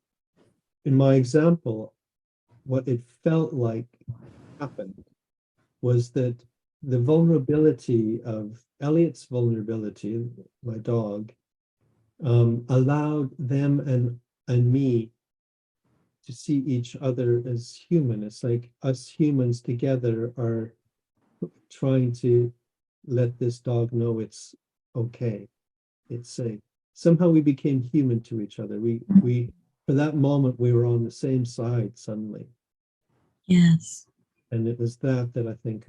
In my example, what it felt like happened was that the vulnerability of Elliot's vulnerability, my dog, allowed them and me to see each other as human. It's like us humans together are trying to let this dog know it's okay, it's safe. Somehow we became human to each other. We for that moment we were on the same side suddenly. Yes. And it was that I think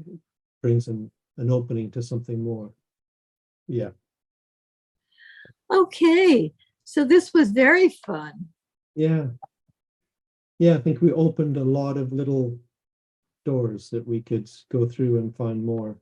brings an opening to something more. Yeah. Okay. So this was very fun. Yeah. Yeah, I think we opened a lot of little doors that we could go through and find more.